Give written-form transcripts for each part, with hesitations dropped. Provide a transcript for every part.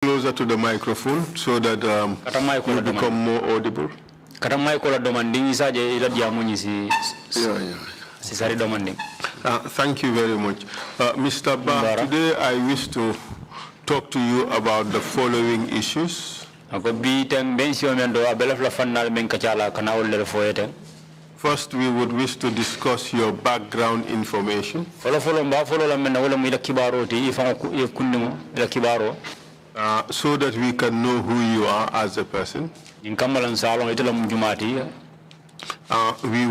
closer to the microphone so that you become more audible. Thank you very much. Mr. Ba, today I wish to talk to you about the following issues. First, we would wish to discuss your background information. So that we can know who you are as a person. We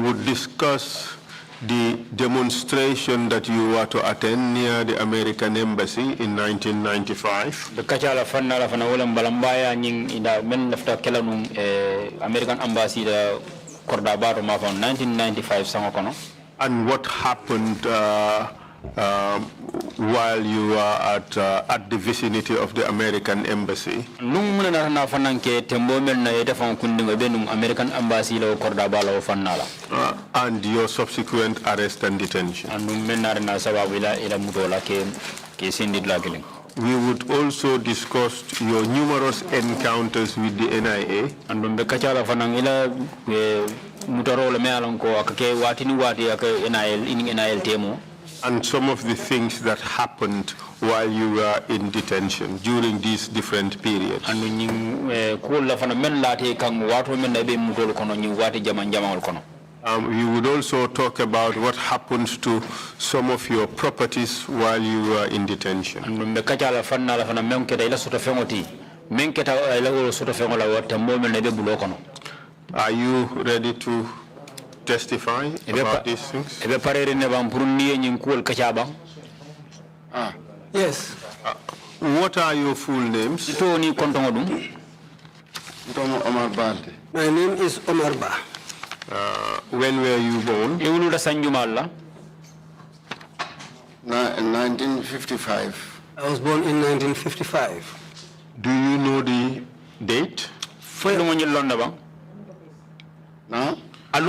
would discuss the demonstration that you were to attend near the American Embassy in 1995. American Embassy 1995 and what happened while you were at the vicinity of the American Embassy. And your subsequent arrest and detention. We would also discuss your numerous encounters with the NIA. And some of the things that happened while you were in detention during these different periods. We would also talk about what happened to some of your properties while you were in detention. Are you ready to testify about these things? Yes. What are your full names? My name is Omar Ba. When were you born? 1955. I was born in 1955. Do you know the date? No? No, I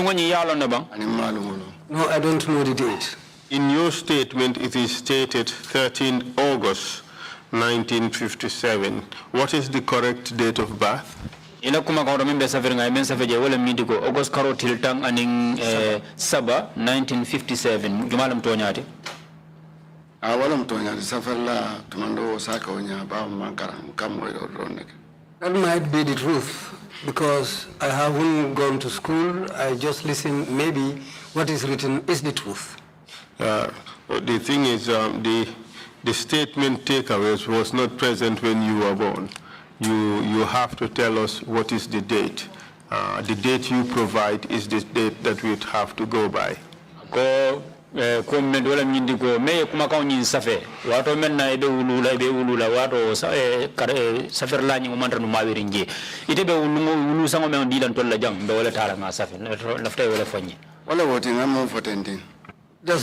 don't know the date. In your statement, it is stated 13 August 1957. What is the correct date of birth? August 1957. That might be the truth, because I haven't gone to school. I just listen. Maybe what is written is the truth. The thing is, the statement takeaways was not present when you were born. You have to tell us what is the date. The date you provide is the date that we'd have to go by. That's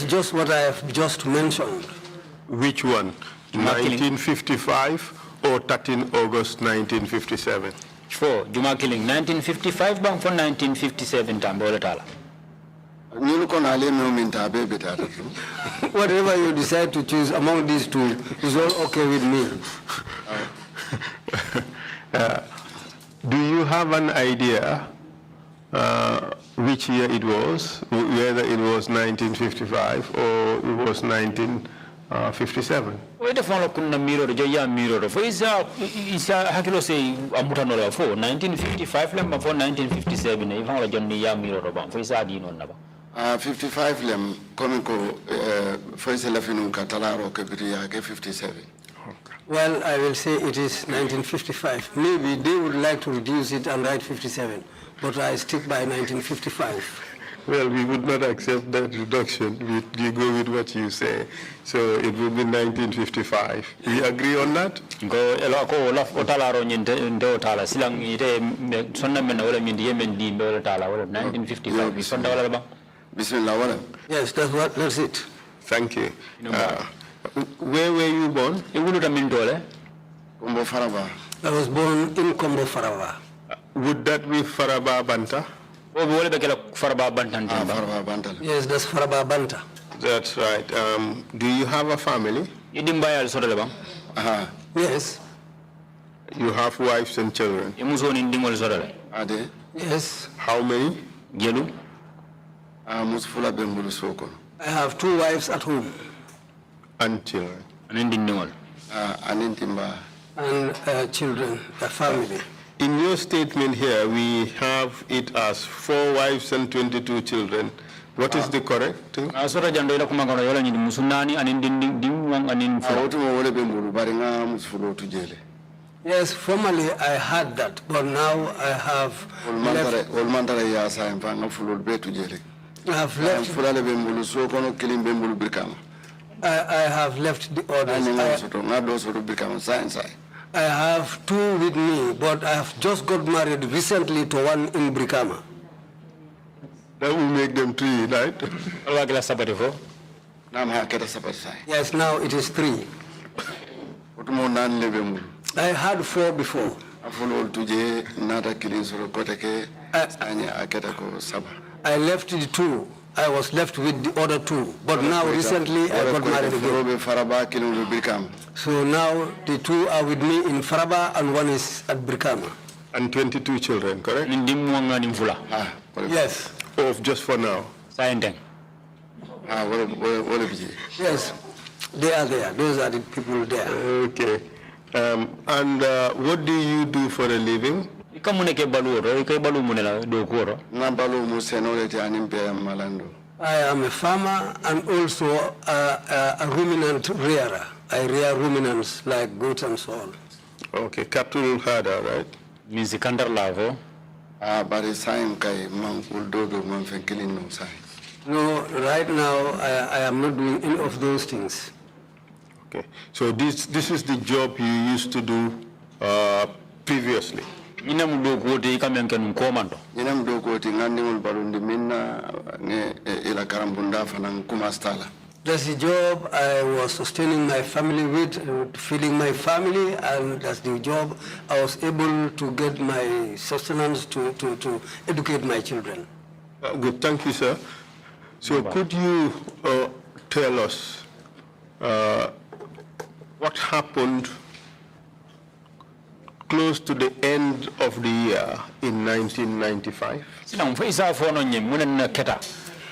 just what I have just mentioned. Which one? 1955 or 13 August 1957? For Juma killing 1955 bang for 1957 tambola. Whatever you decide to choose among these two is all okay with me. Do you have an idea which year it was, whether it was 1955 or it was 1957? Wait a follow kunna mirror joya mirror for isa hakilo say amutanola for 1955 lem for 1957 if I Johnny ya mirror ba for isa di non ba 55 lem komiko for isa lafinu katalaro kebriya ke 57. Well, I will say it is 1955. Maybe they would like to reduce it and write 57, but I stick by 1955. Well, we would not accept that reduction. We go with what you say. So it will be 1955. We agree on that? Go elako laf otalaro nyinde ndo tala silang ite sonna men wala min yemen di ndo tala wala 1955 bi sonda wala ba. Bismillah wala. Yes, that's it. Thank you. Where were you born? Kombo Faraba. I was born in Kombo Faraba. Would that be Faraba Banta? Faraba Banta. Yes, that's Faraba Banta. That's right. Do you have a family? Yes. You have wives and children. Are they? Yes. How many? Jelu. I have 2 wives at home. And children. And children, a family. In your statement here, we have it as 4 wives and 22 children. What is the correct thing? Yes, formerly I had that, but now I have left. I have left the others. I have 2 with me, but I have just got married recently to one in Brikama. That will make them 3, right? Yes, now it is 3. I had 4 before. I left the 2. I was left with the other 2, but now recently I got married again. So now the 2 are with me in Faraba and one is at Brikama. And 22 children, correct? Yes. Oh, just for now? Yes, they are there. Those are the people there. Okay. And what do you do for a living? I am a farmer and also a ruminant rearer. I rear ruminants like goats and so on. Okay, capital herder, right? Means the kandar lavo. No, right now I am not doing any of those things. Okay, so this is the job you used to do previously. That's the job I was sustaining my family with, feeding my family, and that's the job I was able to get my sustenance to educate my children. Good, thank you, sir. So could you tell us what happened close to the end of the year in 1995?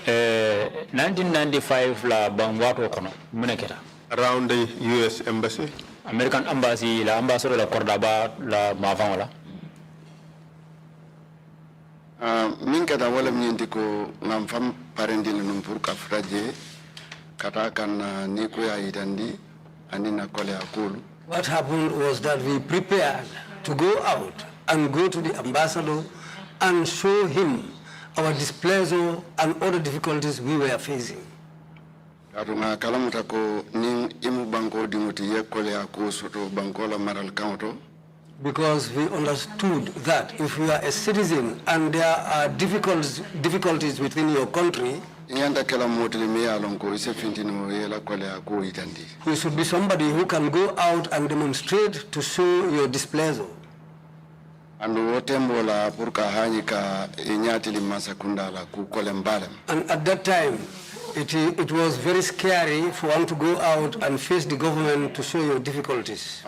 1995 la bangwato kono muneketa around the US embassy. American embassy la ambassador la Kairaba la mavanga min kata wala nyindi ko ngam fam parendil num pour ka fraje kata kan ni ko ya itandi anina kole akulu. What happened was that we prepared to go out and go to the ambassador and show him our displeasure and other difficulties we were facing. Because we understood that if you are a citizen and there are difficulties within your country, you should be somebody who can go out and demonstrate to show your displeasure. And at that time, it was very scary for one to go out and face the government to show your difficulties.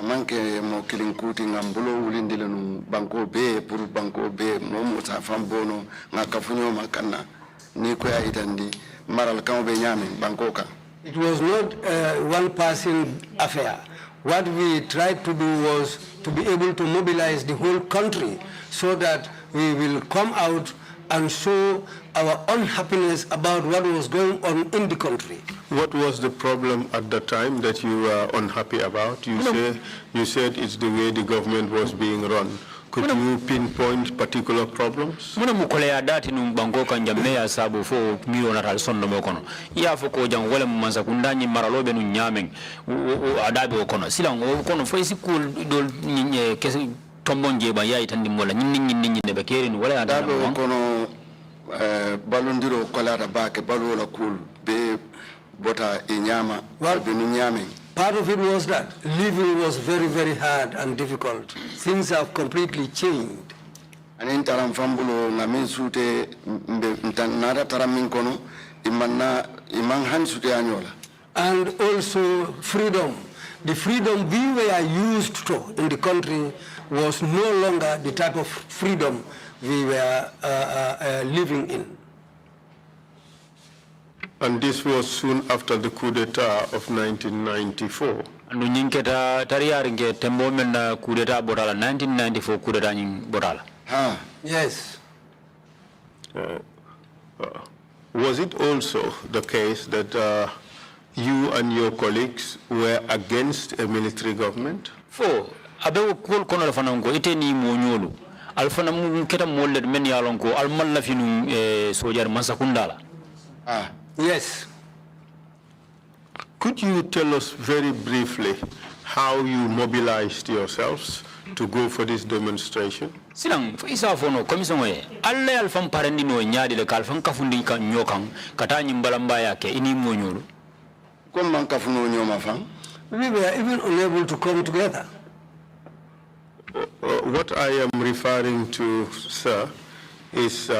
It was not a one-person affair. What we tried to do was to be able to mobilize the whole country so that we will come out and show our unhappiness about what was going on in the country. What was the problem at the time that you were unhappy about? You said it's the way the government was being run. Could you pinpoint particular problems? dati numbango kanjamea sabu fo miro na talsondo mokono ya fo ko jang wala manza kundanyi maralobe nu nyameng adabe okono sila okono fo isikul dol nyinye kesi tombonje ba ya itandi mola nyinni ne bakeri ni wala adabe okono balondiro kolata bake balola kul be bota inyama be nu nyameng. Part of it was that living was very, very hard and difficult. Things have completely changed. And also freedom. the freedom we were used to in the country was no longer the type of freedom we were living in. And this was soon after the coup d'etat of 1994. Andu nyinketa tariyari nge tembo mena coup d'etat botala 1994 coup d'etat nying botala. Yes. Was it also the case that you and your colleagues were against a military government? Fo abe ko kono fanango iteni mo nyolu alfana mu keta molle men yalonko almal la finu sojar masakundala. Yes. Could you tell us very briefly how you mobilized yourselves to go for this demonstration? Silang isa fono commission we alle alfam parendi no nyaadi le kalfam kafundi kan nyokan kata nyimbalamba yake ini mo nyolu kom man kafuno nyoma fam we were even unable to come together. What I am referring to, sir, is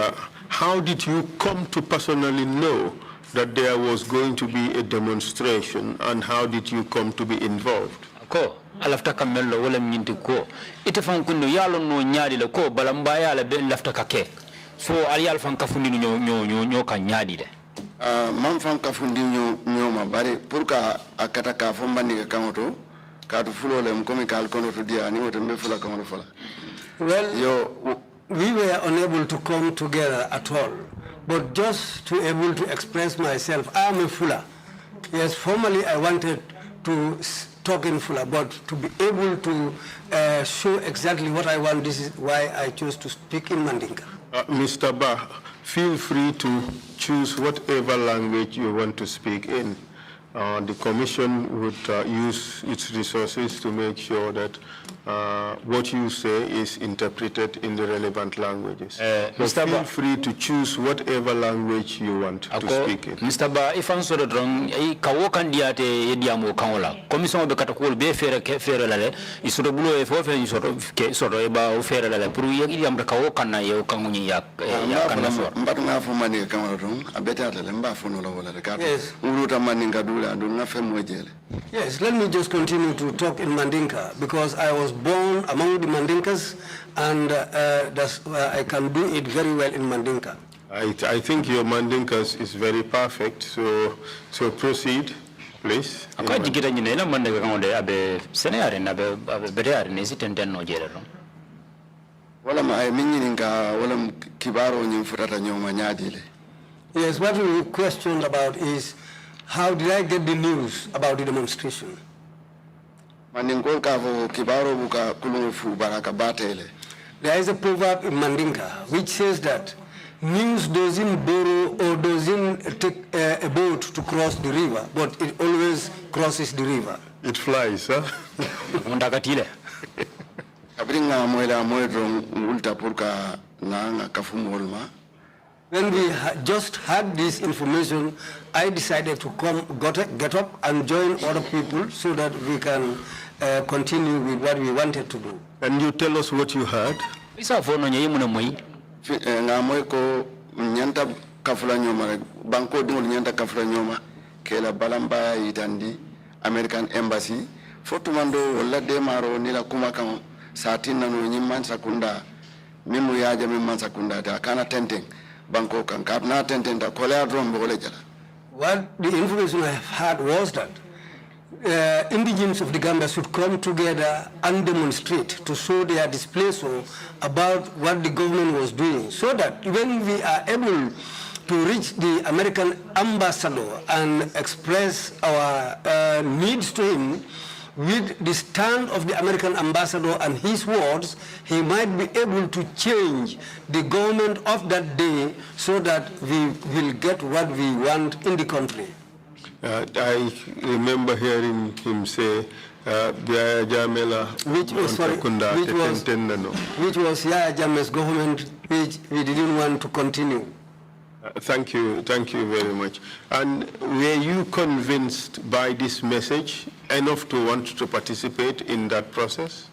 how did you come to personally know that there was going to be a demonstration, and how did you come to be involved? Ko alafta kamello wala nyinti ko ite fan kunno yalo no nyaadi le ko balamba yala be lafta kake so ali alfan kafundi nyo kan nyaadi de man fan kafundi nyoma bari pour ka akata ka fombani ka kamoto ka to fulo le mkomi ka alkono to dia ni wote mbe fula kamoto fula. Well, we were unable to come together at all. But just to able to express myself, I am a Fula. Yes, formally I wanted to talk in Fula, but to be able to show exactly what I want, this is why I chose to speak in Mandinka. Mr. Ba, feel free to choose whatever language you want to speak in. The Commission would use its resources to make sure that what you say is interpreted in the relevant languages. Mr. Feel free to choose whatever language you want to speak in. Mr. Ba, if I'm sort of wrong, kawo kandiate yediamo kangola. Commission be katakul be fere lale. Isoro bulo e fo fe sort of eba fere lale. Puru yediam kawo kanna ye kanguni ya kanna so. Mbatu nga fo mani kangola rong. Abeta lale mba fo no la wala de. Yes. Uruta mani ngadu. Yes, let me just continue to talk in Mandinka because I was born among the Mandinkas and that's I can do it very well in Mandinka. I think your Mandinkas is very perfect, so proceed, please. Akwa jikita nyine na Mandinka kangonde abe seneyare na abe bereare nesi tenten no jere ron. Wala ma ay minyininka wala kibaro nyimfutata nyoma nyadile. Yes, what we questioned about is how did I get the news about the demonstration? There is a proverb in Mandinka which says that news doesn't borrow or doesn't take a boat to cross the river, but it always crosses the river. It flies, huh? When we just had this information, I decided to get up and join other people so that we can continue with what we wanted to do. Can you tell us what you heard? American Embassy. Fotumando la demaro nila kumakam satina no nyimman sakunda mimu yaja mimman sakunda ta kana tenteng. What the information I had was that indigenes of the Gambia should come together and demonstrate to show their displeasure about what the government was doing, so that when we are able to reach the American ambassador and express our needs to him, with the stand of the American ambassador and his words, he might be able to change the government of that day so that we will get what we want in the country. I remember hearing him say, Yaya Jamela, which was Yaya Jame's government, which we didn't want to continue. Thank you very much. And were you convinced by this message enough to want to participate in that process?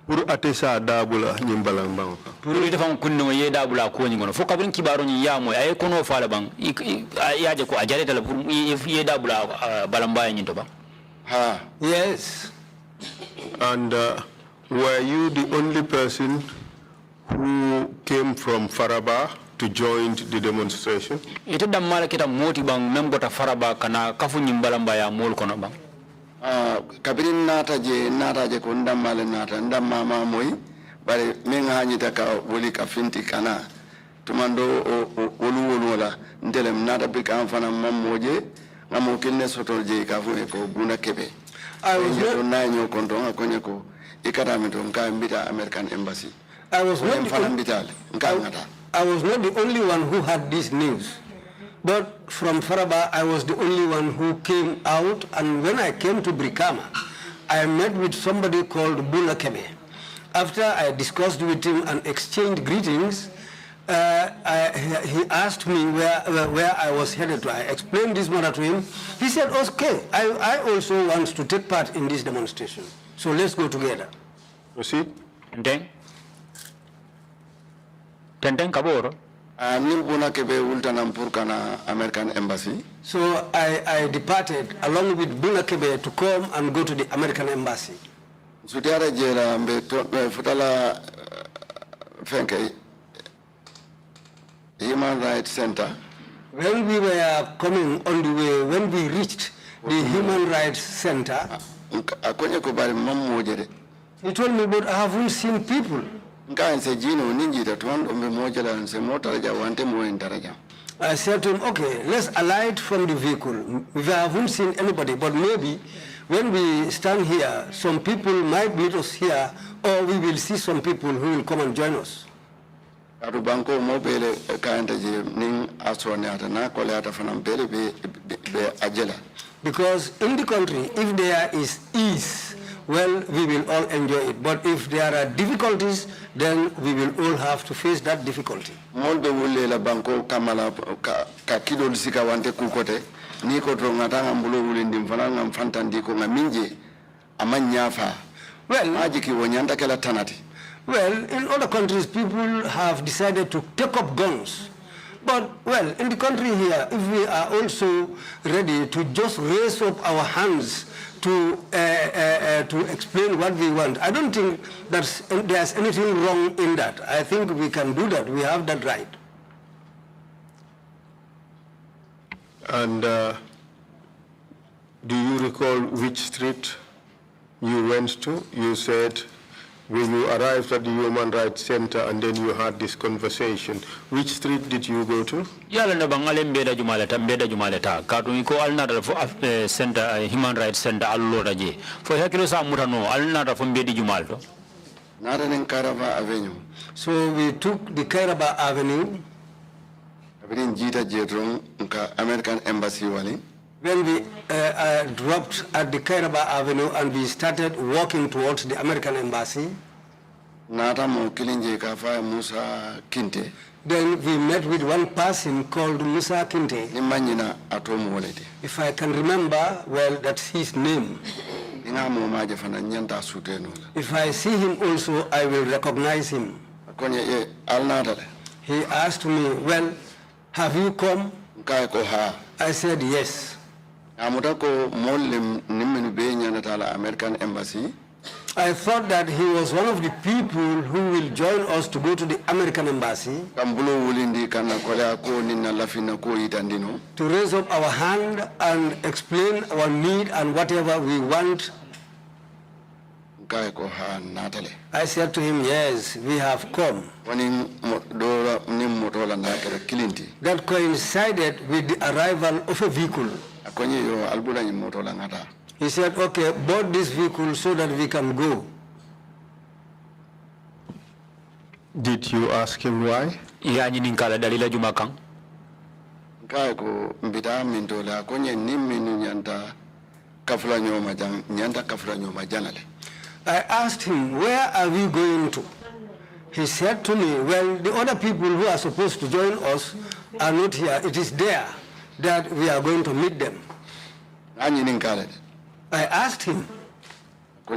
Pour atesa dabula nyimbalang bang. Pour ite fam kunno ye dabula ko ni ngono fo kabrin kibaro ni yamo ay kono fala bang yaje ko ajare tala pour ye dabula balamba ni to bang. Ha. Yes. And were you the only person who came from Faraba to join the demonstration? Ite damala kita moti bang membota Faraba kana kafu nyimbalamba ya mol kono bang. Kabirin nata je ko ndamale nata ndamama moy bare min hanyita ka woli ka finti kana tumando wolu wala ndelem nata be kan fana mammoje ngamo kinne soto je ka fu ko buna kebe I was not nyo konto ngakonye ko ikata mi don ka mbita American embassy I was not the only one who had this news. But from Faraba, I was the only one who came out, and when I came to Brikama, I met with somebody called Bulakebe. After I discussed with him and exchanged greetings, he asked me where I was headed to. I explained this matter to him. He said, okay, I also want to take part in this demonstration. So let's go together. Proceed. And then? Tenten kaboro. American embassy. So I departed along with Bulakebe to come and go to the American embassy. Sutiara jela mbe futala fenke Human Rights Center. When we were coming on the way, when we reached the Human Rights Center, he told me, but I haven't seen people. I said to him, okay, let's alight from the vehicle. We haven't seen anybody, but maybe when we stand here, some people might meet us here, or we will see some people who will come and join us. Because in the country, if there is ease, well, we will all enjoy it. But if there are difficulties, then we will all have to face that difficulty. Well, in other countries, people have decided to take up guns. But, well, in the country here, if we are also ready to just raise up our hands to explain what we want, I don't think that there's anything wrong in that. I think we can do that. We have that right. And do you recall which street you went to? You said when you arrived at the Human Rights Center and then you had this conversation, which street did you go to? Yala na bangale mbeda jumaleta katu iko alnada fo center Human Rights Center allo je fo hakilo sa mutano alnada fo mbedi jumalto nada nen Kairaba Avenue. So we took the Kairaba Avenue. Abin jita jedron nka American Embassy wali. When we dropped at the Kairaba Avenue and we started walking towards the American Embassy, then we met with one person called Musa Kinte. If I can remember, well, that's his name. If I see him also, I will recognize him. He asked me, well, have you come? I said yes. American Embassy. I thought that he was one of the people who will join us to go to the American Embassy to raise up our hand and explain our need and whatever we want. I said to him, yes, we have come. That coincided with the arrival of a vehicle. He said, okay, board this vehicle so that we can go. Did you ask him why? I asked him, where are we going to? He said to me, well, the other people who are supposed to join us are not here. It is there that we are going to meet them. I asked him. He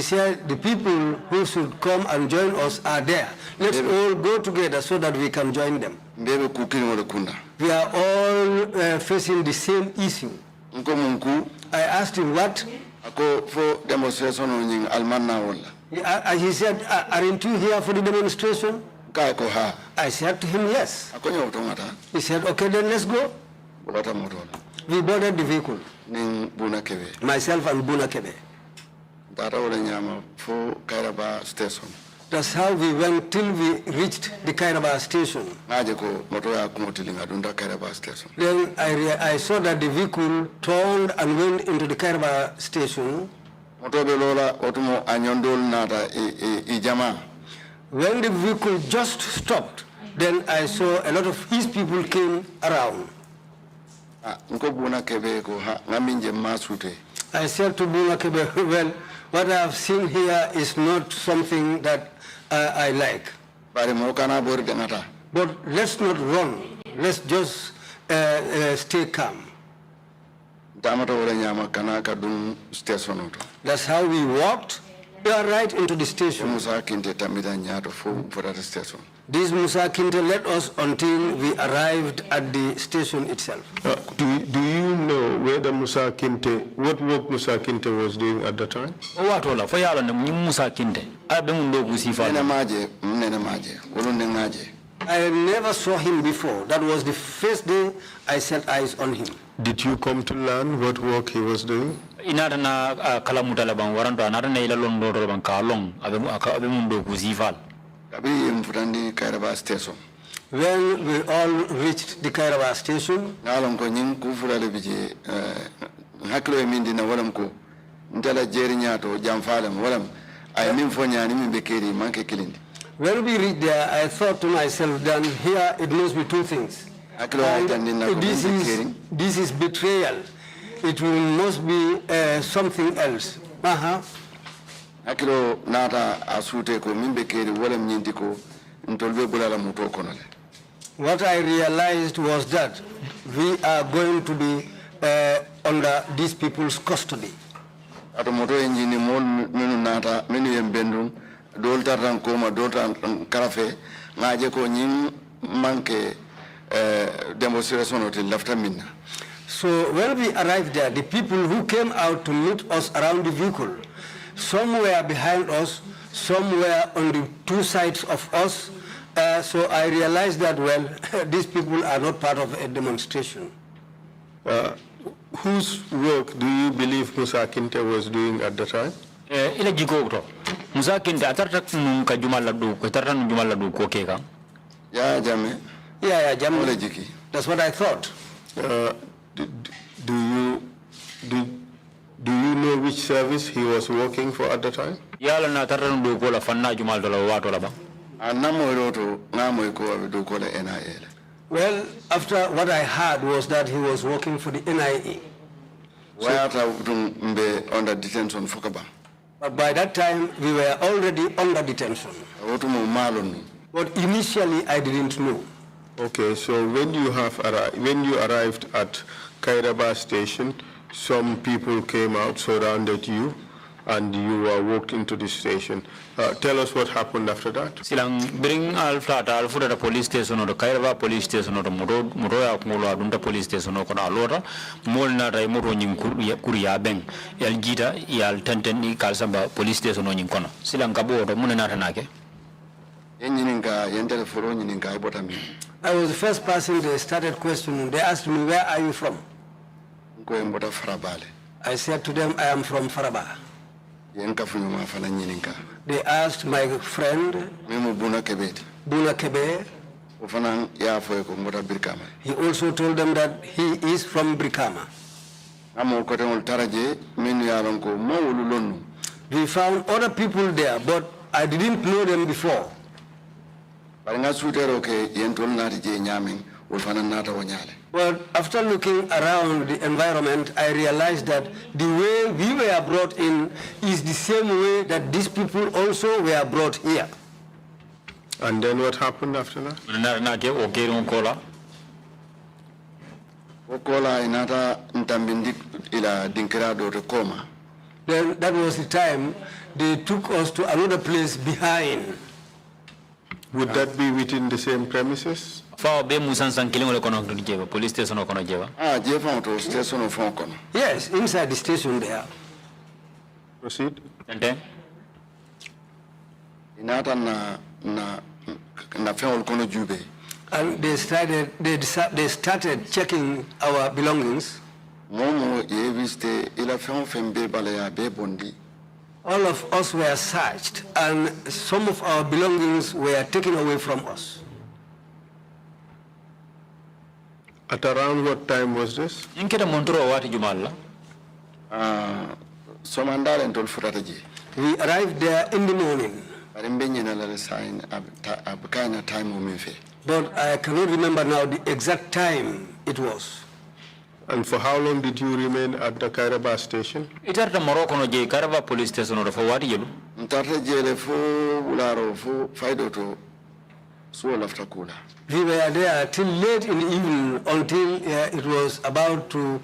said the people who should come and join us are there. Let's all go together so that we can join them. We are all facing the same issue. I asked him what? He said, aren't you here for the demonstration? I said to him, yes. He said, okay, then let's go. We boarded the vehicle. Myself and Buna Kebe. That's how we went till we reached the Kairaba station. Then I saw that the vehicle turned and went into the Kairaba station. When the vehicle just stopped, then I saw a lot of his people came around. I said to Buna Kebe, well, what I have seen here is not something that I like. But let's not run. Let's just stay calm. That's how we walked. We are right into the station. This Musa Kinte led us until we arrived at the station itself. Do you know whether Musa Kinte, what work Musa Kinte was doing at the time? I never saw him before. That was the first day I set eyes on him. Did you come to learn what work he was doing? When we reached the Kairaba station, when we reached there, I thought to myself, then here it must be two things. This is betrayal. It must be something else. What I realized was that we are going to be under these people's custody. So when we arrived there, the people who came out to meet us around the vehicle, some were behind us, some were on the two sides of us. So I realized that, well, these people are not part of a demonstration. Whose work do you believe Musa Kinte was doing at the time? Musa Kinte atarta jumala ko keka. Yeah, Jamme. That's what I thought. Do you know which service he was working for at the time? Well, after what I heard was that he was working for the NIA. Under detention. But by that time, we were already under detention. But initially, I didn't know. Okay, so when you arrived at Kairaba station, some people came out, surrounded you, and you were walked into the station. Tell us what happened after that. Silang bring alfata police station or Kairaba police station or Moroya Kumulo Adunta police station or Alora, Molna Raimoto Kuria Beng, El Gita, Yal Tenten Kalsamba police station on Yinkono. Silang Kabo or Munatanake. I was the first person they started questioning. They asked me, where are you from? I said to them, I am from Faraba. They asked my friend, Buna Kebe. He also told them that he is from Brikama. We found other people there, but I didn't know them before. But after looking around the environment, I realized that the way we were brought in is the same way that these people also were brought here. And then what happened after that? Okola inata ntambindi ila dinkirado de coma. Then that was the time they took us to another place behind. Would that be within the same premises? Police station station of Yes, inside the station there. Proceed. And then? Inata na feol kono jube. And they started checking our belongings. Momo yeviste ila feon fembe balaya be bondi. All of us were searched, and some of our belongings were taken away from us. At around what time was this? We arrived there in the morning. But I cannot remember now the exact time it was. And for how long did you remain at the Kairaba station? It at the Morocco no Kairaba police station or for what you? We were there till late in the evening until it was about to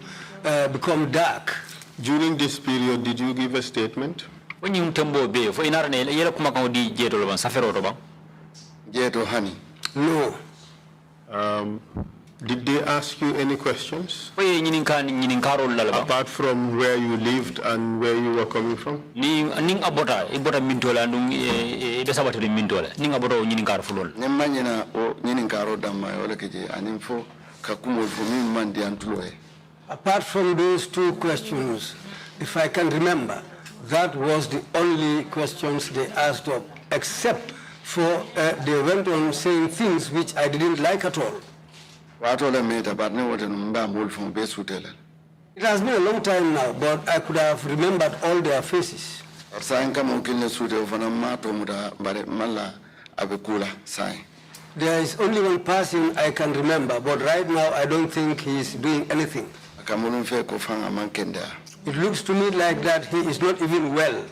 become dark. During this period, did you give a statement? When you tumble be for inarne yellow kumako di jeto ban safero ban. Jeto honey. No. Did they ask you any questions? Apart from where you lived and where you were coming from? Ning abota ibota mintola ndung besabata de mintola ning abota nyinin kar fulol. Nemmanyina o nyinin karo damma wala keje animfo kakumo min mandi antuloe. Apart from those two questions, if I can remember, that was the only questions they asked of, except for they went on saying things which I didn't like at all. It has been a long time now, but I could have remembered all their faces. There is only one person I can remember, but right now I don't think he is doing anything. It looks to me like that he is not even well.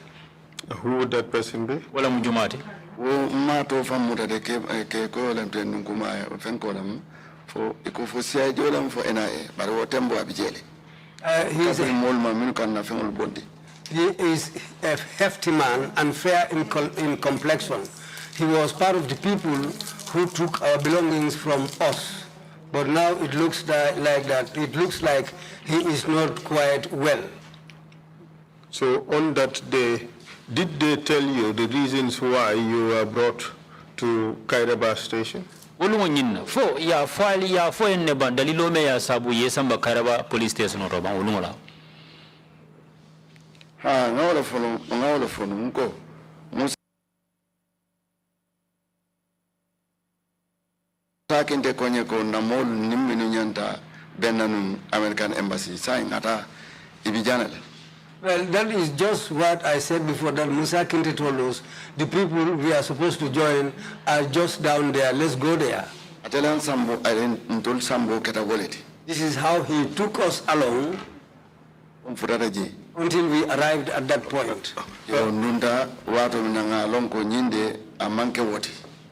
Who would that person be? He is a hefty man and fair in complexion. He was part of the people who took our belongings from us. But now it looks like that. It looks like he is not quite well. So on that day, did they tell you the reasons why you were brought to Kairaba station? Fo ya fali ya fo enne bandalilo me ya sabu yesamba Kairaba police station roba ulungola. Ha ngawla fono nko. Takinte konye ko na mol nimminu nyanta benanun American embassy saying ata ibijana. Well, that is just what I said before, that Musa Kinte told us. The people we are supposed to join are just down there. Let's go there. This is how he took us along until we arrived at that point.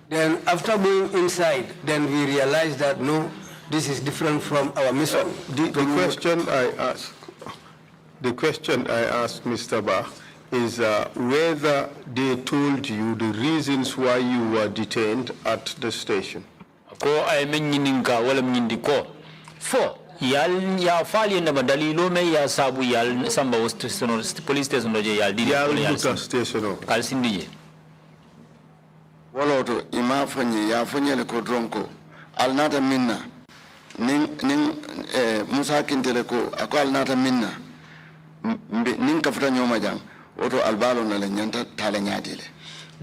Then after going inside, then we realized that no, this is different from our mission. The question I asked Mr. Ba is whether they told you the reasons why you were detained at the station. Ko ay menyininka wala mnyindiko. Fo yal ya fali na madalilo me ya sabu yal samba police station doje yal didi yal station kal sindiye. Woloto ima fanyi ya fanyi le ko dronko alnata minna ning Musa Kintele ko ako alnata minna. They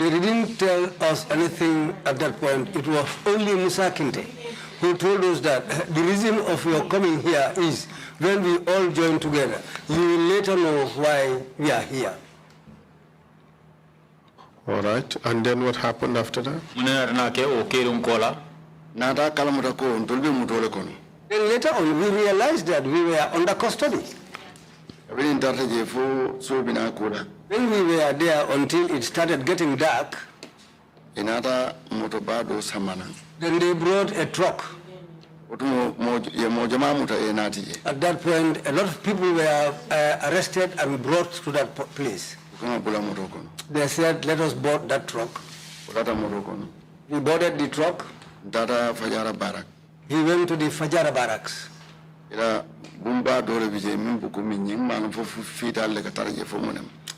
didn't tell us anything at that point. It was only Musa Kinte who told us that the reason of your coming here is when we all join together, you will later know why we are here. All right. And then what happened after that? Then later on, we realized that we were under custody. When we were there until it started getting dark, then they brought a truck. At that point, a lot of people were arrested and brought to that place. They said, let us board that truck. We boarded the truck. He went to the Fajara barracks.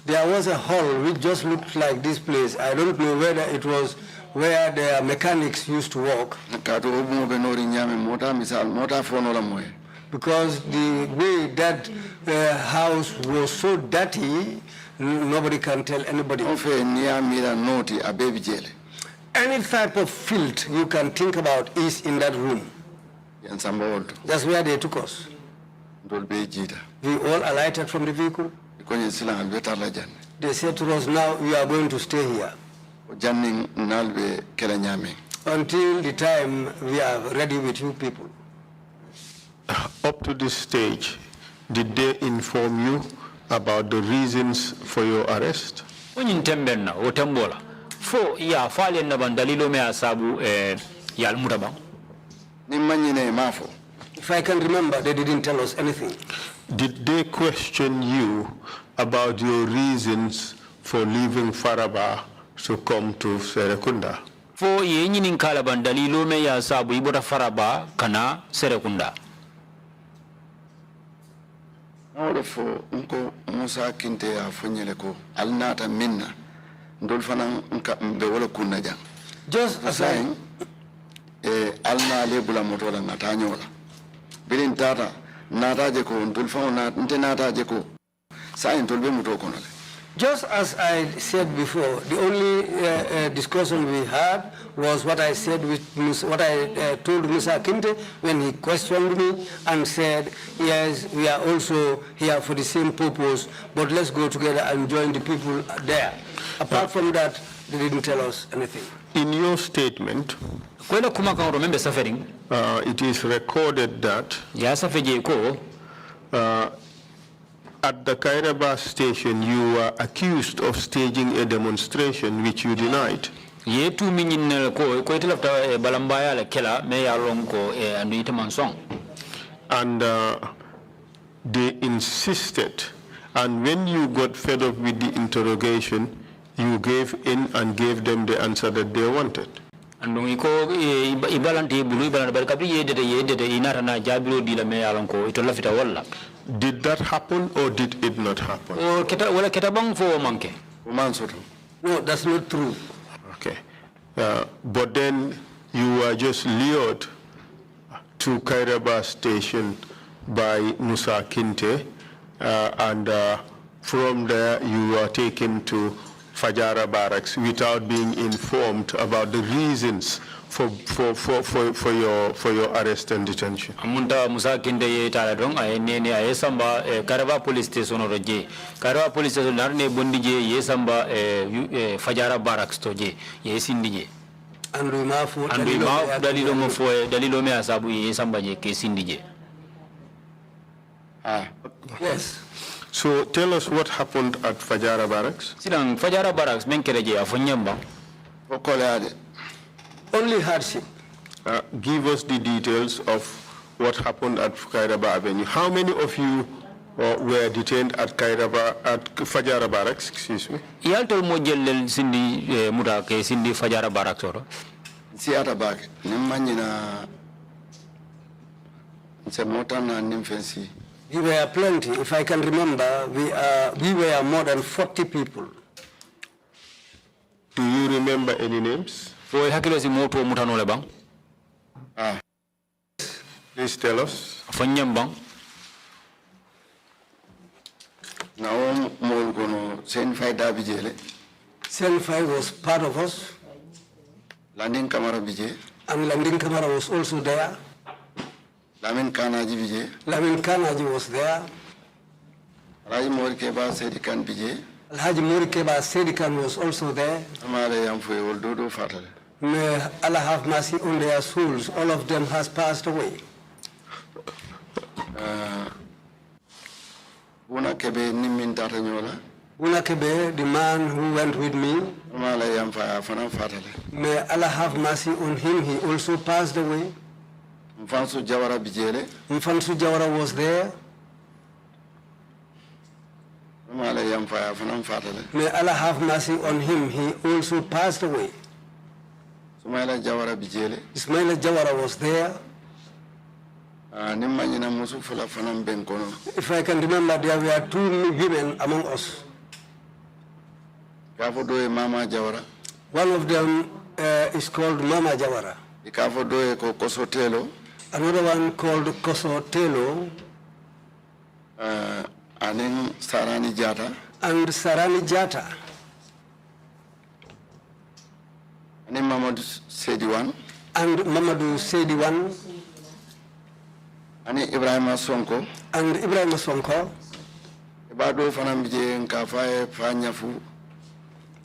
There was a hall which just looked like this place. I don't know whether it was where the mechanics used to work. Because the way that house was so dirty, nobody can tell anybody. Any type of filth you can think about is in that room. That's where they took us. We all alighted from the vehicle. They said to us, now we are going to stay here until the time we are ready with you people. Up to this stage, did they inform you about the reasons for your arrest? If I can remember, they didn't tell us anything. Did they question you about your reasons for leaving Faraba to come to Serekunda? Fo ye nyinin kala ban dalilo me ya sabu ibota Faraba kana Serekunda. Awdo fo nko Musa Kinte ya fonyele ko alnata minna ndol fana nka be wala kunna jang. Just as I alna lebula motola ngatanyola. Bilin tata nata je ko ndol fana nte nata je ko sa ndol be mutoko nale. Just as I said before, the only discussion we had was what I said with what I told Musa Kinte when he questioned me and said, yes, we are also here for the same purpose, but let's go together and join the people there. Apart from that, they didn't tell us anything. In your statement, it is recorded that at the Kairaba station, you were accused of staging a demonstration which you denied. And they insisted, and when you got fed up with the interrogation, you gave in and gave them the answer that they wanted. Did that happen or did it not happen? No, that's not true. Okay. But then you were just lured to Kairaba station by Musa Kinte, and from there you were taken to Fajara barracks without being informed about the reasons for your arrest and detention. Amunta Musa Kinte ye tala dong ay nene ay samba Kairaba police station roje. Kairaba police station narne bondi je ye samba Fajara barracks to je ye sindi je. Andu ma dalilo mo fo dalilo me asabu ye samba je ke sindi je. Yes. So tell us what happened at Fajara barracks. Silang Fajara barracks menkereje afonyamba. Only hardship. Give us the details of what happened at Kairaba Avenue. How many of you were detained at Fajara barracks? Excuse me. Yaltol mo jellel sindi muta ke sindi Fajara barracks oro. Siata bag nimanyina nsemotana nimfensi. We were plenty. If I can remember, we were more than 40 people. Do you remember any names? Please tell us. Now, Senfai was part of us. Landing camera BJ. And landing camera was also there. Lamin Kanaji BJ. Lamin Kanaji was there. Raji Morikeba Sedikan BJ. Alhaji Morikeba Sedikan was also there. May Allah have mercy on their souls. All of them has passed away. Bunakebe Nimin Tatanyola. Bunakebe, the man who went with me. May Allah have mercy on him. He also passed away. Mfansu Jawara bijele. Mfansu Jawara was there. May Allah have mercy on him. He also passed away. Ismaila Jawara bijele. Ismaila Jawara was there. If I can remember, there were 2 women among us. Mama Jawara. One of them is called Mama Jawara. Another one called Kosotelo. And Sarani Jata. And Sarani Jata. And Mamadou Sediwan. And Mamadou Sediwan. And Ibrahim Sonko. And Ibrahim Sonko.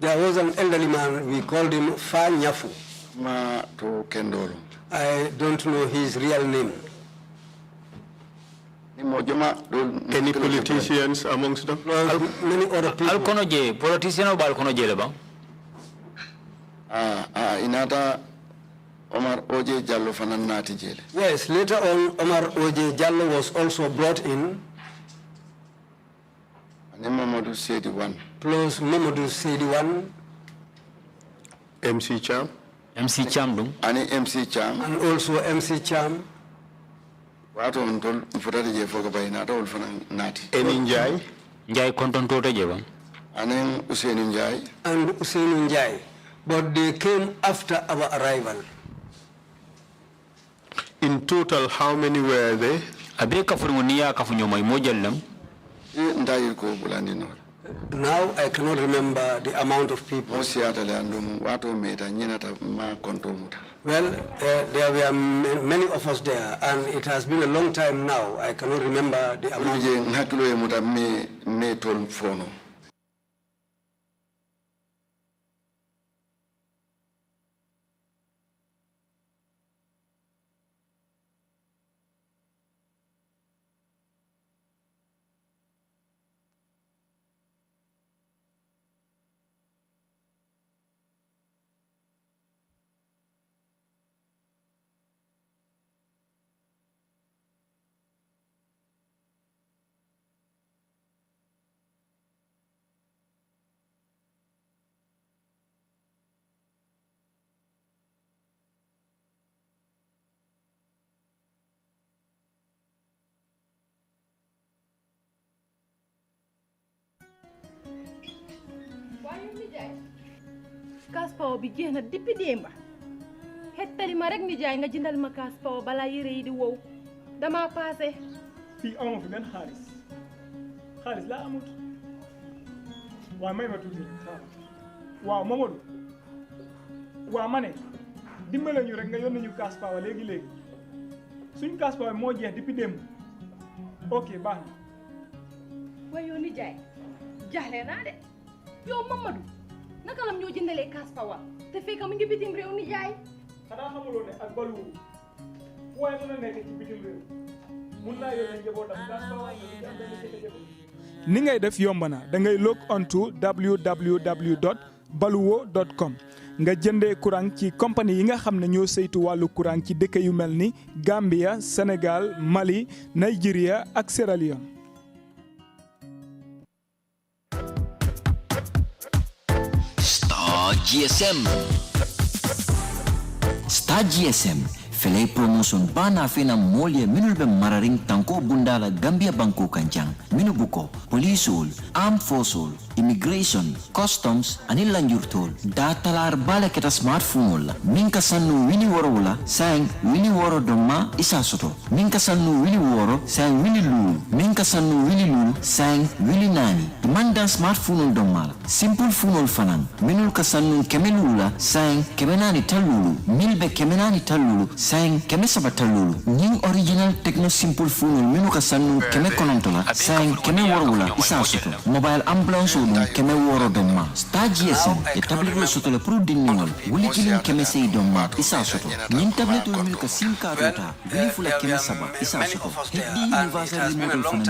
There was an elderly man, we called him Fa Nyafu. I don't know his real name. Any politicians amongst them? Many other people. Politician or Balcono Jeleba? Inata Omar Oje Jallo Fananati Jele. Yes, later on Omar Oje Jallo was also brought in. And Mamadou Sediwan. Plus Mamadou Sediwan. MC Cham. MC Cham. And MC Cham. And also MC Cham. Wato untol mfutati je foga bayina ol fanan nati. Eni Njai. Njai konton tota jeba. Anen Usain Njai. And Usain Njai. But they came after our arrival. In total, how many were there? Abe kafunia kafunyoma imojallam. Ndai ko bulandino. Now I cannot remember the amount of people. Well, there were many of us there, and it has been a long time now. I cannot remember the amount. Kaas paw bi jeex na depuis démba xettali ma rek ni jaay nga jëndal ma kaas paw bala yére yi di wow dama passé fii amoo fi benn xaalis laa amut waaw may ma tuuti waaw Mamadou waaw ma ne dimbale ñu rek nga yónni ñu kaas paw léegi suñ kaas paw moo jeex depuis démb ok baax na waaye yow ni jaay jaaxle naa de yow Mamadou naka lam ñoo jëndalee kaas pawa te fekk mu ngi bitim réew ni jaay xanaa xamuloo ne ak balu waaye mën a nekk ci bitim réew mun naa yónnee njabootam kaas pawa ni ngay def yomb na da ngay log on to www.baluwo.com nga jëndee courant ci compagnie yi nga xam ne ñoo saytu wàllu courant ci dëkk yu mel ni Gambia Sénégal Mali Nigeria ak Sierra Leone. Star GSM fele promotion bana fena molye minul be mararing tanko bundala Gambia banko kanjang minu buko policeol armed forceol immigration customs ani lanjurtol datalar bala keta smartphone minka sannu wini woro sang wini woro doma isa soto minka sannu wini woro sang wini lul minka sannu wini lul sang wini nani manda smartphone doma simple phone fanan minul ka sannu kemelula sang kemenani talulu milbe kemenani talulu sang keme sabatalulu ning original techno simple phone minu ka sannu keme konontola sang keme woro isa soto mobile ambulance keme woro doma Star GSM e tableto soto le pro dinnol wuli kilin keme sey doma isa soto nin tableto mil ka sim karota wili fula keme saba isa soto heddi universal remote phone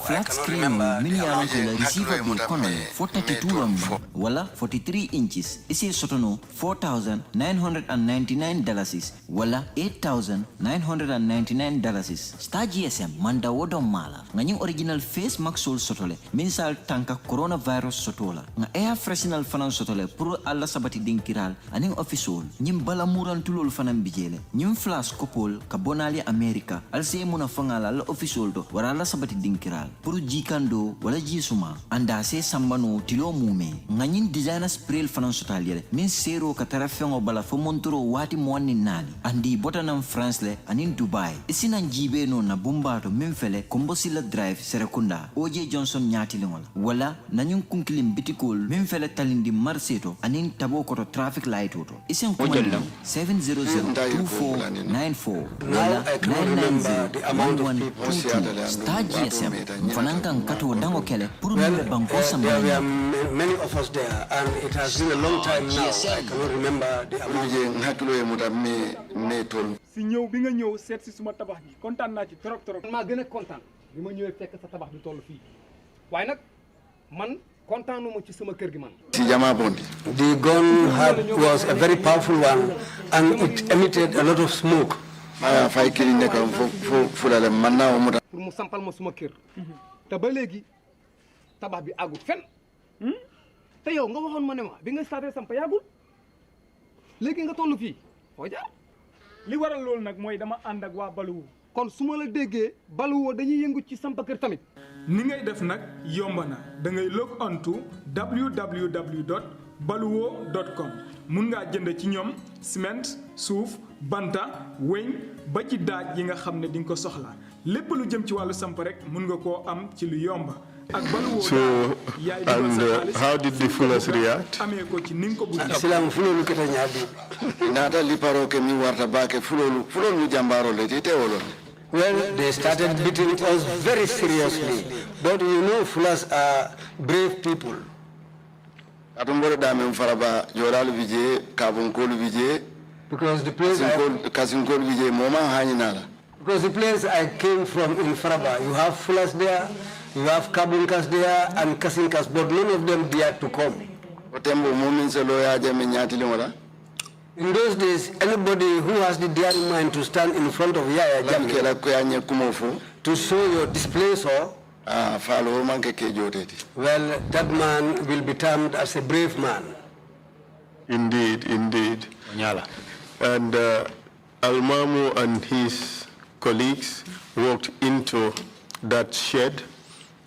flat screen mini yalan ko la receiver bil kono 42 wala 43 inches isi soto no $4,999 wala $8,999. Star GSM manda wodo mala. Nganying original face mask sol sotole. Minsal tanka coronavirus sotola. Nga air freshenal fanan sotole puru alla sabati dinkiral. Aning official. Nyim bala muran tulul fanan bijele. Nyim flash kopol kabonali America. Alse muna fangala la official do. Warala sabati dinkiral. Puru jikando wala jisuma. Anda se sambano tilo mume. Nganying designer spray fanan sotaliere. Min zero katara fengo bala fo montoro wati mwani nani. Andi botanam France le anin Dubai. Isina njibe no na bumbato memfele kombosila drive serekunda. OJ Johnson nyati lingola. Wala nanyung kunkilim bitikol memfele talindi marseto anin tabo koto traffic light auto. Isen kumanda 700-2494. Wala 990-1122. Star GSM. Mfananka kato dango kele puru mwe banko samani. There were many of us there and it has been a long time now. I cannot remember the amount. si ñëw bi nga ñëw seet si suma tabax gi kontaan naa ci trop trop. maa gën a kontaan bi ma ñëwee fekk sa tabax bi toll fii waaye nag man kontaanuma ci sama kër gi man. The gun was a very powerful one and it emitted a lot of smoke. pour mu sampal ma suma kër. te ba léegi tabax bi àggut fen te yow nga waxoon ma ne ma bi nga starté samp yàggul léegi nga toll fii foo jaar. li waral loolu nag mooy dama ànd ak waa Baluwo. kon su ma la déggee Baluwo dañuy yëngu ci samp kër tamit. ni ngay def nag yomb na da ngay log on to www.baluwo.com mun ngaa jënd ci ñoom ciment suuf banta weñ ba ci daaj yi nga xam ne di nga ko soxla lépp lu jëm ci wàllu samp rek mun nga koo am ci lu yomba. So, and how did the Fullers react? Silang fulolu keta nyadi. Nata liparo ke mi warta bake fulolu jambaro le tite wolo. Well, they started beating us very seriously. But you know, Fullers are brave people. Atumbore dame mfaraba joralu vije kabunkolu vije. Because the place kasinkolu vije moma haninala. Because the place I came from in Faraba, you have Fullers there. You have Kabunkas there and Kasinkas, but none of them dared to come. In those days, anybody who has the daring mind to stand in front of Yaya Jammeh to show your displacer, well, that man will be termed as a brave man. Indeed, indeed. And Almamu and his colleagues walked into that shed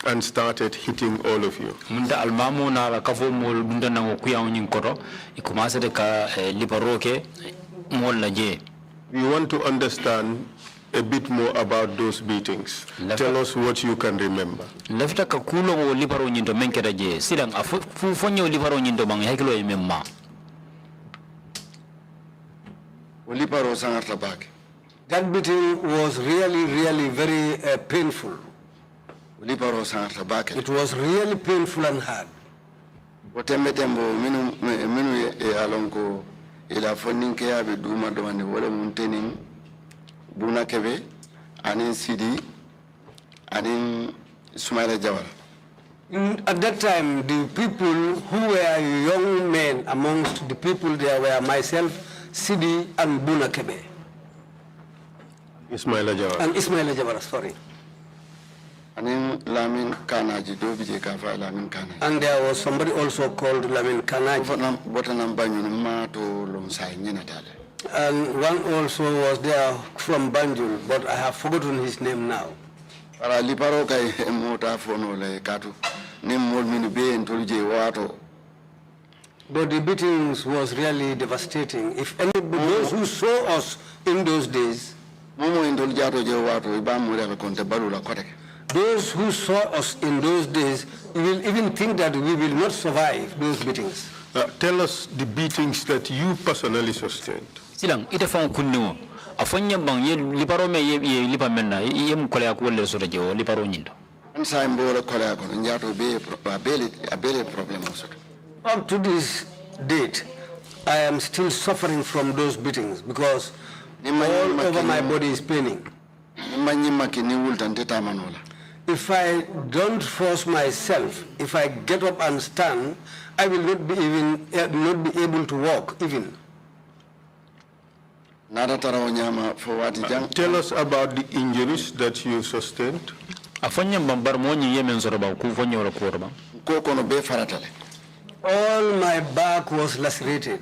and started hitting all of you. Munda almamu na la kafo mol munda na kuya onyin koto ikumasa de ka liparoke mol la je. We want to understand a bit more about those beatings. Tell us what you can remember. Lefta ka kulo mo liparo nyindo menkeda je sidang afu fonyo liparo nyindo bang heklo e memma. Liparo sangarta bak. That beating was really very painful. It was really painful and hard. At that time, the people who were young men amongst the people there were myself, Sidi, and Buna Kebe. Ismaila Jawara. And Ismaila Jawara, sorry. And there was somebody also called Lamin Kanaji. And one also was there from Banjul, but I have forgotten his name now. But the beatings was really devastating. If anybody, those who saw us in those days, those who saw us in those days will even think that we will not survive those beatings. Tell us the beatings that you personally sustained. Silang ite fang kunno afanya bang ye liparo me ye lipa menna ye mukole akwole so de o liparo nyindo. Ansa mbora kole ko njato be abele problem also. Up to this date, I am still suffering from those beatings because all over my body is paining. If I don't force myself, if I get up and stand, I will not be able to walk even. Tell us about the injuries that you sustained. All my back was lacerated.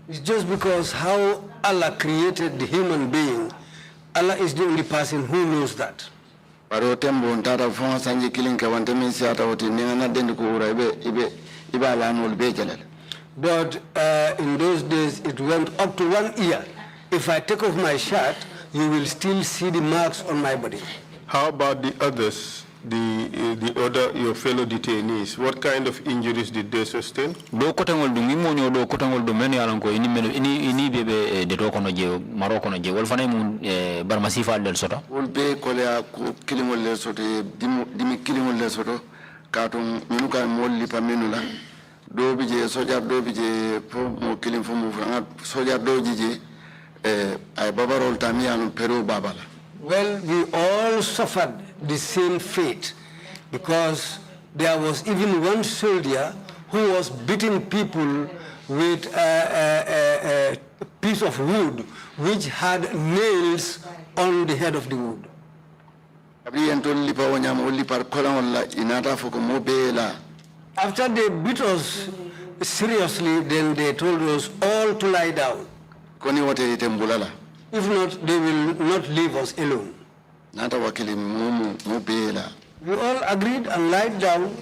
It's just because how Allah created the human being. Allah is the only person who knows that. But in those days, it went up to 1 year. If I take off my shirt, you will still see the marks on my body. How about the others, your fellow detainees? What kind of injuries did they sustain? Do kotangol du mimonyo do kotangol du men yalan ko ini bebe de do kono je maroko no je wol fanay mun barmasifa del soto wol be ko le ko kilimol le soto dimi kilimol le soto katum minu ka molli pamenula do bi je sojar do bi je fo mo kilim fo mo franga sojar do je ay babarol tamianu pero babala. Well, we all suffered the same fate because there was even one soldier who was beating people with a piece of wood which had nails on the head of the wood. After they beat us seriously, then they told us all to lie down. If not, they will not leave us alone. We all agreed and lied down.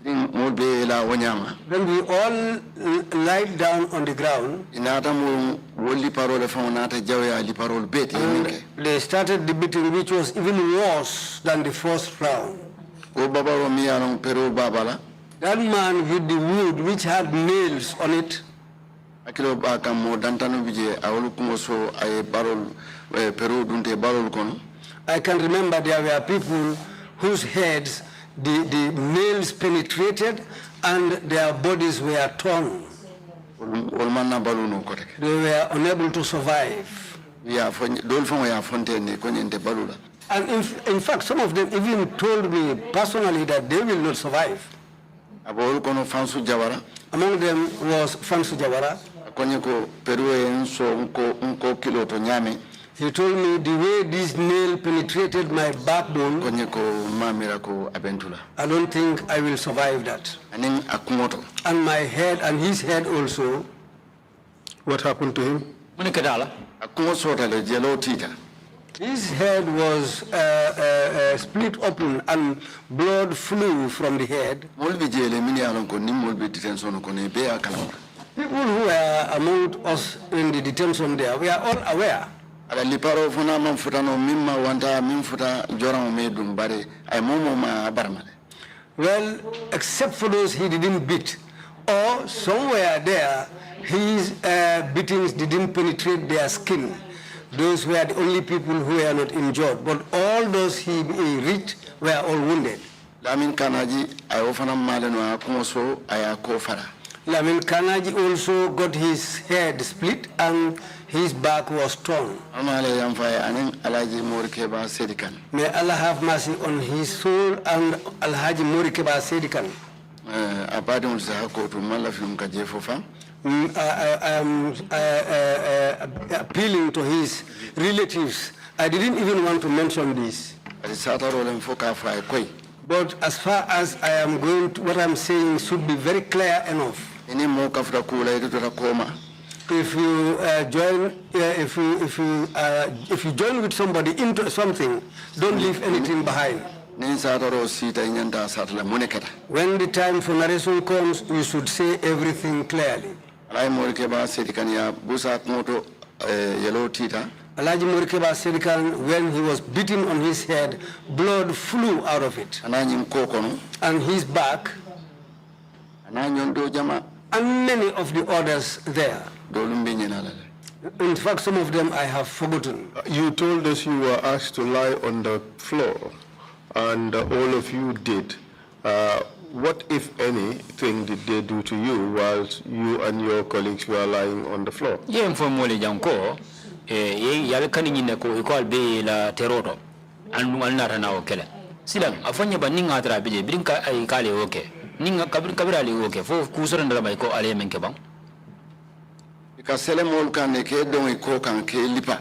Then we all lied down on the ground. And they started the beating, which was even worse than the first round. That man with the wood, which had nails on it, I can remember there were people whose heads the nails penetrated and their bodies were torn. They were unable to survive. And in fact, some of them even told me personally that they will not survive. Among them was Fansu Jawara. He told me the way this nail penetrated my backbone, I don't think I will survive that. And my head and his head also. What happened to him? His head was split open and blood flew from the head. People who were among us in the detention there, we are all aware. Well, except for those he didn't beat, or somewhere there, his beatings didn't penetrate their skin. Those were the only people who were not injured, but all those he reached were all wounded. Lamin Kanaji also got his head split and his back was torn. May Allah have mercy on his soul and Alhaji Morikeba Sedikan. I am appealing to his relatives. I didn't even want to mention this. But as far as I am going to, what I'm saying should be very clear enough. If you join with somebody into something, don't leave anything behind. When the time for narration comes, you should say everything clearly. Alhaji Morikeba Sedikan, when he was beaten on his head, blood flew out of it. And his back, and many of the others there. In fact, some of them I have forgotten. You told us you were asked to lie on the floor, and all of you did. What, if anything, did they do to you whilst you and your colleagues were lying on the floor? ninga kabira ali okay fo kusoro ndala bay ko ale men ke bang because selemol kan ke don ko kan ke lipa.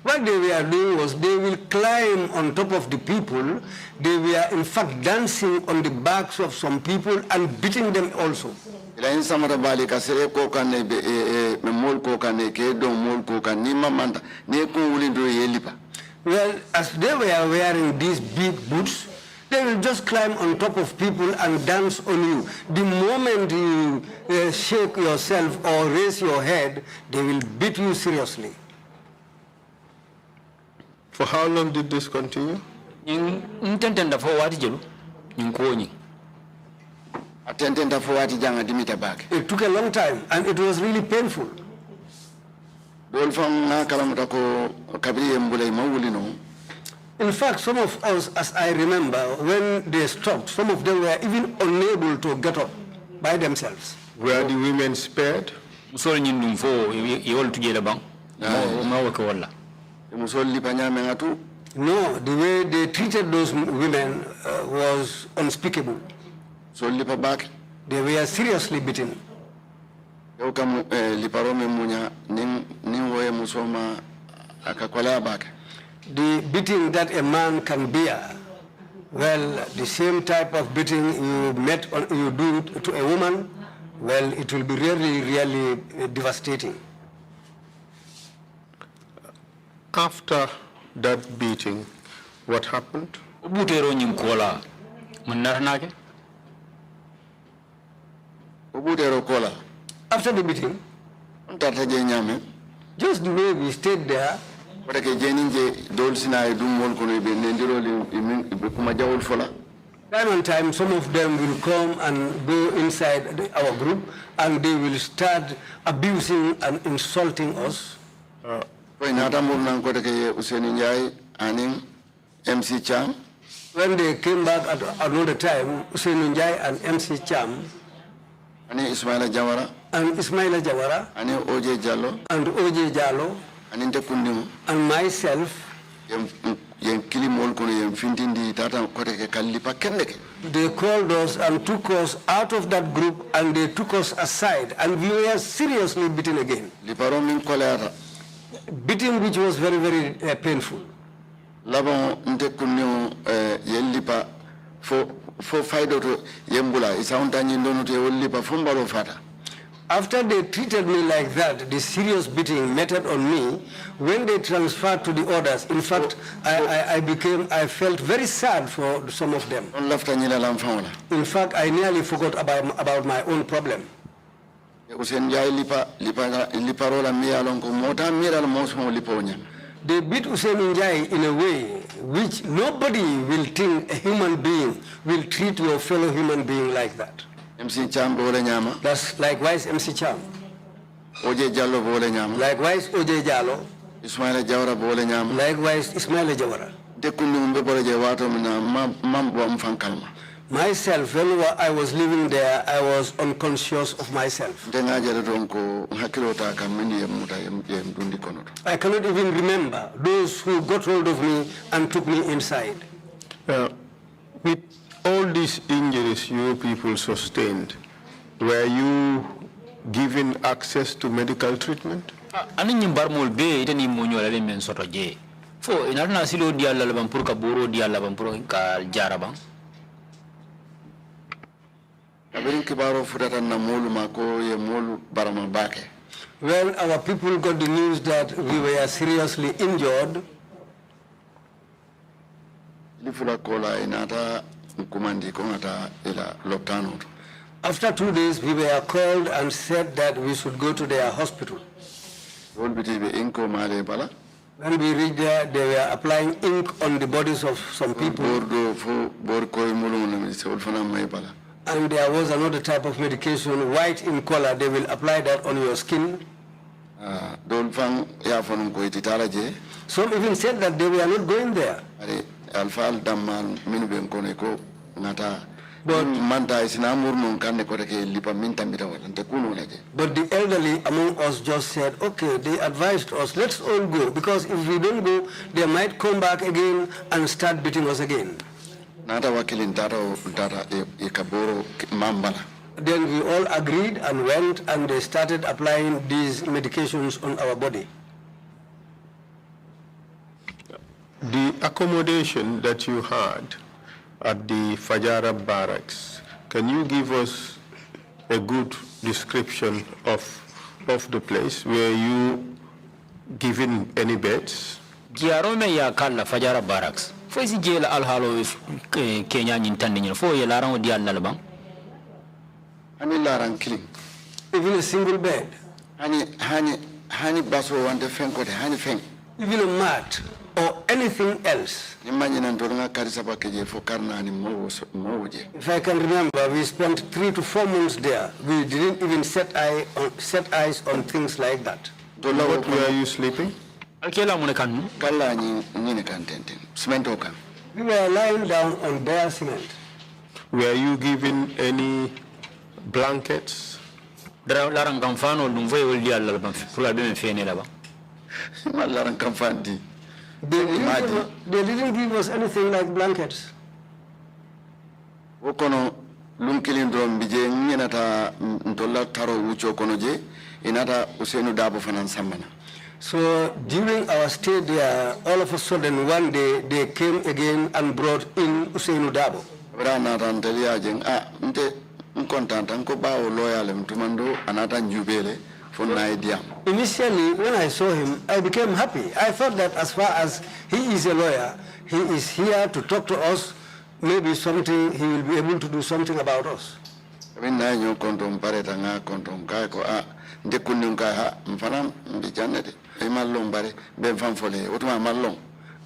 What they were doing was they will climb on top of the people. They were in fact dancing on the backs of some people and beating them also. La insamara bali ka sele ko kan me mol ko kan ke don mol ko kan ni mamanta ne ko wuli do ye lipa. Well, as they were wearing these big boots, they will just climb on top of people and dance on you. The moment you shake yourself or raise your head, they will beat you seriously. For how long did this continue? Intentenda for what jelu nkuoni Attendenta for what janga dimita back. It took a long time and it was really painful. Dol fam na kalamuta ko kabiri mbule mawuli no. In fact, some of us, as I remember, when they stopped, some of them were even unable to get up by themselves. Were the women spared? so nyindum fo yol tujela bang ma wako wala No, the way they treated those women was unspeakable. They were seriously beaten. The beating that a man can bear, well, the same type of beating you do to a woman, well, it will be really devastating. After that beating, what happened? After the beating, just the way we stayed there, time and time, some of them will come and go inside our group and they will start abusing and insulting us. When they came back at another time, Hussein Njai and MC Cham, and Ismaila Jawara, and OJ Jallo, and myself, they called us and took us out of that group and they took us aside and we were seriously beaten again. Beating which was very painful. After they treated me like that, the serious beating meted on me, when they transferred to the others, in fact, I felt very sad for some of them. In fact, I nearly forgot about my own problem. They beat Hussein Njai in a way which nobody will think a human being will treat your fellow human being like that. MC Cham bole nyama. That's likewise MC Cham. OJ Jallo bole nyama. Likewise OJ Jallo. Ismaila Jawara bole nyama. Likewise Ismaila Jawara. Myself, when I was living there, I was unconscious of myself. I cannot even remember those who got hold of me and took me inside. With all these injuries you people sustained, were you given access to medical treatment? Well, our people got the news that we were seriously injured. After 2 days, we were called and said that we should go to their hospital. When we reached there, they were applying ink on the bodies of some people. And there was another type of medication, white in color. They will apply that on your skin. Some even said that they were not going there. But the elderly among us just said, okay, they advised us, let's all go, because if we don't go, they might come back again and start beating us again. Nata wakilin data ikaboro mambala. Then we all agreed and went and they started applying these medications on our body. The accommodation that you had at the Fajara barracks, can you give us a good description of the place? Were you given any beds? Giarome ya kala Fajara barracks. Fo isi jela alhalo Kenya nyintandi nyino. Fo ye laran di alnalabang. Hani laran killing. Even a single bed. Hani baso wante fenkote hani feng. Even a mat or anything else. If I can remember, we spent 3 to 4 months there. We didn't even set eyes on things like that. What were you sleeping? We were lying down on bare cement. Were you given any blankets? They didn't give us anything like blankets. Okono lunkilin drum bije nyenata ntola taro ucho kono je inata usenu dabo fanan samana. So during our stay there, all of a sudden one day they came again and brought in Usainu Dabo. Brana rantelia jeng nte nkontanta nko bawo loyal mtumando anata njubele. Initially, when I saw him, I became happy. I thought that as far as he is a lawyer, he is here to talk to us. Maybe something, he will be able to do something about us.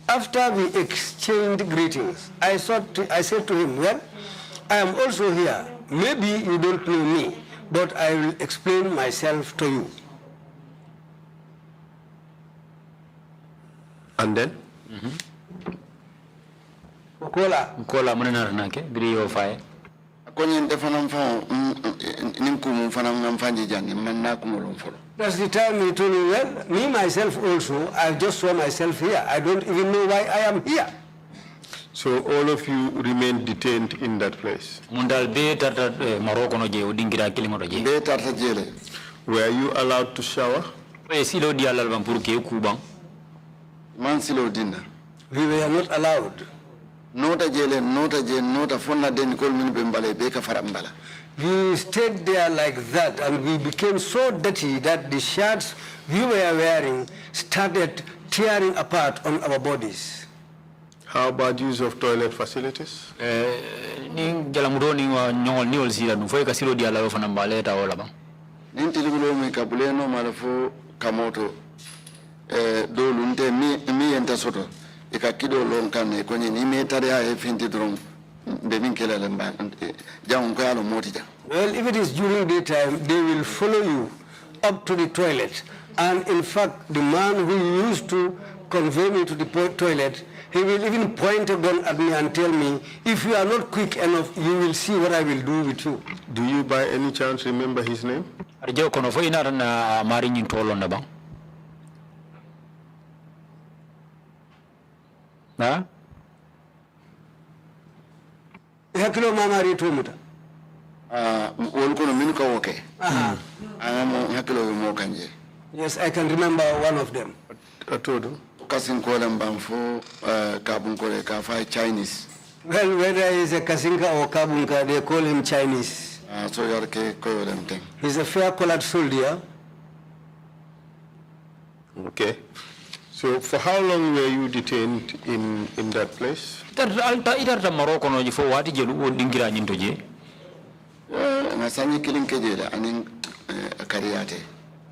After we exchanged greetings, I said to him, well, I am also here. Maybe you don't know me, but I will explain myself to you. And then? Kola muna nake biri yo faye. That's the time he told me, well, me myself also, I just saw myself here. I don't even know why I am here. So all of you remained detained in that place? Were you allowed to shower? We were not allowed. We stayed there like that and we became so dirty that the shirts we were wearing started tearing apart on our bodies. How about use of toilet facilities? Well, if it is during daytime, they will follow you up to the toilet. And in fact, the man who used to convey me to the toilet, he will even point a gun at me and tell me, if you are not quick enough, you will see what I will do with you. Do you by any chance remember his name? Huh? Hakilo mamari tumuta. Yes, I can remember one of them. Chinese. Well, whether he's a Kasinka or Kabunka, they call him Chinese. He's a fair-colored soldier. Okay. So for how long were you detained in that place?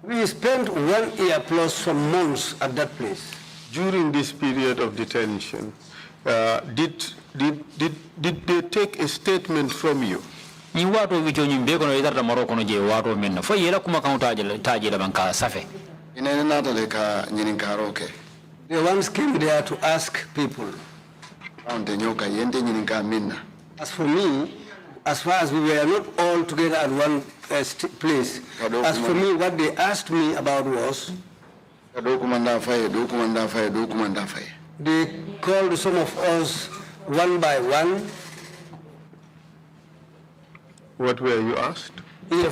We spent 1 year plus some months at that place. During this period of detention, did they take a statement from you? They once came there to ask people. As for me, as far as we were not all together at one place, as for me, what they asked me about was, they called some of us one by one. What were you asked? And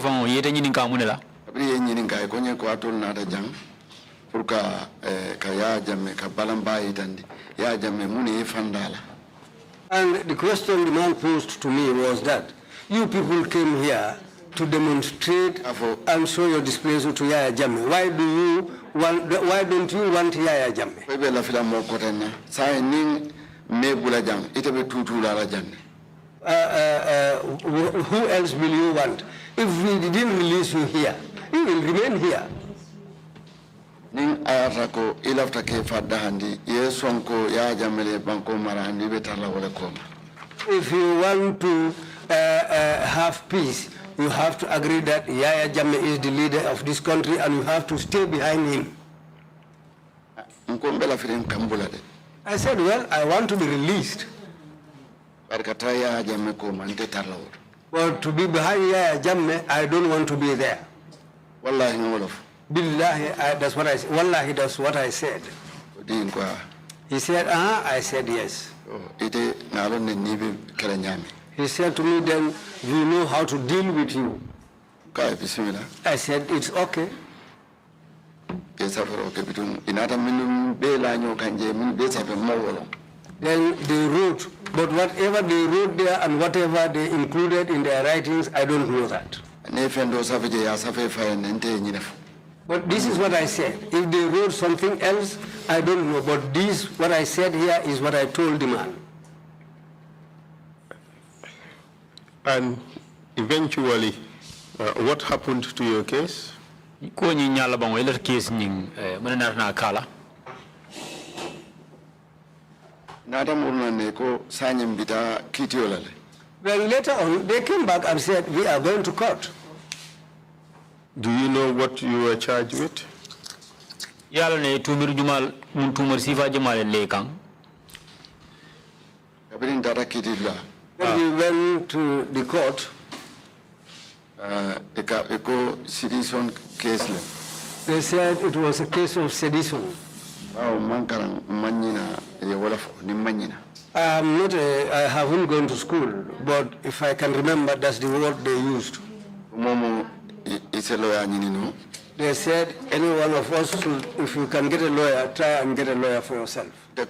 the question the man posed to me was that you people came here to demonstrate and show your displeasure to Yaya Jammeh. Why don't you want Yaya Jammeh? Who else will you want? If we didn't release you here, you will remain here. If you want to have peace, you have to agree that Yaya Jammeh is the leader of this country and you have to stay behind him. I said, well, I want to be released. But to be behind Yaya Jammeh, I don't want to be there. Billahi, that's what I said. Wallahi, that's what I said. He said, I said yes. He said to me, then we know how to deal with you. I said, it's okay. Then they wrote, but whatever they wrote there and whatever they included in their writings, I don't know that. But this is what I said. If they wrote something else, I don't know. But this, what I said here, is what I told the man. And eventually, what happened to your case? Ko ni nyala bang wala case ni mana na kala. Well, later on, they came back and said, we are going to court. Do you know what you were charged with? Yala ne tumir jumal mun tumir sifa jumal lekang. When we went to the court, they said it was a case of sedition. I haven't gone to school, but if I can remember, that's the word they used. They said, any one of us should, if you can get a lawyer, try and get a lawyer for yourself. I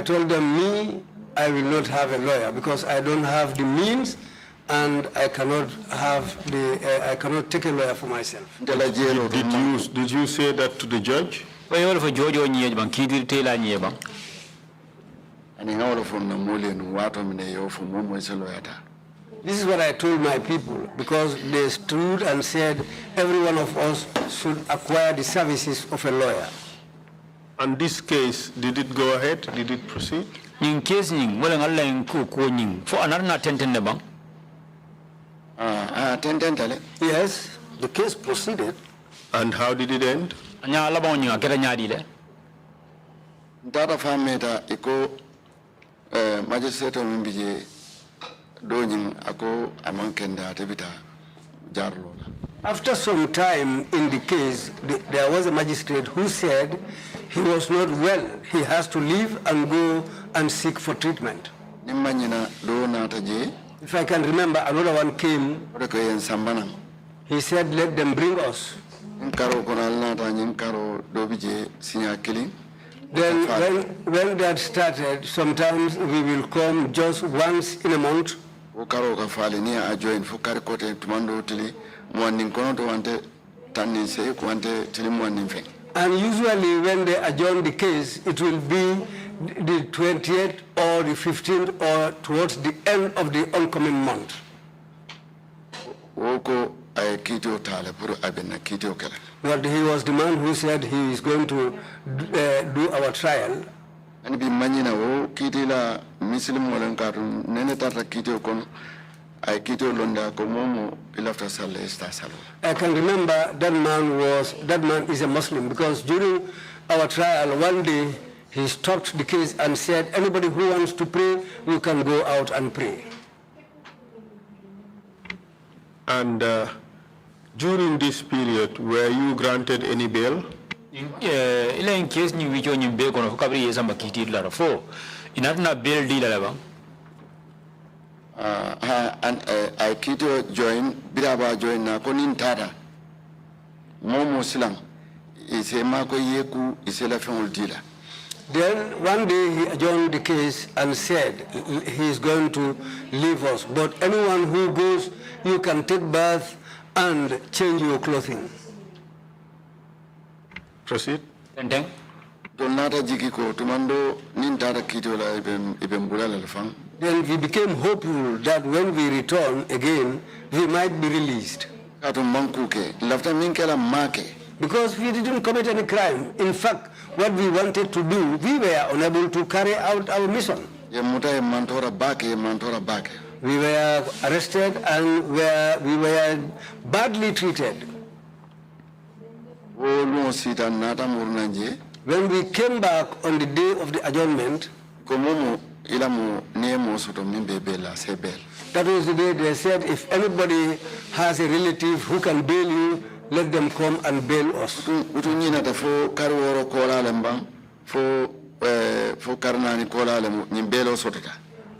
told them, me, I will not have a lawyer because I don't have the means and I cannot take a lawyer for myself. Did you say that to the judge? This is what I told my people, because they stood and said every one of us should acquire the services of a lawyer. And this case, did it go ahead? Did it proceed? In case for another Yes, the case proceeded. And how did it end? Magistrate after some time in the case, there was a magistrate who said he was not well. He has to leave and go and seek for treatment. If I can remember, another one came. He said, let them bring us. Then when that started, sometimes we will come just once in a month. And usually when they adjourn the case, it will be the 20th or the 15th or towards the end of the oncoming month. But he was the man who said he is going to do our trial. I can remember that man is a Muslim, because during our trial one day he stopped the case and said, anybody who wants to pray, you can go out and pray. And during this period, were you granted any bail? in case you which on bake on a cabri is a makiti la fo. In a bill dealer. And I kito join Biraba join na konin tada. Momo silang is a mako yeku is a lafon dealer. Then one day he adjourned the case and said he is going to leave us. But anyone who goes, you can take bath and change your clothing. Proceed. And Donata jikiko tumando nintara kito la ibem bulala lafang. Then we became hopeful that when we return again, we might be released. Because we didn't commit any crime. In fact, what we wanted to do, we were unable to carry out our mission. We were arrested and we were badly treated. When we came back on the day of the adjournment, that was the day they said, if anybody has a relative who can bail you, let them come and bail us.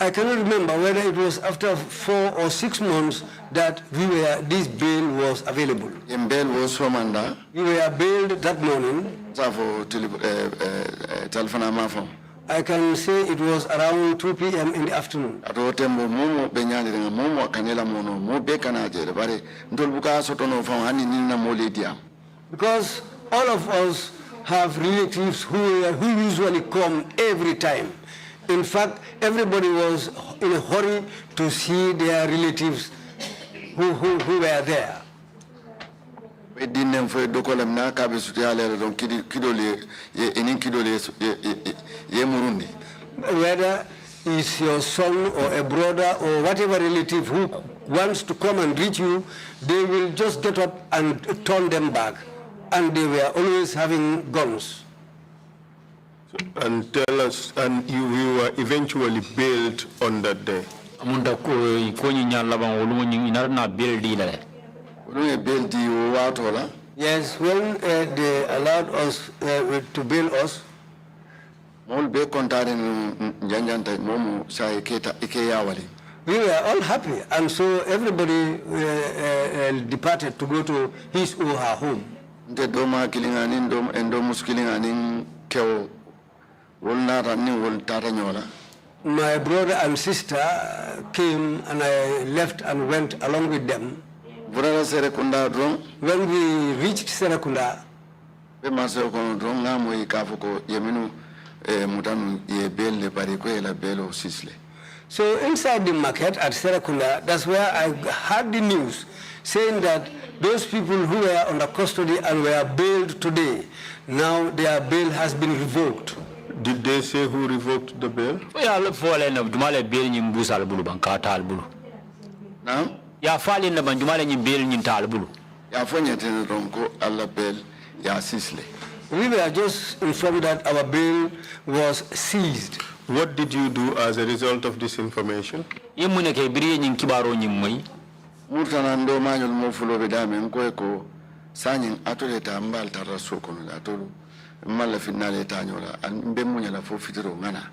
I cannot remember whether it was after 4 or 6 months that this bail was available. We were bailed that morning. I can say it was around 2 p.m. in the afternoon. Because all of us have relatives who usually come every time. In fact, everybody was in a hurry to see their relatives who were there. Whether it's your son or a brother or whatever relative who wants to come and reach you, they will just get up and turn them back. And they were always having guns. And tell us, and you were eventually bailed on that day. Yes, when they allowed us to bail us, we were all happy, and so everybody departed to go to his or her home. My brother and sister came, and I left and went along with them. When we reached Serakunda, so inside the market at Serakunda, that's where I heard the news saying that those people who were under custody and were bailed today, now their bail has been revoked. Did they say who revoked the bail? Now? Ya fali na banjumale ni bail ni talbulu. Ya fanya tena ronko alla bail ya sisle. We were just informed that our bail was seized. What did you do as a result of this information? Yemune ke biriye nyin kibaro nyin mai. Murtana ndo manyol mo fulo be dame nko ko sanyin atole ta mbal tara sokono la tolu mala finale tanyola mbe munya la fo fitiro ngana.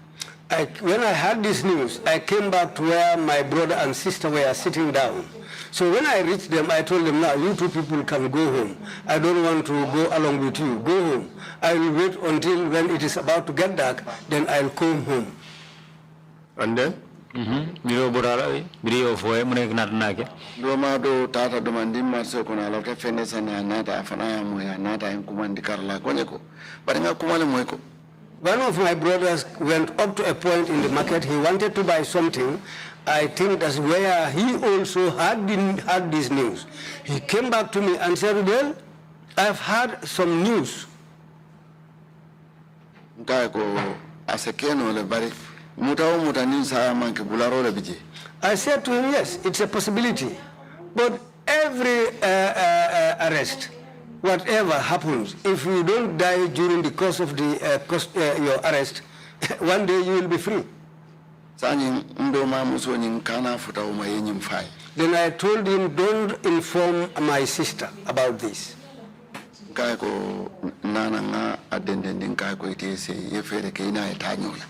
When I heard this news, I came back to where my brother and sister were sitting down. So when I reached them, I told them, now you two people can go home. I don't want to go along with you. Go home. I will wait until when it is about to get dark, then I'll come home. And then? Biro borala, biro foe mune knatnake. Doma do tata domandi marso kona loke fenesa na nata afana ya moya nata kumandi karla konyeko. Baringa kumale moyeko. One of my brothers went up to a point in the market. He wanted to buy something. I think that's where he also had this news. He came back to me and said, well, I've had some news. I said to him, yes, it's a possibility. But every arrest, whatever happens, if you don't die during the course of your arrest, one day you will be free. Then I told him, don't inform my sister about this. Kaya ko nana nga adendending kaya ko iti se yefere ke ina etanyola.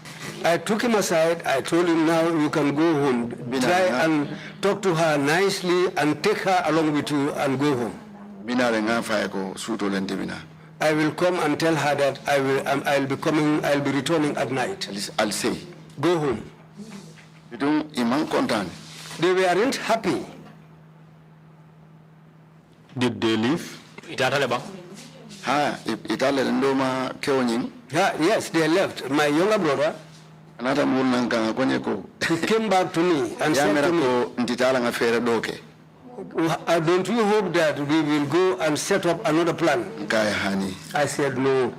I took him aside. I told him, now you can go home. Try and talk to her nicely and take her along with you and go home. I will come and tell her that I'll be returning at night. I'll say, go home. They weren't happy. Did they leave? Yes, they left. My younger brother, he came back to me and said to me, don't you hope that we will go and set up another plan? I said, no.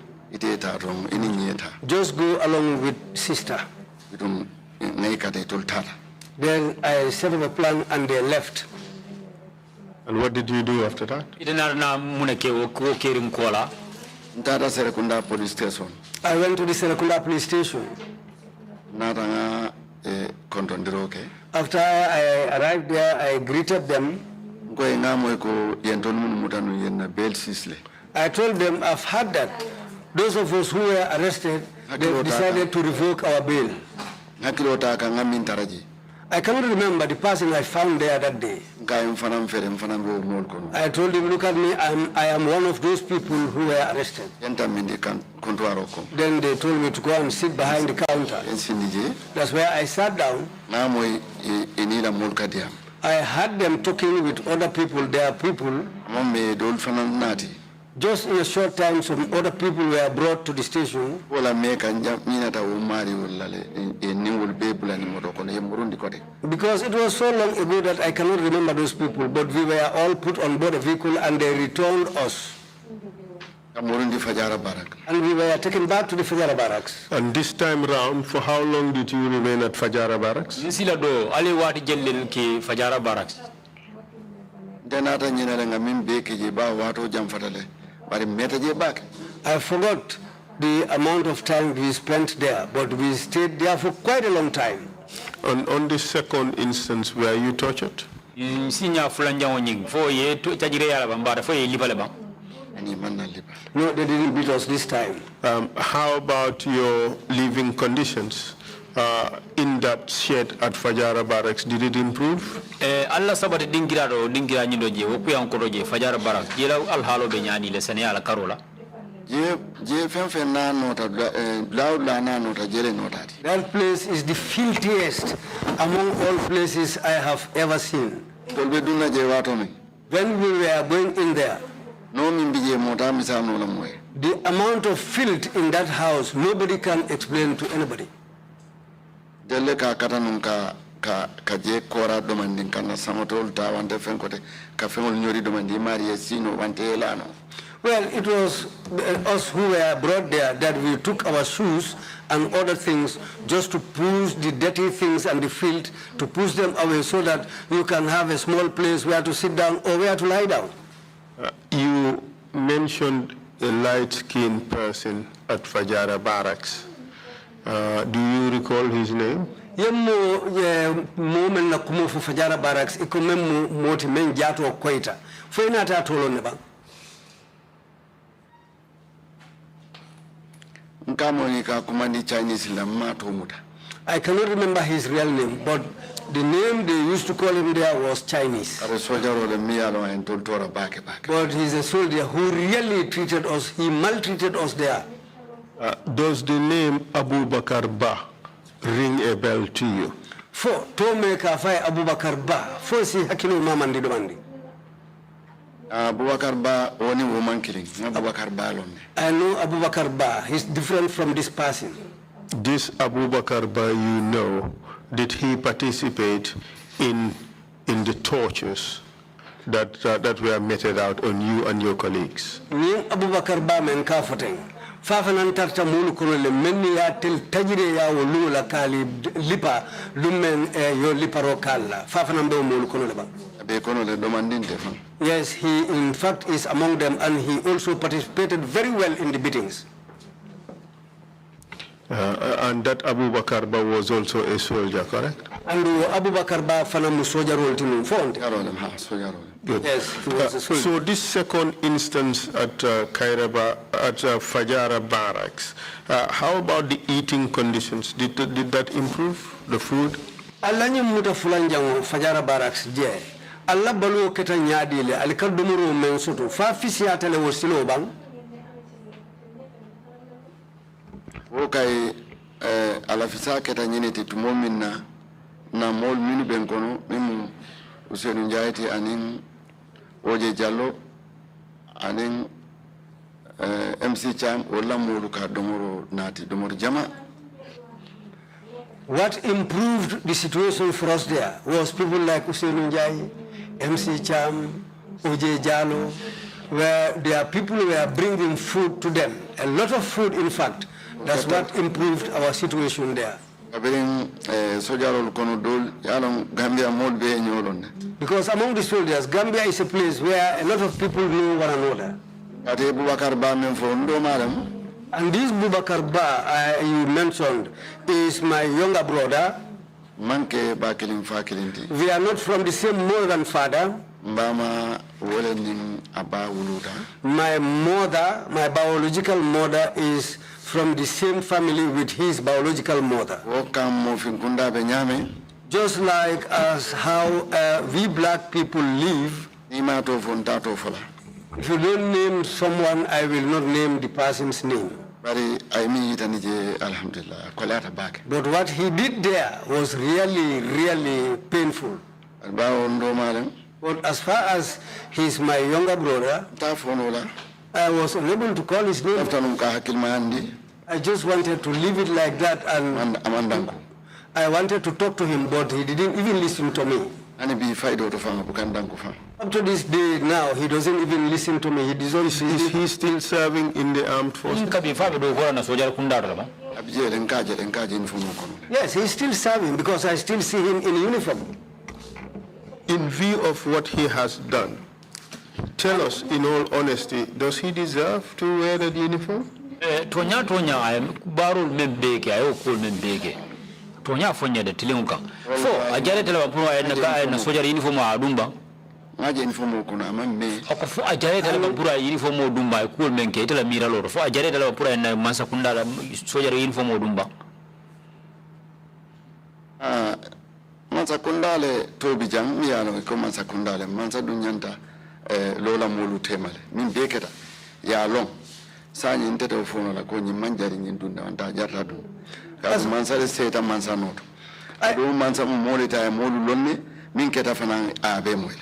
Just go along with sister. Then I set up a plan and they left. And what did you do after that? I went to the Serekunda police station. After I arrived there, I greeted them. I told them, I've heard that those of us who were arrested, they decided to revoke our bail. I cannot remember the person I found there that day. I told him, look at me, I am one of those people who were arrested. Then they told me to go and sit behind the counter. That's where I sat down. I had them talking with other people, their people. Just in a short time, some other people were brought to the station. Because it was so long ago that I cannot remember those people, but we were all put on board a vehicle and they returned us. And we were taken back to the Fajara barracks. And this time round, for how long did you remain at Fajara barracks? Fajara barracks. I forgot the amount of time we spent there, but we stayed there for quite a long time. On the second instance, were you tortured? No, they didn't beat us this time. How about your living conditions in that shed at Fajara barracks? Did it improve? Allah sabati dingirado dingira nyindo je woku yankoro je Fajara barracks jela al halo be nyani le sene ala karola That place is the filthiest among all places I have ever seen. When we were going in there, the amount of filth in that house, nobody can explain to anybody. Well, it was us who were brought there that we took our shoes and other things just to push the dirty things and the filth, to push them away so that you can have a small place where to sit down or where to lie down. You mentioned a light-skinned person at Fajara barracks. Do you recall his name? Moment na kumo fu Fajara barracks iko memu moti menjato koita. Fo ina ta tolo ne ba. I cannot remember his real name, but the name they used to call him there was Chinese. But he's a soldier who really treated us, he maltreated us there. Does the name Abu Bakar Ba ring a bell to you? For Tome Kafai Abu Bakar Ba, for si Hakino Mamandi Domandi. Abu Bakar Ba only woman killing. Abu Bakar Ba alone. I know Abu Bakar Ba. He's different from this person. This Abu Bakar Ba, you know, did he participate in the tortures that were meted out on you and your colleagues? Abu Bakar Ba men kafoteng. Fafanan tarta mulu kono le menni ya tel tajire ya wolu la kali lipa lumen yo liparo kala. Fafanan be mulu kono le ba. Yes, he in fact is among them, and he also participated very well in the beatings. And that Abu Bakar Ba was also a soldier, correct? And Abubakar Ba fana musoja role tinu fonte. Good. Yes, he was a soldier. So this second instance at Kairaba, at Fajara barracks, how about the eating conditions? Did that improve the food? Allah muta fulanjango Fajara barracks je. Allah balu keta nyadile alikadumuru mensutu fa fisiata le wosilo bang. Okay, alafisa keta nyine titumo minna na mol minu benkono mimu Usenu Njaiti anin Oje Jallo anin MC Cham wala muluka domoro nati domoro jama. What improved the situation for us there was people like Usenu Njai, MC Cham, Oje Jallo, where their people were bringing food to them. A lot of food, in fact. That's what improved our situation there. Because among the soldiers, Gambia is a place where a lot of people know one another. And this Bubakar Ba you mentioned is my younger brother. We are not from the same mother and father. My mother, my biological mother, is from the same family with his biological mother. Just like as how we black people live, if you don't name someone, I will not name the person's name. But what he did there was really, really painful. But as far as he's my younger brother, I was unable to call his name. I just wanted to leave it like that, and I wanted to talk to him, but he didn't even listen to me. Up to this day now, he doesn't even listen to me. Is he still serving in the armed forces? Yes, he's still serving because I still see him in uniform. In view of what he has done, tell us in all honesty, does he deserve to wear the uniform? Tonya barul membeke ayo kul membeke. Tonya fonya de tilenka. So ajare tele bapura na soja uniform adumba. Ngaje uniform kuna mamme. Akofo ajare tele bapura uniform odumba kul menke tele mira loro. Fo ajare tele bapura na masakunda soja uniform odumba. Mansa kundale tobi jang mi yalo ko mansa kundale mansa dunyanta lola molu temale min beketa ya long sanyi ntete ufono la ko manjari nyindunda wanta jarta du ka mansa le seta mansa noto ado mansa mole ta molu lonne min keta fanan abe mole.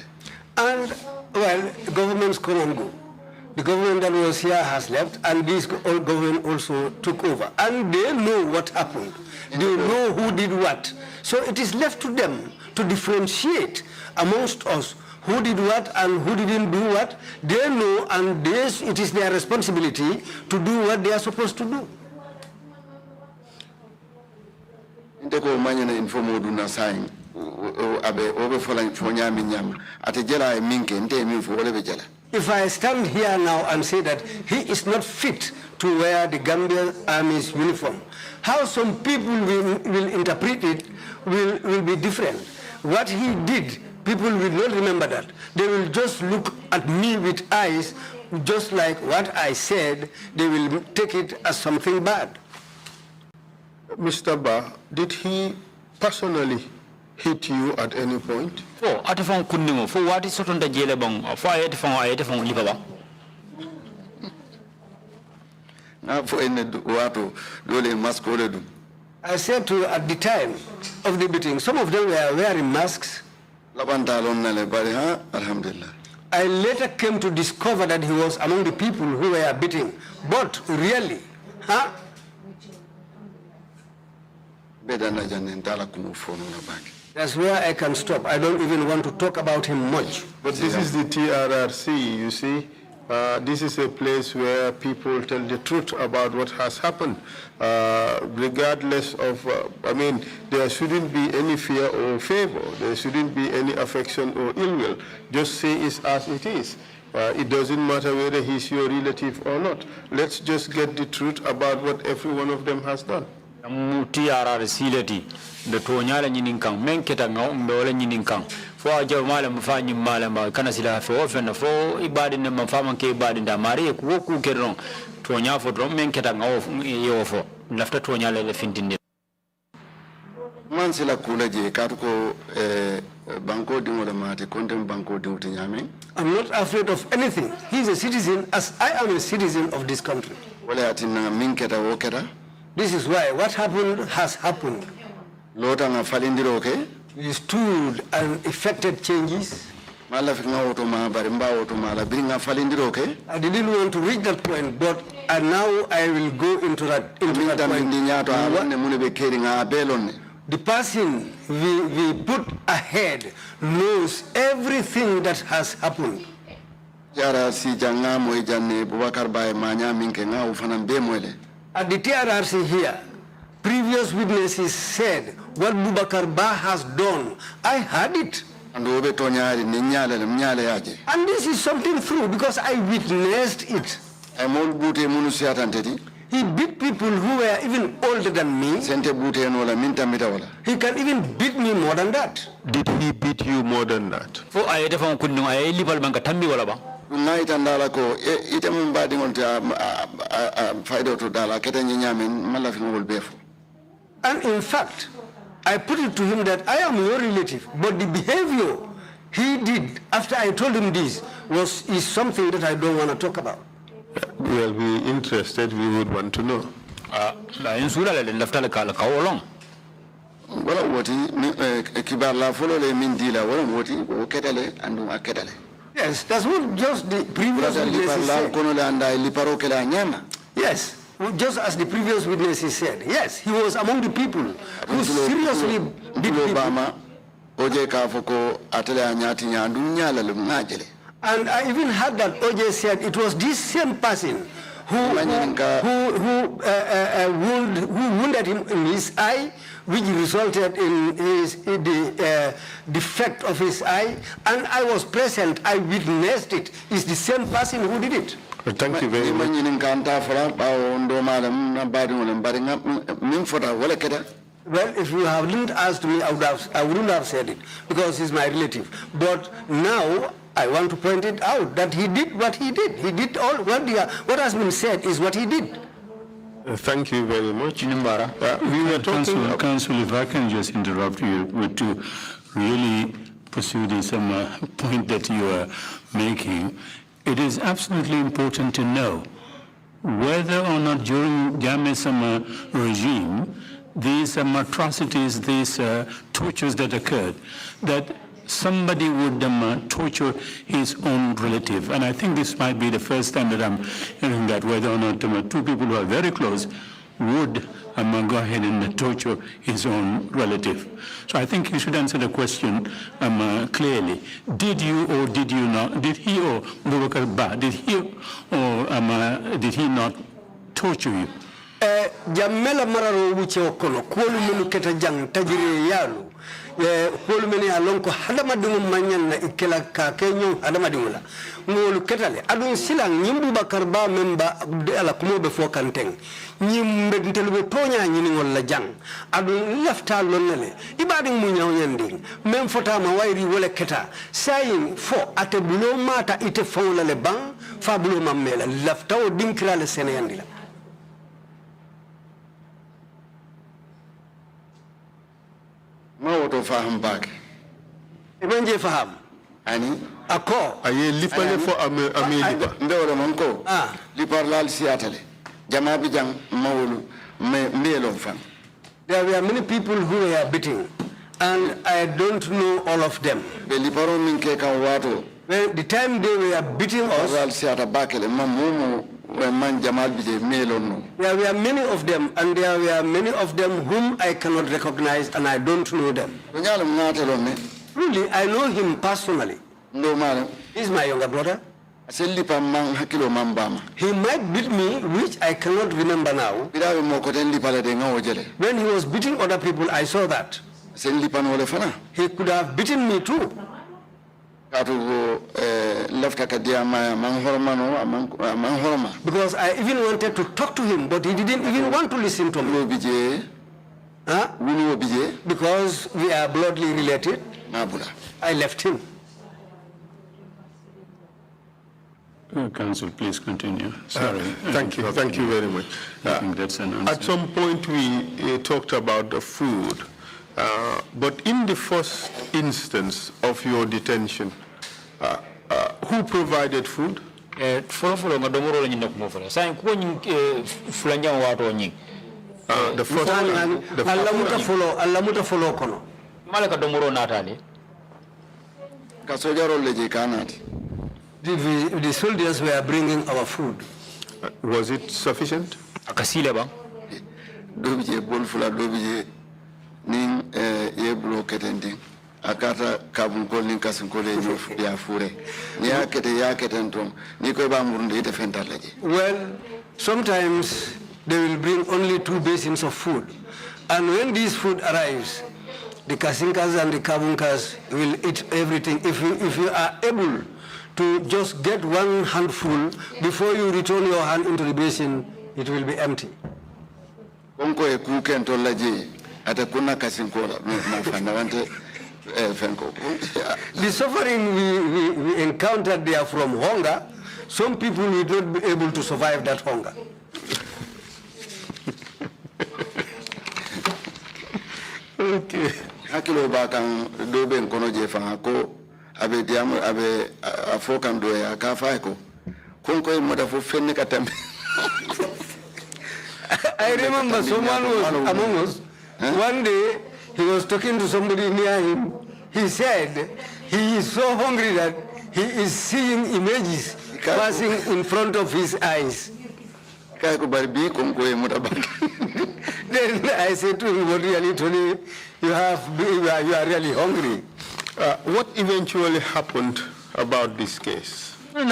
And well, governments come and go. The government that was here has left, and this government also took over. And they know what happened. They know who did what. So it is left to them to differentiate amongst us who did what and who didn't do what. They know, and it is their responsibility to do what they are supposed to do. Ndeko manyana informo du na sign abe obe fola fonya minyama atejela minke nte mi fo ole bejela. If I stand here now and say that he is not fit to wear the Gambia Army's uniform, how some people will interpret it will be different. What he did, people will not remember that. They will just look at me with eyes, just like what I said, they will take it as something bad. Mr. Ba, did he personally hit you at any point? For atafon kunimo for what is sotonda jele bang for ayetefon libaba. Na for ene wato dole mask ole du. I said to you at the time of the beating, some of them were wearing masks. Alhamdulillah. I later came to discover that he was among the people who were beating. But really, huh? That's where I can stop. I don't even want to talk about him much. But this is the TRRC, you see. This is a place where people tell the truth about what has happened, regardless of, there shouldn't be any fear or favor. There shouldn't be any affection or ill will. Just say it as it is. It doesn't matter whether he's your relative or not. Let's just get the truth about what every one of them has done. mu TRRC leti de to nyala nyinin kan men keta ngaw mbe wala nyinin kan fo ajaw malam fa nyim malam kana sila fo fenna fo ibadi ne man fama ke ibadi da mari ko ku kedon to nya fo do men keta ngaw yo fo lafta to nyala le findinde man sila kula je katu ko banko dingo la mate kontem banko dingo te nyame. I'm not afraid of anything. He's a citizen as I am a citizen of this country. Wala atina min keta wo keta. This is why what happened has happened. Lota nga falindiro ke. We stood and effected changes. Mala finga auto ma barimba auto mala bringa falindiro ke. I didn't want to reach that point, but now I will go into that point. The person we put ahead knows everything that has happened. At the TRRC here, previous witnesses said what Boubacar Ba has done. I heard it. And this is something true because I witnessed it. He beat people who were even older than me. He can even beat me more than that. Did he beat you more than that? And in fact, I put it to him that I am your relative, but the behavior he did after I told him this is something that I don't want to talk about. We'll be interested, we would want to know. Yes, that's what just the previous witnesses said. Yes, just as the previous witnesses said. Yes, he was among the people who seriously beat people. And I even heard that OJ said it was this same person who wounded him in his eye, which resulted in the defect of his eye. And I was present. I witnessed it. It's the same person who did it. Thank you very much. Well, if you hadn't asked me, I wouldn't have said it because he's my relative. But now I want to point it out that he did what he did. He did all what has been said is what he did. Thank you very much. We were talking. Council, if I can just interrupt you to really pursue this point that you are making, it is absolutely important to know whether or not during Jammeh's regime, these atrocities, these tortures that occurred, that somebody would torture his own relative. And I think this might be the first time that I'm hearing that, whether or not two people who are very close would go ahead and torture his own relative. So I think you should answer the question clearly. Did you or did you not, did he or Boubacar Ba, did he or did he not torture you? Jamela mararo wuce okono kuolu menu keta jang tajiri yalu kuolu menu alonko hadama dungu manyan na ikela ka kenyo hadama dungula ngolu ketale adun silang nyimbu Boubacar Ba memba ala kumobe fo kanteng nyimbe ntelube tonya nyini ngolla jang adun lafta lonnele ibadi mu nyaw nyanding mem fota ma wayri wala keta sayin fo ate bulo mata ite fawla le bang fa bulo mamela lafta o dinkira le seneyandila. Faham back. Ibanje faham. Ani. Ako. Aye lipale for America. Ndewala manko. Lipar lal siatale. Jama bi jang mawulu mbelom fan. There were many people who were beating, and I don't know all of them. Be liparo minke kan wato. When the time they were beating us, lal siata bakele mamumu. There were many of them, and there were many of them whom I cannot recognize, and I don't know them. Really, I know him personally. He's my younger brother. He might beat me, which I cannot remember now. When he was beating other people, I saw that. He could have beaten me too. Because I even wanted to talk to him, but he didn't even want to listen to me. Huh? Because we are bloodly related. I left him. Counsel, please continue. Sorry. Thank you very much. I think that's an answer. At some point we talked about the food, but in the first instance of your detention, who provided food? The first the soldiers were bringing our food. Was it sufficient? Akata kabunkol ni kasinkole ya fure ni yakete ntom ni ko ba murunde ite fentalaje. Well, sometimes they will bring only 2 basins of food, and when this food arrives, the kasinkas and the kabunkas will eat everything. If you are able to just get 1 handful before you return your hand into the basin, it will be empty. Konko e kukento laje ata kuna kasinkola mafanda wante. The suffering we encountered there from hunger, some people will not be able to survive that hunger. Okay. Hakilo bakang dobe nkono jefa ko abe diamu abe afokam do ya kafa ko konko e moda fo fenne katambe. I remember someone was among us. One day he was talking to somebody near him. He said he is so hungry that he is seeing images passing in front of his eyes. Then I said to him, what really, Tony, you are really hungry. What eventually happened about this case? What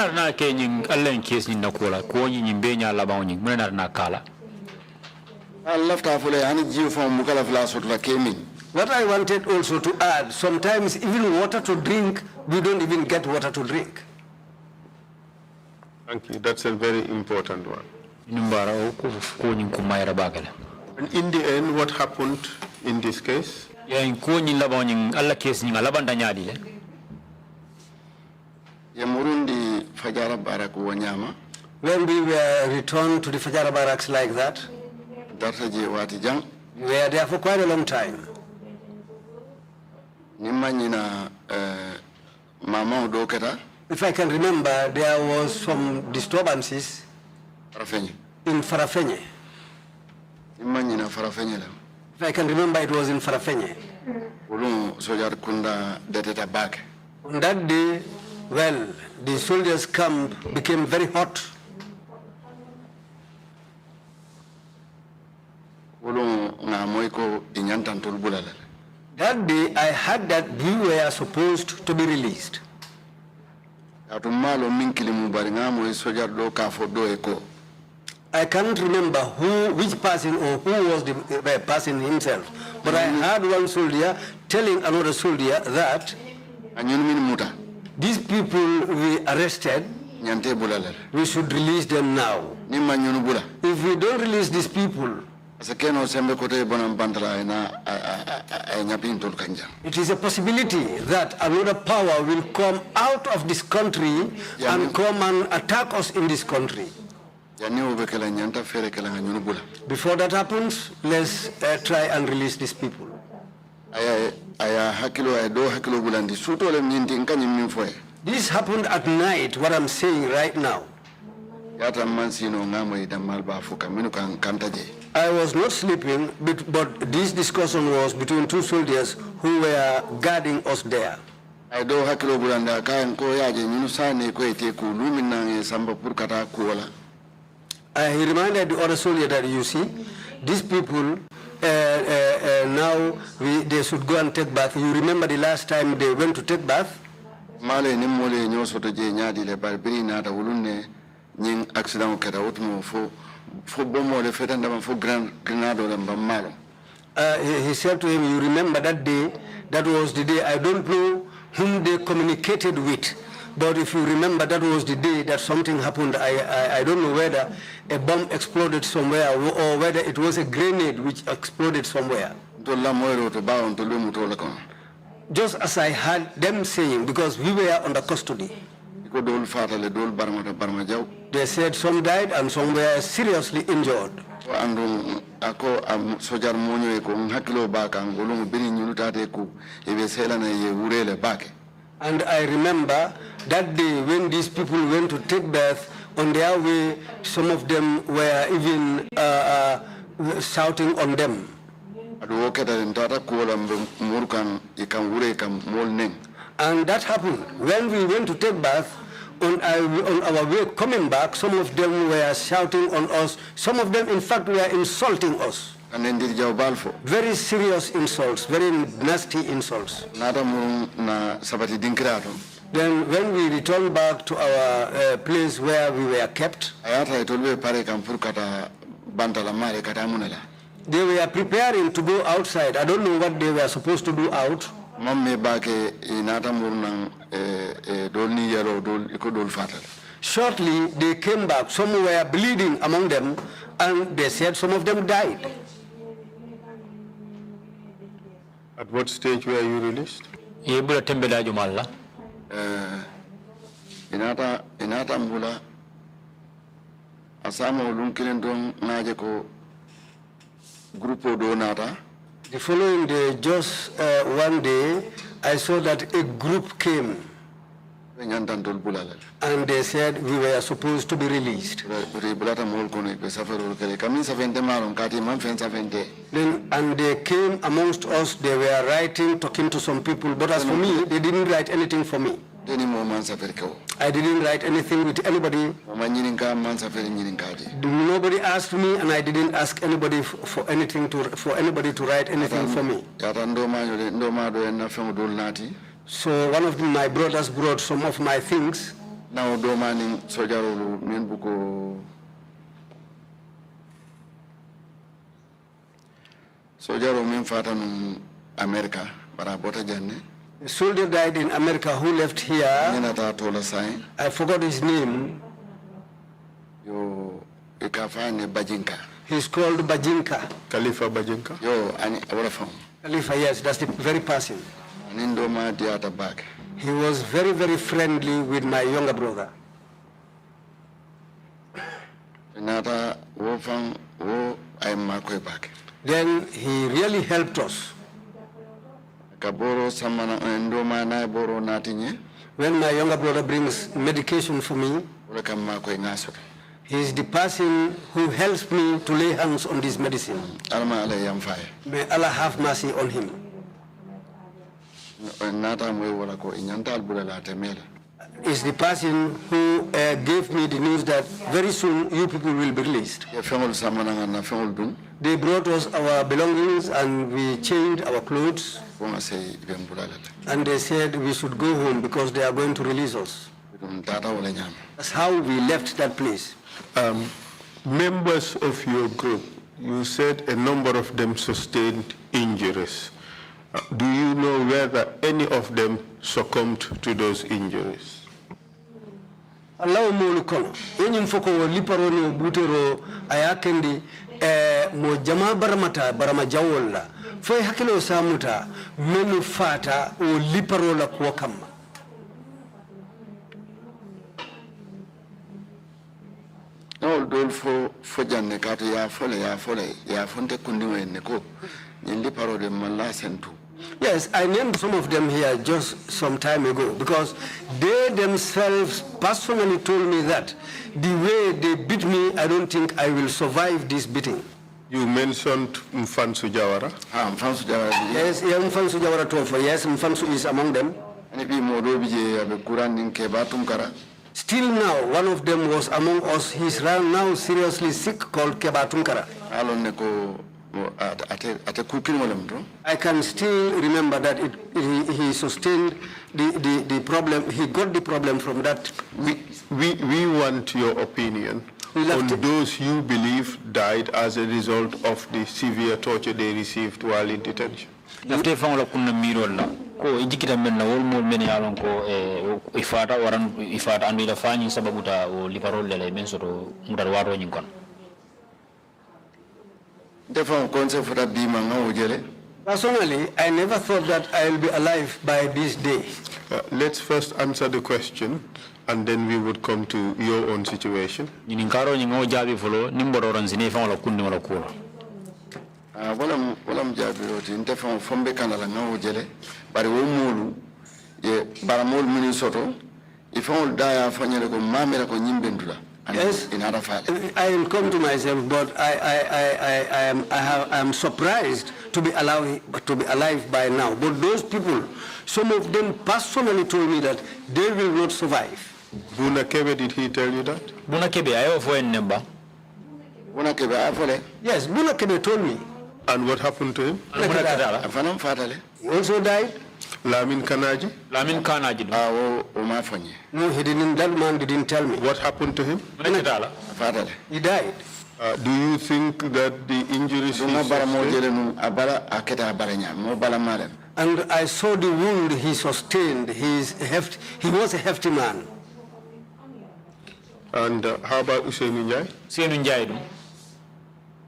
I wanted also to add, sometimes even water to drink, we don't even get water to drink. Thank you. That's a very important one. And in the end, what happened in this case? When we were returned to the Fajara barracks like that, we were there for quite a long time. If I can remember, there was some disturbances in Farafenye. If I can remember, it was in Farafenye. On that day, well, the soldiers' camp became very hot. That day, I heard that we were supposed to be released. I can't remember which person or who was the person himself, but I heard one soldier telling another soldier that these people we arrested, we should release them now. If we don't release these people, it is a possibility that another power will come out of this country and come and attack us in this country. Before that happens, let's try and release these people. This happened at night, what I'm saying right now. I was not sleeping, but this discussion was between 2 soldiers who were guarding us there. He reminded the other soldier that, you see, these people, now they should go and take bath. You remember the last time they went to take bath? He said to him, you remember that day? That was the day, I don't know whom they communicated with, But if you remember, that was the day that something happened. I don't know whether a bomb exploded somewhere or whether it was a grenade which exploded somewhere. Just as I heard them saying, because we were under custody. They said some died and some were seriously injured. And I remember that day when these people went to take bath, on their way, some of them were even shouting on them. And that happened. When we went to take bath, on our way coming back, some of them were shouting on us. Some of them, in fact, were insulting us. Very serious insults, very nasty insults. Then when we returned back to our place where we were kept, they were preparing to go outside. I don't know what they were supposed to do out. Shortly, they came back. Some were bleeding among them, and they said some of them died. At what stage were you released? Inata mbula asama ulunkilen don naje ko grupo do nata. The following day, just one day, I saw that a group came. And they said we were supposed to be released. Then, and they came amongst us, they were writing, talking to some people, but as for me, they didn't write anything for me. I didn't write anything with anybody. Nobody asked me, and I didn't ask anybody for anything for anybody to write anything for me. So one of my brothers brought some of my things. Now domani sojaro min fata num America bara bota janne. A soldier died in America who left here. I forgot his name. Bajinka. He's called Bajinka. Khalifa Bajinka? Khalifa, yes, that's the very person. He was very, very friendly with my younger brother. Then he really helped us. When my younger brother brings medication for me, he is the person who helps me to lay hands on this medicine. May Allah have mercy on him. Is the person who gave me the news that very soon you people will be released. They brought us our belongings and we changed our clothes. And they said we should go home because they are going to release us. That's how we left that place. Members of your group, you said a number of them sustained injuries. Do you know whether any of them succumbed to those injuries? Allah mo kono enyum foko liparoni butero ayakendi mo jama baramata barama jawolla foy hakilo samuta menu fata o liparola ko kamma. No dol fo janne kato ya fole ya fonte kundi wenne ko ni liparo de mala sentu. Yes, I named some of them here just some time ago because they themselves personally told me that the way they beat me, I don't think I will survive this beating. You mentioned Mfansu Jawara. Mfansu Jawara. Yes, yeah, Mfansu Jawara Tofo. Yes, Mfansu is among them. Still now, one of them was among us. He's now seriously sick, called Keba Tunkara. I can still remember that he sustained the problem. He got the problem from that. We want your opinion on those you believe died as a result of the severe torture they received while in detention. after fangla kunna mirol la ko ejikita men na wol mol men yalon ko ifata waran ifata andu ila fani sababuta o liparol le men soto mudar waro nyin kon defon concept for that bima ngawo jele. Personally, I never thought that I will be alive by this day. Let's first answer the question, and then we would come to your own situation. Ninkaro nyingo jabi folo nimboro ranzine fangla kunni wala ko walam jabi roti defon fombe kanala ngawo jele bari wo mulu ye baramol mini soto ifon daya fanyele ko mamela ko nyimbendula. Yes, I will come to myself, but I am surprised to be alive by now. But those people, some of them personally told me that they will not survive. Buna Kebe, did he tell you that? Buna Kebe, I have one number. Buna Kebe, I have. Yes, Buna Kebe told me. And what happened to him? He also died. Lamin Kanaji? Lamin Kanaji. No, he didn't. That man didn't tell me. What happened to him? He died. Do you think that the injuries he sustained? And I saw the wound he sustained. He was a hefty man. And how about Usain Njai? Usain Njai.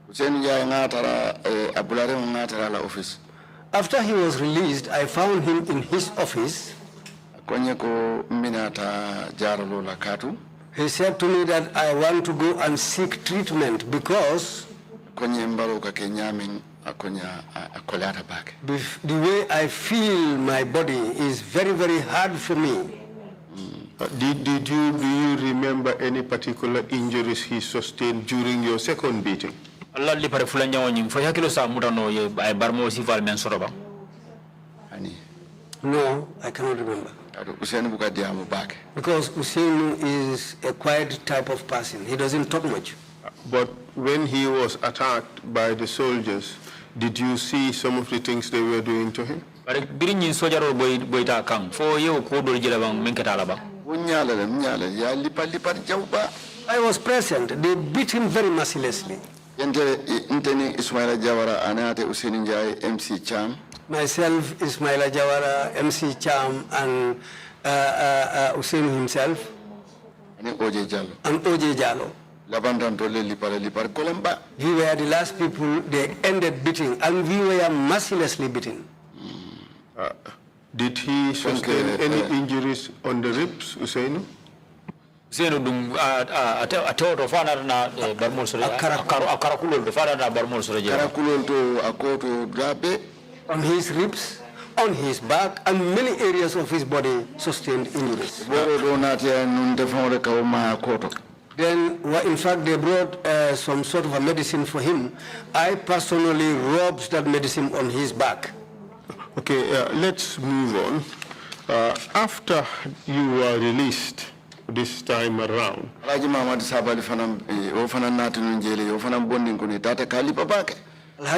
Usain Njai ngatara abulare ngatara la office. After he was released, I found him in his office. He said to me that I want to go and seek treatment because the way I feel my body is very, very hard for me. Do you remember any particular injuries he sustained during your second beating? Allah li pare fulanya woni fo yakilo sa mutano ye ay barmo sifal men soroba no, I cannot remember because Usain is a quiet type of person. He doesn't talk much. But when he was attacked by the soldiers, did you see some of the things they were doing to him? Bare birin sojaro boyta kan fo ye ko do jela bang men ketala ba I was present. They beat him very mercilessly. MC Cham. Myself, Ismaila Jawara, MC Cham, and Usain himself. And OJ Jallo. We were the last people they ended beating, and we were mercilessly beaten. Did he sustain any injuries on the ribs, Usain? Zeno dum atoto fana na barmol sore akarakulol do fana na barmol sore karakulol to akoto drape on his ribs, on his back, and many areas of his body sustained injuries. Then, in fact, they brought some sort of a medicine for him. I personally rubbed that medicine on his back. Okay, let's move on. After you were released this time around, Alhaji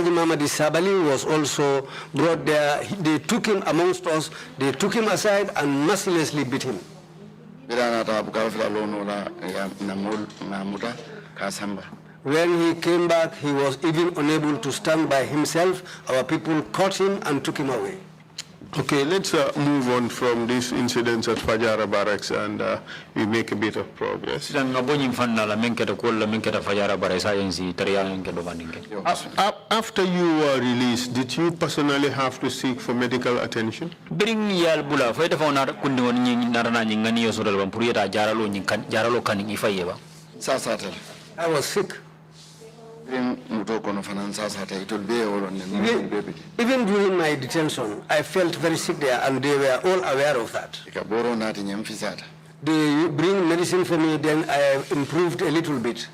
Mamadi Sabali was also brought there. They took him amongst us, they took him aside and mercilessly beat him. When he came back, he was even unable to stand by himself. Our people caught him and took him away. Okay, let's move on from these incidents at Fajara barracks and we make a bit of progress. After you were released, did you personally have to seek for medical attention? I was sick. Even during my detention, I felt very sick there, and they were all aware of that. They bring medicine for me, then I improved a little bit.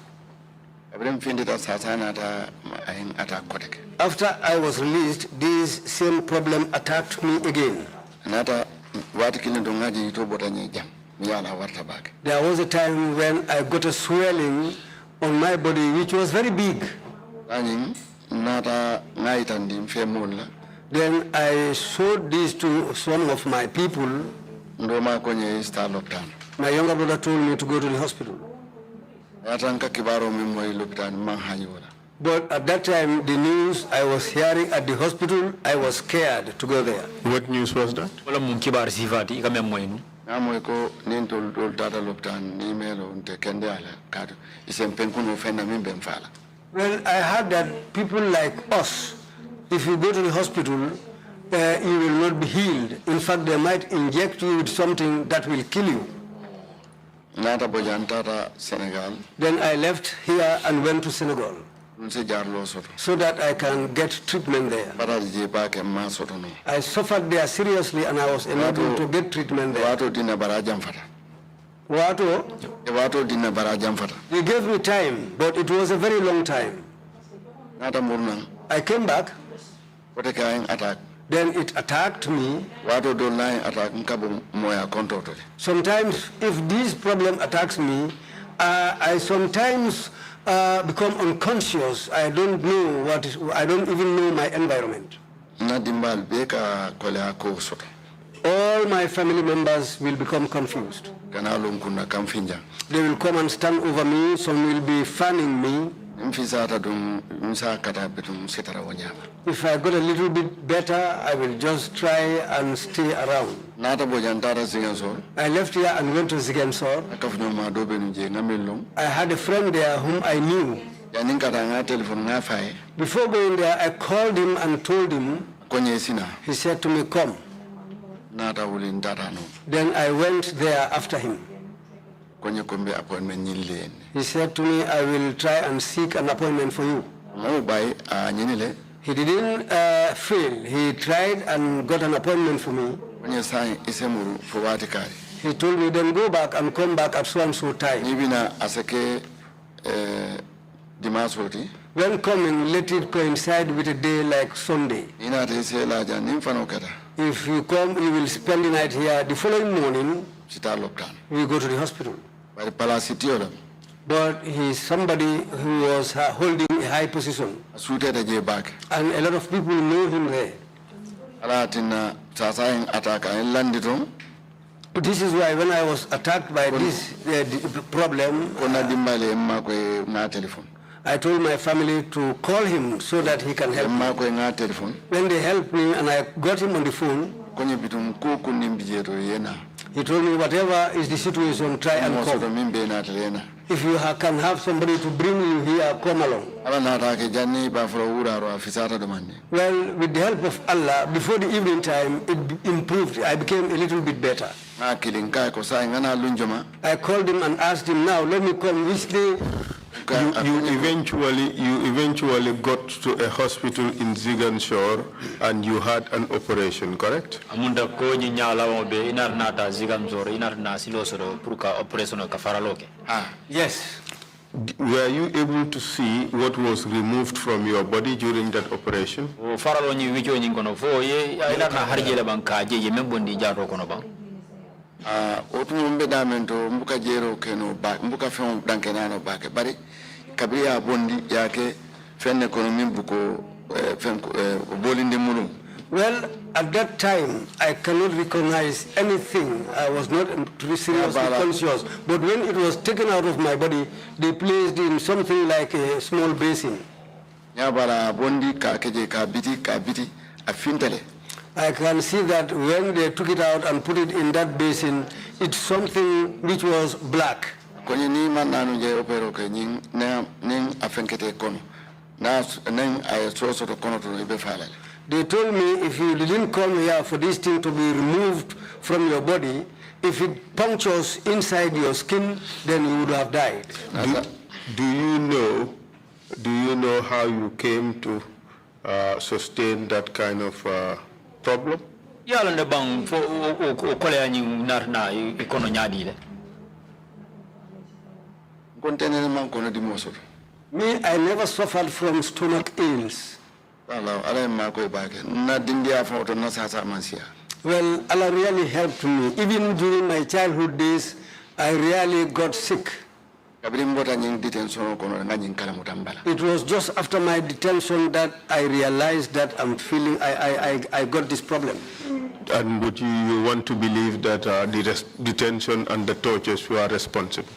After I was released, this same problem attacked me again. There was a time when I got a swelling on my body, which was very big. Then I showed this to some of my people. My younger brother told me to go to the hospital. But at that time, the news I was hearing at the hospital, I was scared to go there. What news was that? Wala mung kibar sifati kami amoy no. Amoy ko nintol data loptan ni melo unte kende ala kado isempen kuno fena mimbe mfala. Well, I heard that people like us, if you go to the hospital, you will not be healed. In fact, they might inject you with something that will kill you. Nata bojantata Senegal. Then I left here and went to Senegal so that I can get treatment there. I suffered there seriously and I was unable to get treatment there. They gave me time, but it was a very long time. I came back. Then it attacked me. Sometimes if this problem attacks me, I sometimes become unconscious. I don't know what is, I don't even know my environment. All my family members will become confused. They will come and stand over me, some will be fanning me. If I got a little bit better, I will just try and stay around. I left here and went to Ziguinchor. I had a friend there whom I knew. Before going there, I called him and told him. He said to me, come. Then I went there after him. He said to me, I will try and seek an appointment for you. He didn't fail. He tried and got an appointment for me. He told me, then go back and come back at so-and-so time. When coming, let it coincide with a day like Sunday. If you come, you will spend the night here. The following morning, we go to the hospital. But he is somebody who was holding a high position. And a lot of people know him there. This is why when I was attacked by this problem, I told my family to call him so that he can help me. When they helped me and I got him on the phone, he told me, whatever is the situation, try and come. If you can have somebody to bring you here, come along. Well, with the help of Allah, before the evening time, it improved. I became a little bit better. I called him and asked him, now let me come which day. You eventually got to a hospital in Ziguinchor and you had an operation, correct? Yes. Were you able to see what was removed from your body during that operation? Otumumbe damento mbuka jero keno ba mbuka fon dankenano bake bari kabriya bondi yake fenne kono mimbuko bolinde mulum. Well, at that time, I cannot recognize anything. I was not seriously conscious. But when it was taken out of my body, they placed in something like a small basin. Nyabara bondi ka keje ka biti afintele. I can see that when they took it out and put it in that basin, it's something which was black. They told me if you didn't come here for this thing to be removed from your body, if it punctures inside your skin, then you would have died. Do you know how you came to sustain that kind of problem? Me, I never suffered from stomach ails. Well, Allah really helped me. Even during my childhood days, I really got sick. It was just after my detention that I realized that I got this problem. And would you want to believe that the detention and the tortures were responsible?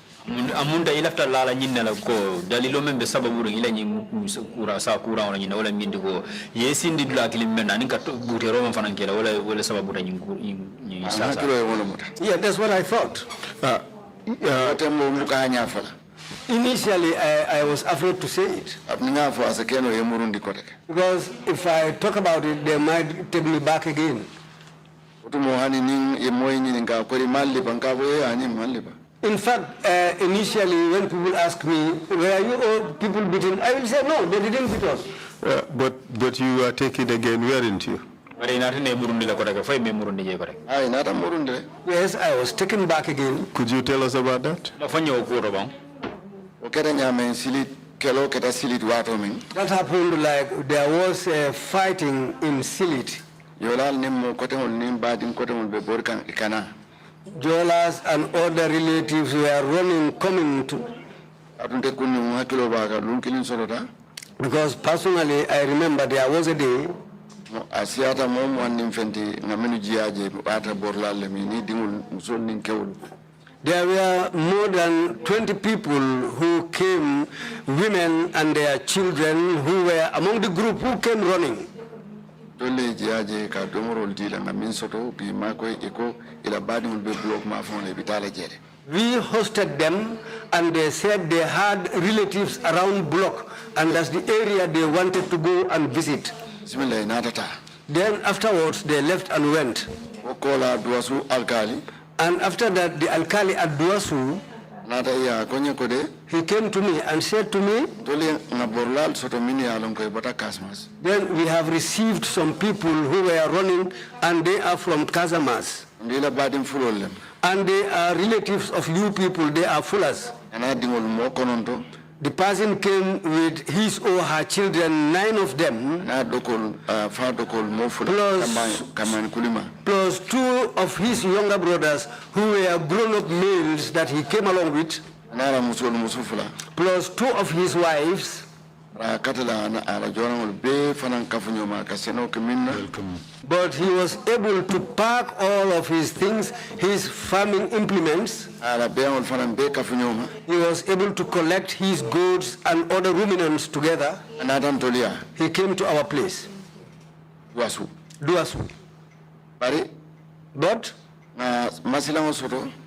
amunda ilafta lala nyinna la ko dalilo membe sababu ila kura sa kura wala nyinna wala mindi ko yesi ndi dula kilim menna ni ka bute roma fanankela wala sababu da nyi sasa yeah, that's what I thought. Initially, I was afraid to say it. Because if I talk about it, they might take me back again. In fact, initially, when people ask me, were you all people beaten? I will say, no, they didn't beat us. But you are taken again, weren't you? Yes, I was taken back again. Could you tell us about that? That happened like there was fighting in Silit. Jolas and other relatives were running, coming to. Because personally, I remember there was a day. There were more than 20 people who came, women and their children, who were among the group who came running. We hosted them, and they said they had relatives around block, and that's the area they wanted to go and visit. Then afterwards, they left and went. And after that, the alkali at Duasu, he came to me and said to me, then we have received some people who were running, and they are from Casamas. And they are relatives of you people, they are Fullers. The person came with his or her children, 9 of them, plus 2 of his younger brothers who were grown-up males that he came along with, plus 2 of his wives. But he was able to pack all of his things, his farming implements. He was able to collect his goods and other ruminants together. He came to our place. Duasu. But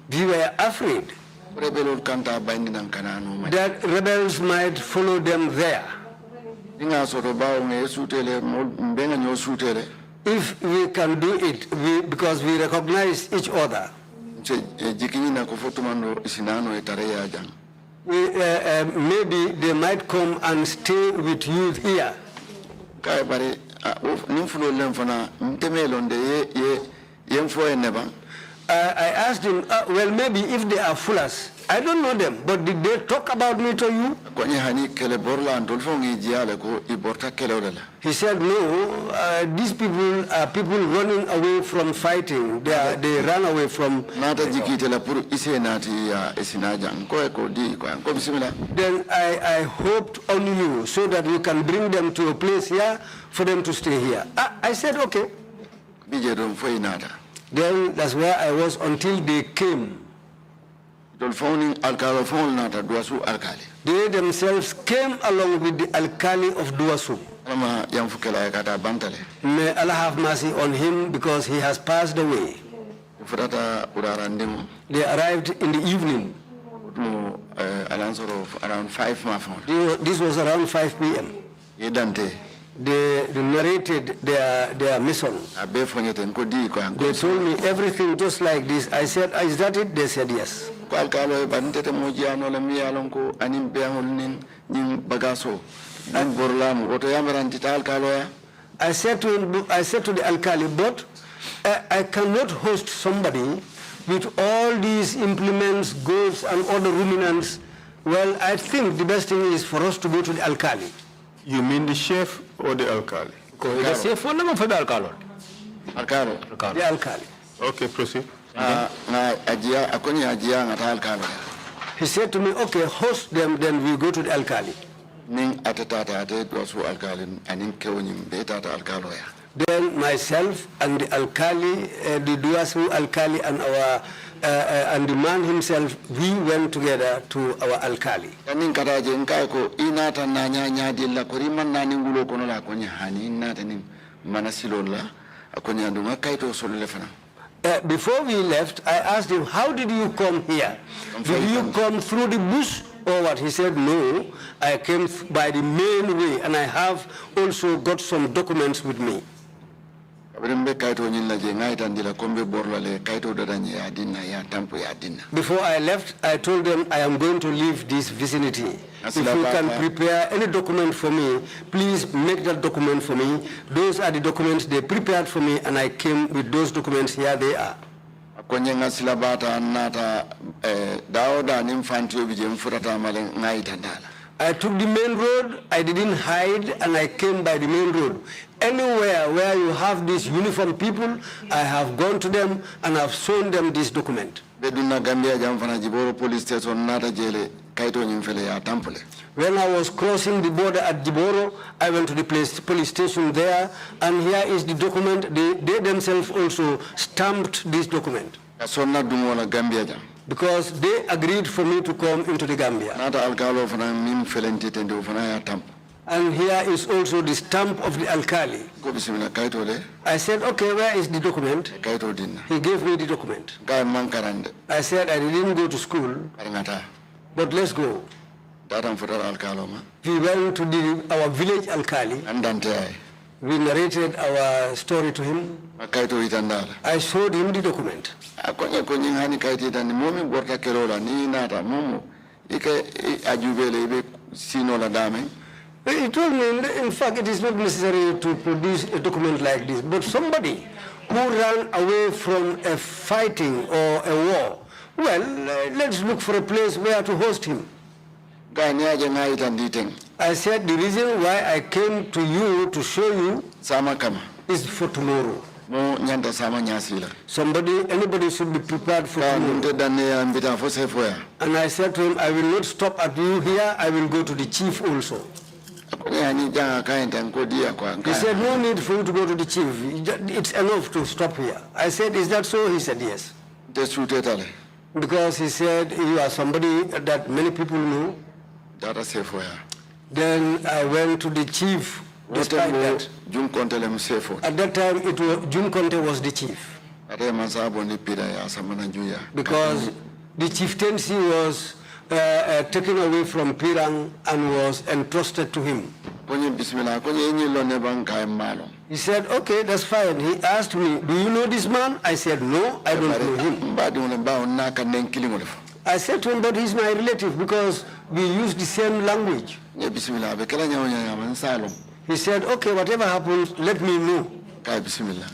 we were afraid that rebels might follow them there. If we can do it, because we recognize each other, maybe they might come and stay with you here. I asked him, well, maybe if they are Fullers, I don't know them, but did they talk about me to you? He said, no, these people are people running away from fighting. They ran away from. Then I hoped on you so that you can bring them to a place here for them to stay here. I said, okay. Then that's where I was until they came. They themselves came along with the alkali of Duasu. May Allah have mercy on him because he has passed away. They arrived in the evening. Around 5 This was around 5 p.m. They narrated their mission. They told me everything just like this. I said, is that it? They said yes. I said to the alkali, but I cannot host somebody with all these implements, goods, and other ruminants. Well, I think the best thing is for us to go to the alkali. You mean the chef or the alkali? The chef or the alkali? The alkali. Okay, proceed. He said to me, okay, host them, then we go to the alkali. Then myself and the alkali, the Duasu alkali and our and the man himself, we went together to our alkali. Tanin karaje nkai ko inata na nya dilla ko riman na ningulo kono la ko hani inata ni manasilola akonya ndunga kaito solule fana. Before we left, I asked him, how did you come here? Did you come through the bush or what? He said, no, I came by the main way, and I have also got some documents with me. Before I left, I told them I am going to leave this vicinity. If you can prepare any document for me, please make that document for me. Those are the documents they prepared for me, and I came with those documents. Here they are. I took the main road, I didn't hide, and I came by the main road. Anywhere where you have these uniformed people, I have gone to them and have shown them this document. When I was crossing the border at Diboro, I went to the police station there, and here is the document. They themselves also stamped this document. Because they agreed for me to come into the Gambia. And here is also the stamp of the alkali. I said, okay, where is the document? He gave me the document. I said, I didn't go to school, but let's go. We went to our village alkali. We narrated our story to him. I showed him the document. He told me, in fact, it is not necessary to produce a document like this, but somebody who ran away from a fighting or a war, well, let's look for a place where to host him. I said, the reason why I came to you to show you is for tomorrow. Anybody should be prepared for tomorrow. And I said to him, I will not stop at you here, I will go to the chief also. He said, no need for you to go to the chief. It's enough to stop here. I said, is that so? He said, yes. Because he said, you are somebody that many people know. Then I went to the chief. Despite that, at that time, June Conte was the chief. Because the chieftaincy was taken away from Pirang and was entrusted to him. He said, okay, that's fine. He asked me, do you know this man? I said, no, I don't know him. I said to him, but he's my relative because we use the same language. He said, okay, whatever happens, let me know.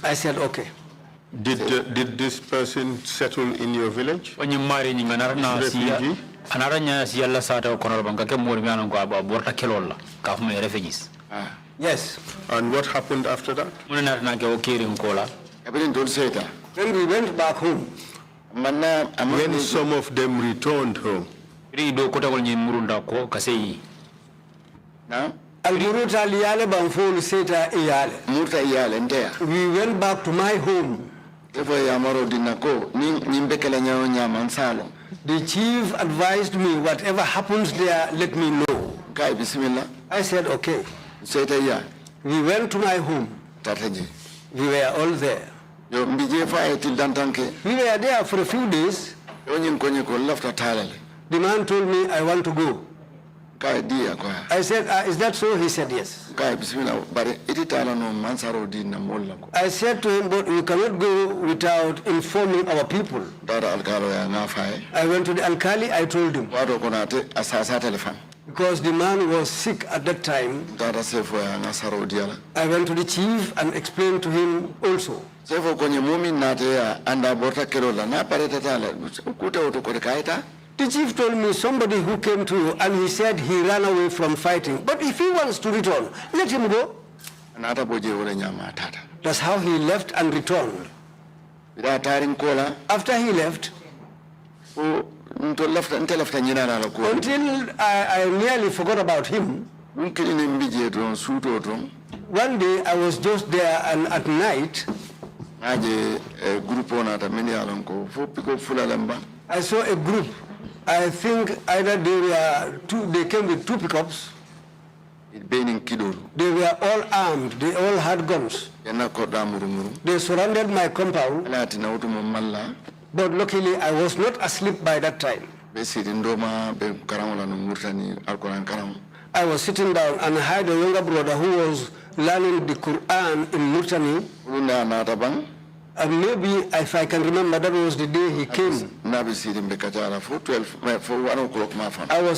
I said, okay. Did this person settle in your village? Refugee? Yes. And what happened after that? When we went back home, when some of them returned home, we went back to my home. The chief advised me, whatever happens there, let me know. I said, okay. We went to my home. We were all there. We were there for a few days. The man told me, I want to go. I said, is that so? He said, yes. I said to him, but we cannot go without informing our people. I went to the alkali, I told him. Because the man was sick at that time. I went to the chief and explained to him also. The chief told me somebody who came to you and he said he ran away from fighting. But if he wants to return, let him go. That's how he left and returned. After he left, until I nearly forgot about him. One day I was just there and at night, I saw a group. I think either they came with 2 pickups. They were all armed. They all had guns. They surrounded my compound. But luckily, I was not asleep by that time. I was sitting down and I had a younger brother who was learning the Quran in Murtani. And maybe, if I can remember, that was the day he came. I was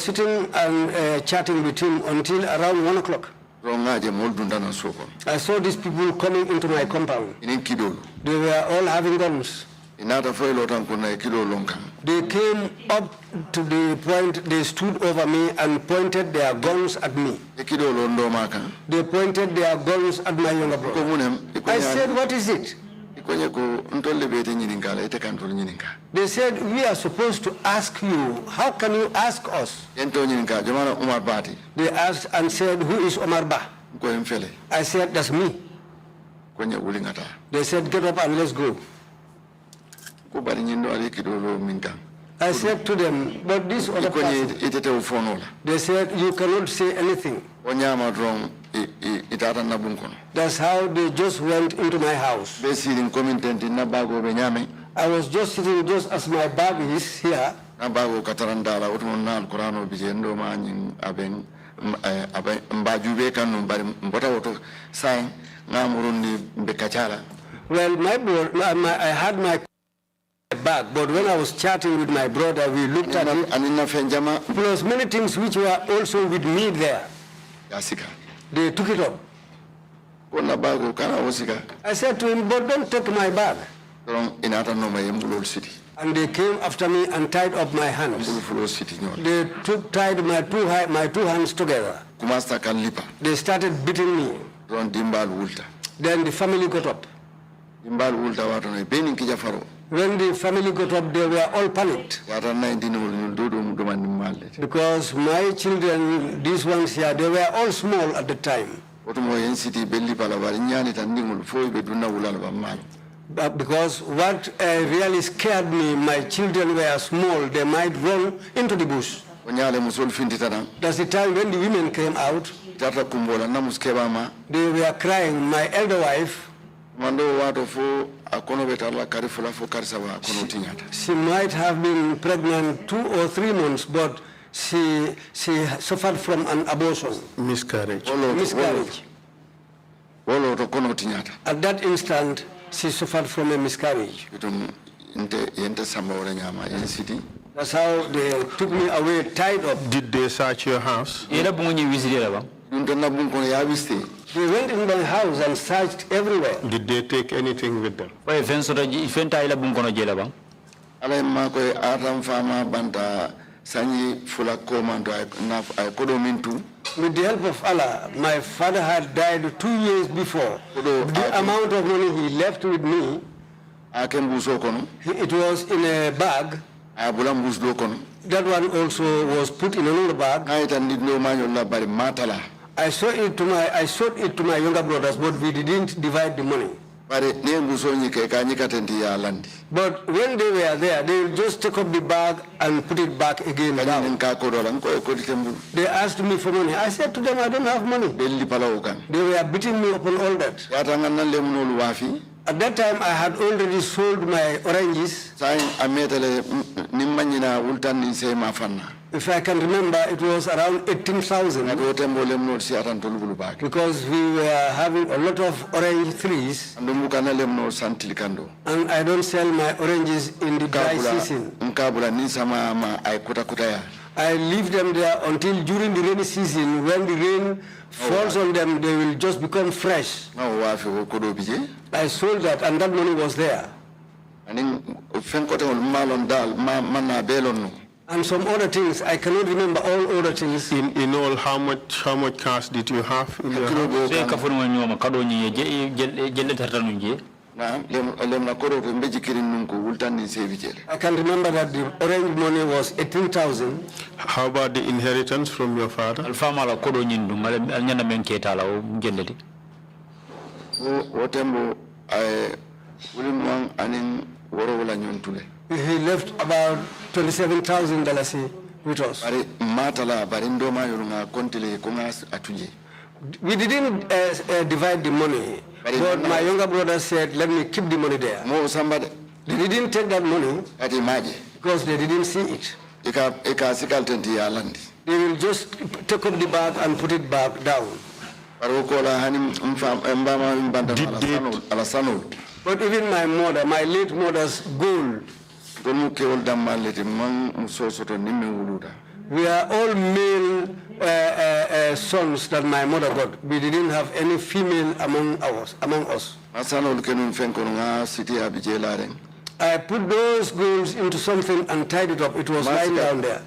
sitting and chatting with him until around 1 o'clock. I saw these people coming into my compound. They were all having guns. They came up to the point, they stood over me and pointed their guns at me. They pointed their guns at my younger brother. I said, what is it? They said, we are supposed to ask you. How can you ask us? They asked and said, who is Omar Ba? I said, that's me. They said, get up and let's go. I said to them, but this other person, they said, you cannot say anything. That's how they just went into my house. I was just sitting just as my bag is here. Well, I had my bag, but when I was chatting with my brother, we looked at it. Plus many things which were also with me there. They took it up. I said to him, but don't take my bag. And they came after me and tied up my hands. They tied my two hands together. They started beating me. Then the family got up. When the family got up, they were all panicked. Because my children, these ones here, they were all small at the time. Because what really scared me, my children were small, they might run into the bush. That's the time when the women came out. They were crying. My elder wife, she might have been pregnant 2 or 3 months, but she suffered from an abortion. Miscarriage. Miscarriage. At that instant, she suffered from a miscarriage. That's how they took me away, tied up. Did they search your house? They went in my house and searched everywhere. Did they take anything with them? With the help of Allah, my father had died 2 years before. The amount of money he left with me, it was in a bag. That one also was put in another bag. I showed it to my younger brothers, but we didn't divide the money. But when they were there, they would just take up the bag and put it back again down. They asked me for money. I said to them, I don't have money. They were beating me upon all that. At that time, I had already sold my oranges. If I can remember, it was around 18,000. Because we were having a lot of orange trees. And I don't sell my oranges in the dry season. I leave them there until during the rainy season. When the rain falls on them, they will just become fresh. I sold that, and that money was there. And some other things, I cannot remember all other things. In all, how much cash did you have in your house? I can remember that the orange money was 18,000. How about the inheritance from your father? He left about $27,000 with us. We didn't divide the money, but my younger brother said, let me keep the money there. They didn't take that money because they didn't see it. They will just take up the bag and put it back down. But even my mother, my late mother's gold, we are all male sons that my mother got. We didn't have any female among us. I put those golds into something and tied it up. It was lying down there.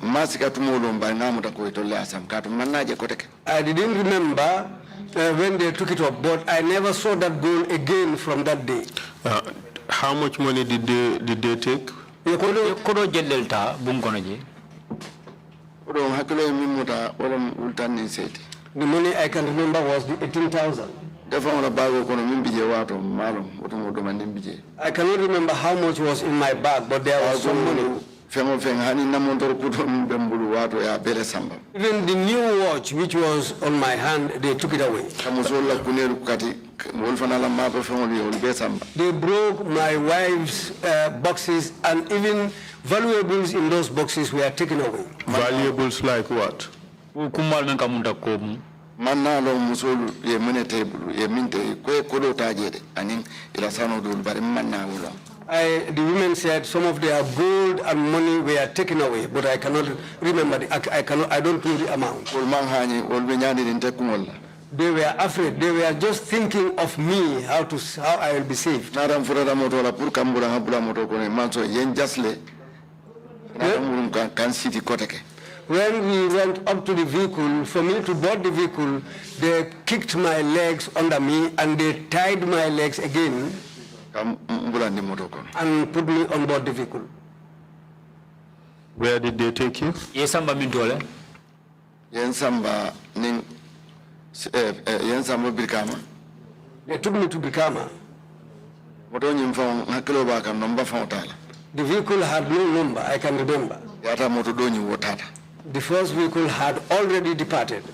I didn't remember when they took it up, but I never saw that gold again from that day. How much money did they take? The money I can remember was the 18,000. I cannot remember how much was in my bag, but there was some money. Even the new watch, which was on my hand, they took it away. They broke my wife's boxes, and even valuables in those boxes were taken away. Valuables like what? The women said some of their gold and money were taken away, but I cannot remember. I don't know the amount. They were afraid. They were just thinking of me, how I will be saved. When we went up to the vehicle, for me to board the vehicle, they kicked my legs under me and they tied my legs again and put me on board the vehicle. Where did they take you? Yesamba Mindole. Yensamba Brikama. They took me to Brikama. The vehicle had no number, I can remember. The first vehicle had already departed.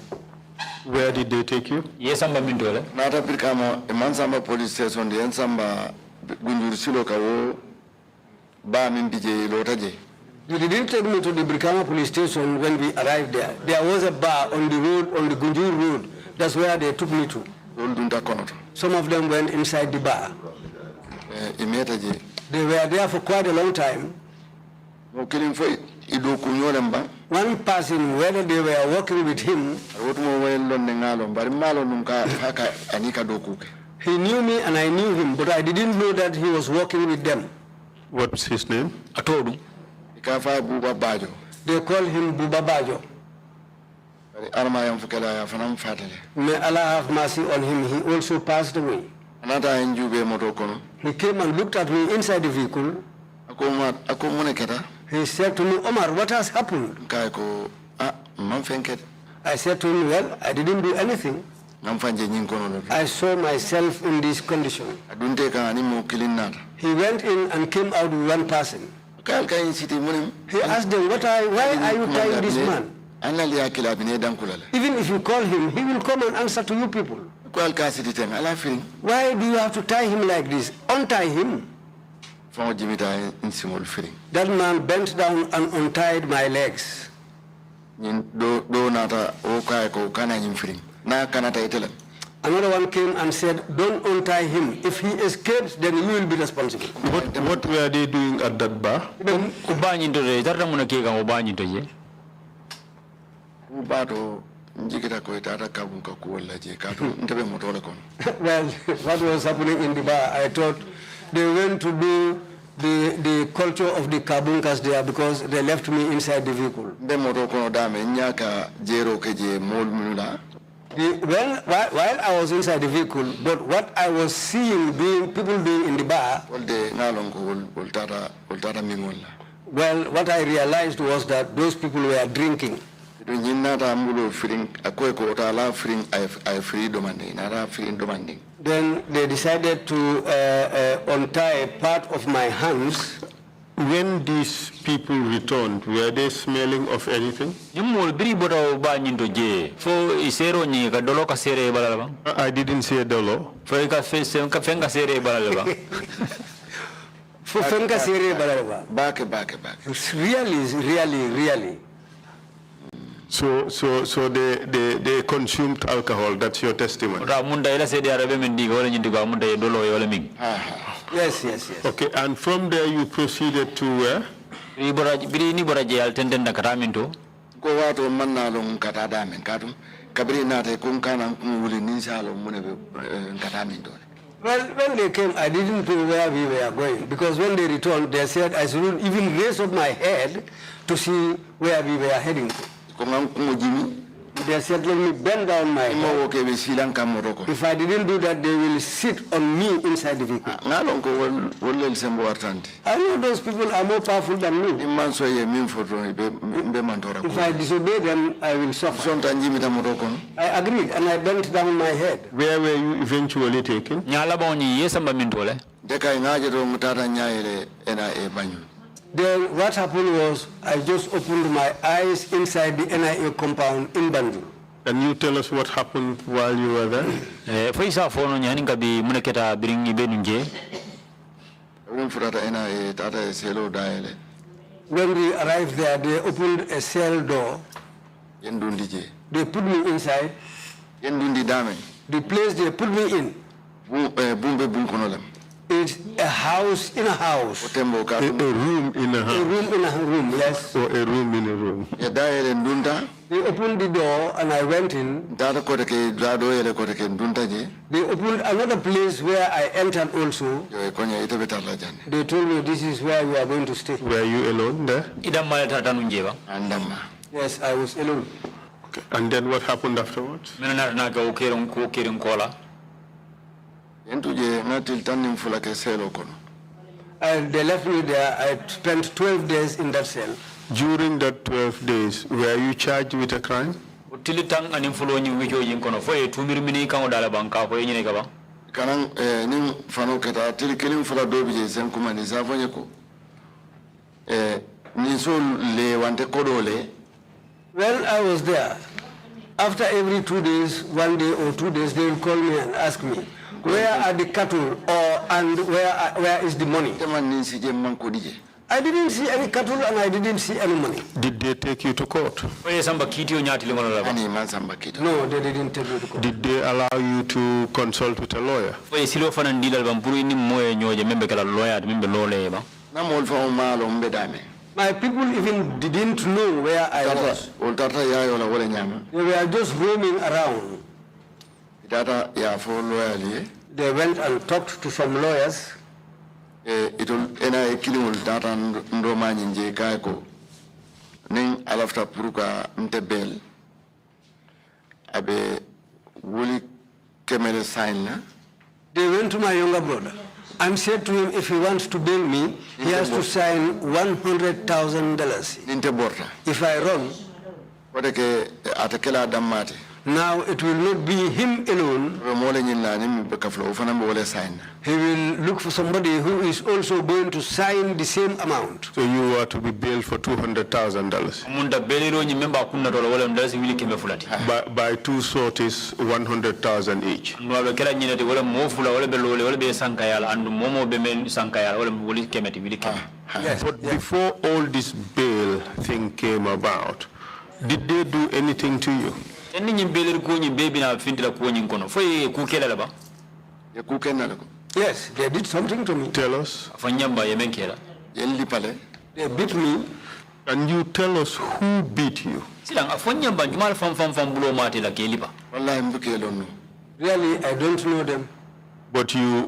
Where did they take you? Yesamba Mindole. Nata Brikama, Mansamba police station, the Ensamba Gunjursilo Kawo, Bamimbije Lotaje. You didn't take me to the Brikama police station when we arrived there. There was a bar on the road, on the Gunjur road. That's where they took me to. Some of them went inside the bar. They were there for quite a long time. One person, whether they were working with him, he knew me and I knew him, but I didn't know that he was working with them. What's his name? Atodu. They call him Buba Bajo. May Allah have mercy on him. He also passed away. He came and looked at me inside the vehicle. He said to me, Omar, what has happened? I said to him, well, I didn't do anything. I saw myself in this condition. He went in and came out with one person. He asked them, why are you tying this man? Even if you call him, he will come and answer to you people. Why do you have to tie him like this? Untie him. That man bent down and untied my legs. Another one came and said, don't untie him. If he escapes, then you will be responsible. What were they doing at that bar? Well, what was happening in the bar, I thought they went to do the culture of the Kabunkas there because they left me inside the vehicle. While I was inside the vehicle, but what I was seeing people doing in the bar, well, what I realized was that those people were drinking. Then they decided to untie part of my hands. When these people returned, were they smelling of anything? I didn't say dolo. Really. So they consumed alcohol. That's your testimony. Yes. Okay, and from there you proceeded to where? Well, when they came, I didn't know where we were going, because when they returned, they said I shouldn't even raise up my head to see where we were heading to. They said, let me bend down my head. If I didn't do that, they will sit on me inside the vehicle. I know those people are more powerful than me. If I disobey them, I will suffer. I agreed, and I bent down my head. Where were you eventually taken? Then what happened was, I just opened my eyes inside the NIA compound in Banjul. Can you tell us what happened while you were there? When we arrived there, they opened a cell door. They put me inside. The place they put me in, it's a house in a house. A room in a house. A room in a room, yes. Or a room in a room. They opened the door and I went in. They opened another place where I entered also. They told me this is where you are going to stay. Were you alone there? Yes, I was alone. Okay. And then what happened afterwards? And they left me there. I spent 12 days in that cell. During that 12 days, were you charged with a crime? Well, I was there. After every 2 days, 1 day or 2 days, they will call me and ask me, where are the cattle, and where is the money? I didn't see any cattle and I didn't see any money. Did they take you to court? No, they didn't take me to court. Did they allow you to consult with a lawyer? My people even didn't know where I was. They were just roaming around. They went and talked to some lawyers. They went to my younger brother and said to him, if he wants to bail me, he has to sign $100,000. If I run, now it will not be him alone. He will look for somebody who is also going to sign the same amount. So you are to be bailed for $200,000. By two sorties, 100,000 each. Yes. But before all this bail thing came about, did they do anything to you? Yes, they did something to me. Tell us. They beat me. And you tell us who beat you? Really, I don't know them. But you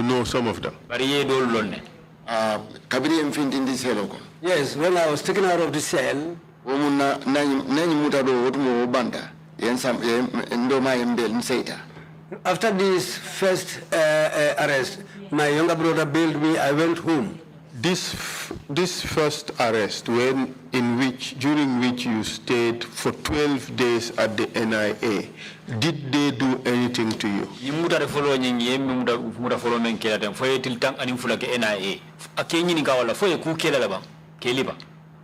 know some of them. Yes, when I was taken out of the cell, after this first arrest, my younger brother bailed me. I went home. this first arrest, during which you stayed for 12 days at the NIA, did they do anything to you? Muda follow nyingi muda follow men kela dem foye tiltang anim fulake NIA akenyi ni kawala foye ku kela laba keliba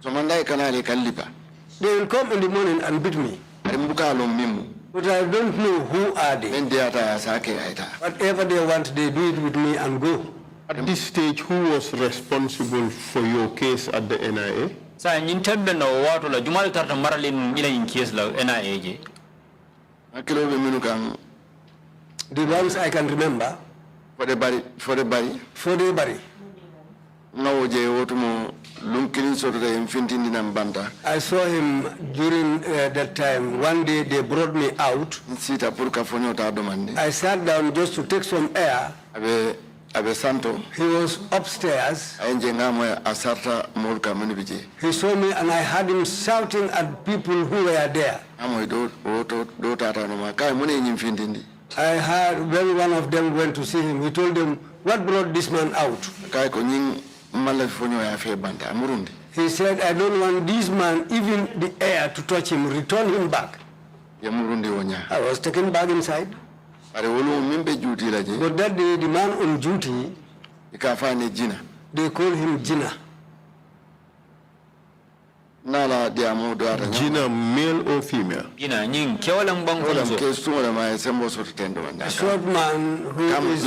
so mandai kanale kaliba. They will come in the morning and beat me. But I don't know who are they. Whatever they want, they do it with me and go. At this stage, who was responsible for your case at the NIA? Sa nyintembe na watu la jumali tarta marali nila in case la NIA je. The ones I can remember. For the bari. No je wotumo lunkini soto de infintindi na mbanta. I saw him during that time. One day they brought me out. Sita pour kafonyo ta domande. I sat down just to take some air. Abe santo. He was upstairs. He saw me and I heard him shouting at people who were there. I heard when one of them went to see him, he told them, what brought this man out? He said, I don't want this man, even the air, to touch him. Return him back. I was taken back inside. But that day, the man on duty, they call him Jina. Jina, male or female? Jina, nying kewalang bang a short man who is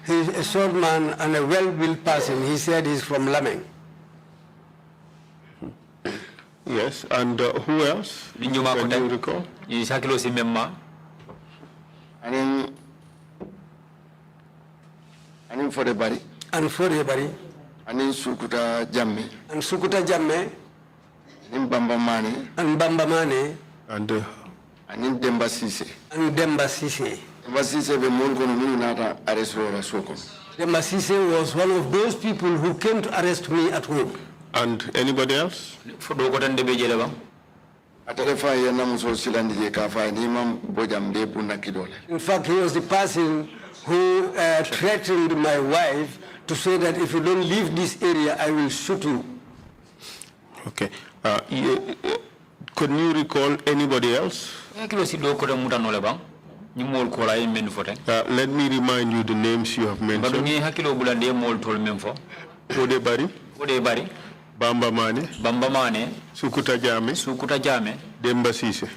he's a short man and a well-built person. He said he's from Lameng. Yes, and who else? Can you recall? And for the body. And for the body. And in Sukuta Jamme. And Sukuta Jamme. And Bambamane. And Bambamane. And in Demba Sise. And Demba Sise. Demba Sise be Mongono Minata Arrestora Soko. Demba Sise was one of those people who came to arrest me at home. And anybody else? In fact, he was the person who threatened my wife to say that if you don't leave this area, I will shoot you. Okay. Could you recall anybody else? Let me remind you the names you have mentioned. Odebari. Bamba Mane, Sukuta Jame, Demba Sise.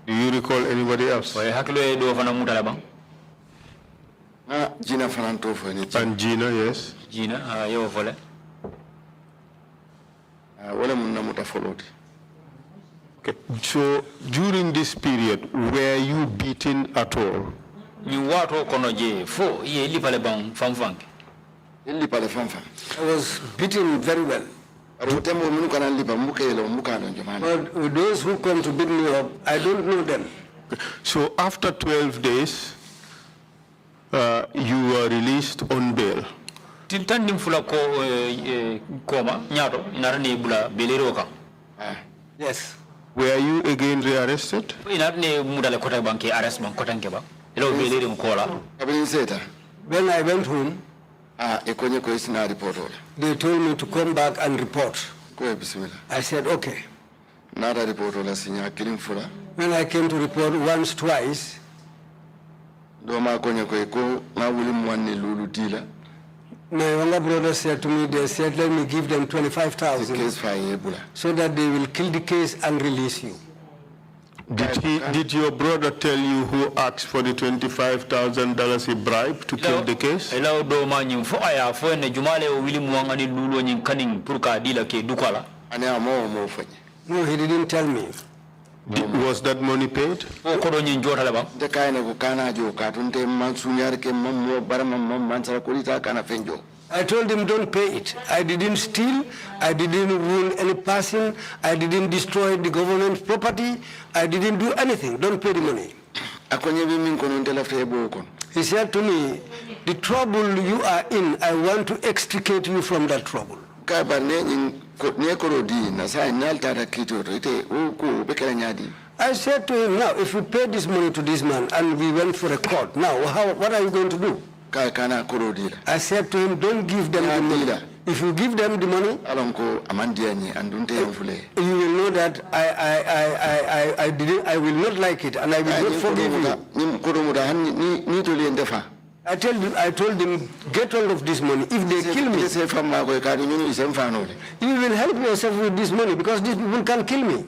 Do you recall anybody else? Gina Fananto. And Gina, yes. Gina, you follow. Okay. So during this period, were you beaten at all? You what konoje fo ye lipalebang famfang. I was beaten very well. But those who come to beat me up, I don't know them. So after 12 days, you were released on bail. Yes. Were you again rearrested? When I went home, they told me to come back and report. I said, okay. When I came to report once, twice, my younger brother said to me, they said, let me give them 25,000 so that they will kill the case and release you. Did your brother tell you who asked for the $25,000 he bribe to kill the case? No, he didn't tell me. Was that money paid? I told him, don't pay it. I didn't steal. I didn't wound any person. I didn't destroy the government property. I didn't do anything. Don't pay the money. He said to me, the trouble you are in, I want to extricate you from that trouble. I said to him, now, if you pay this money to this man and we went for a court, now, what are you going to do? I said to him, don't give them the money. If you give them the money, you will know that I will not like it and I will not forgive you. I told them, get hold of this money. If they kill me, you will help yourself with this money because these people can kill me.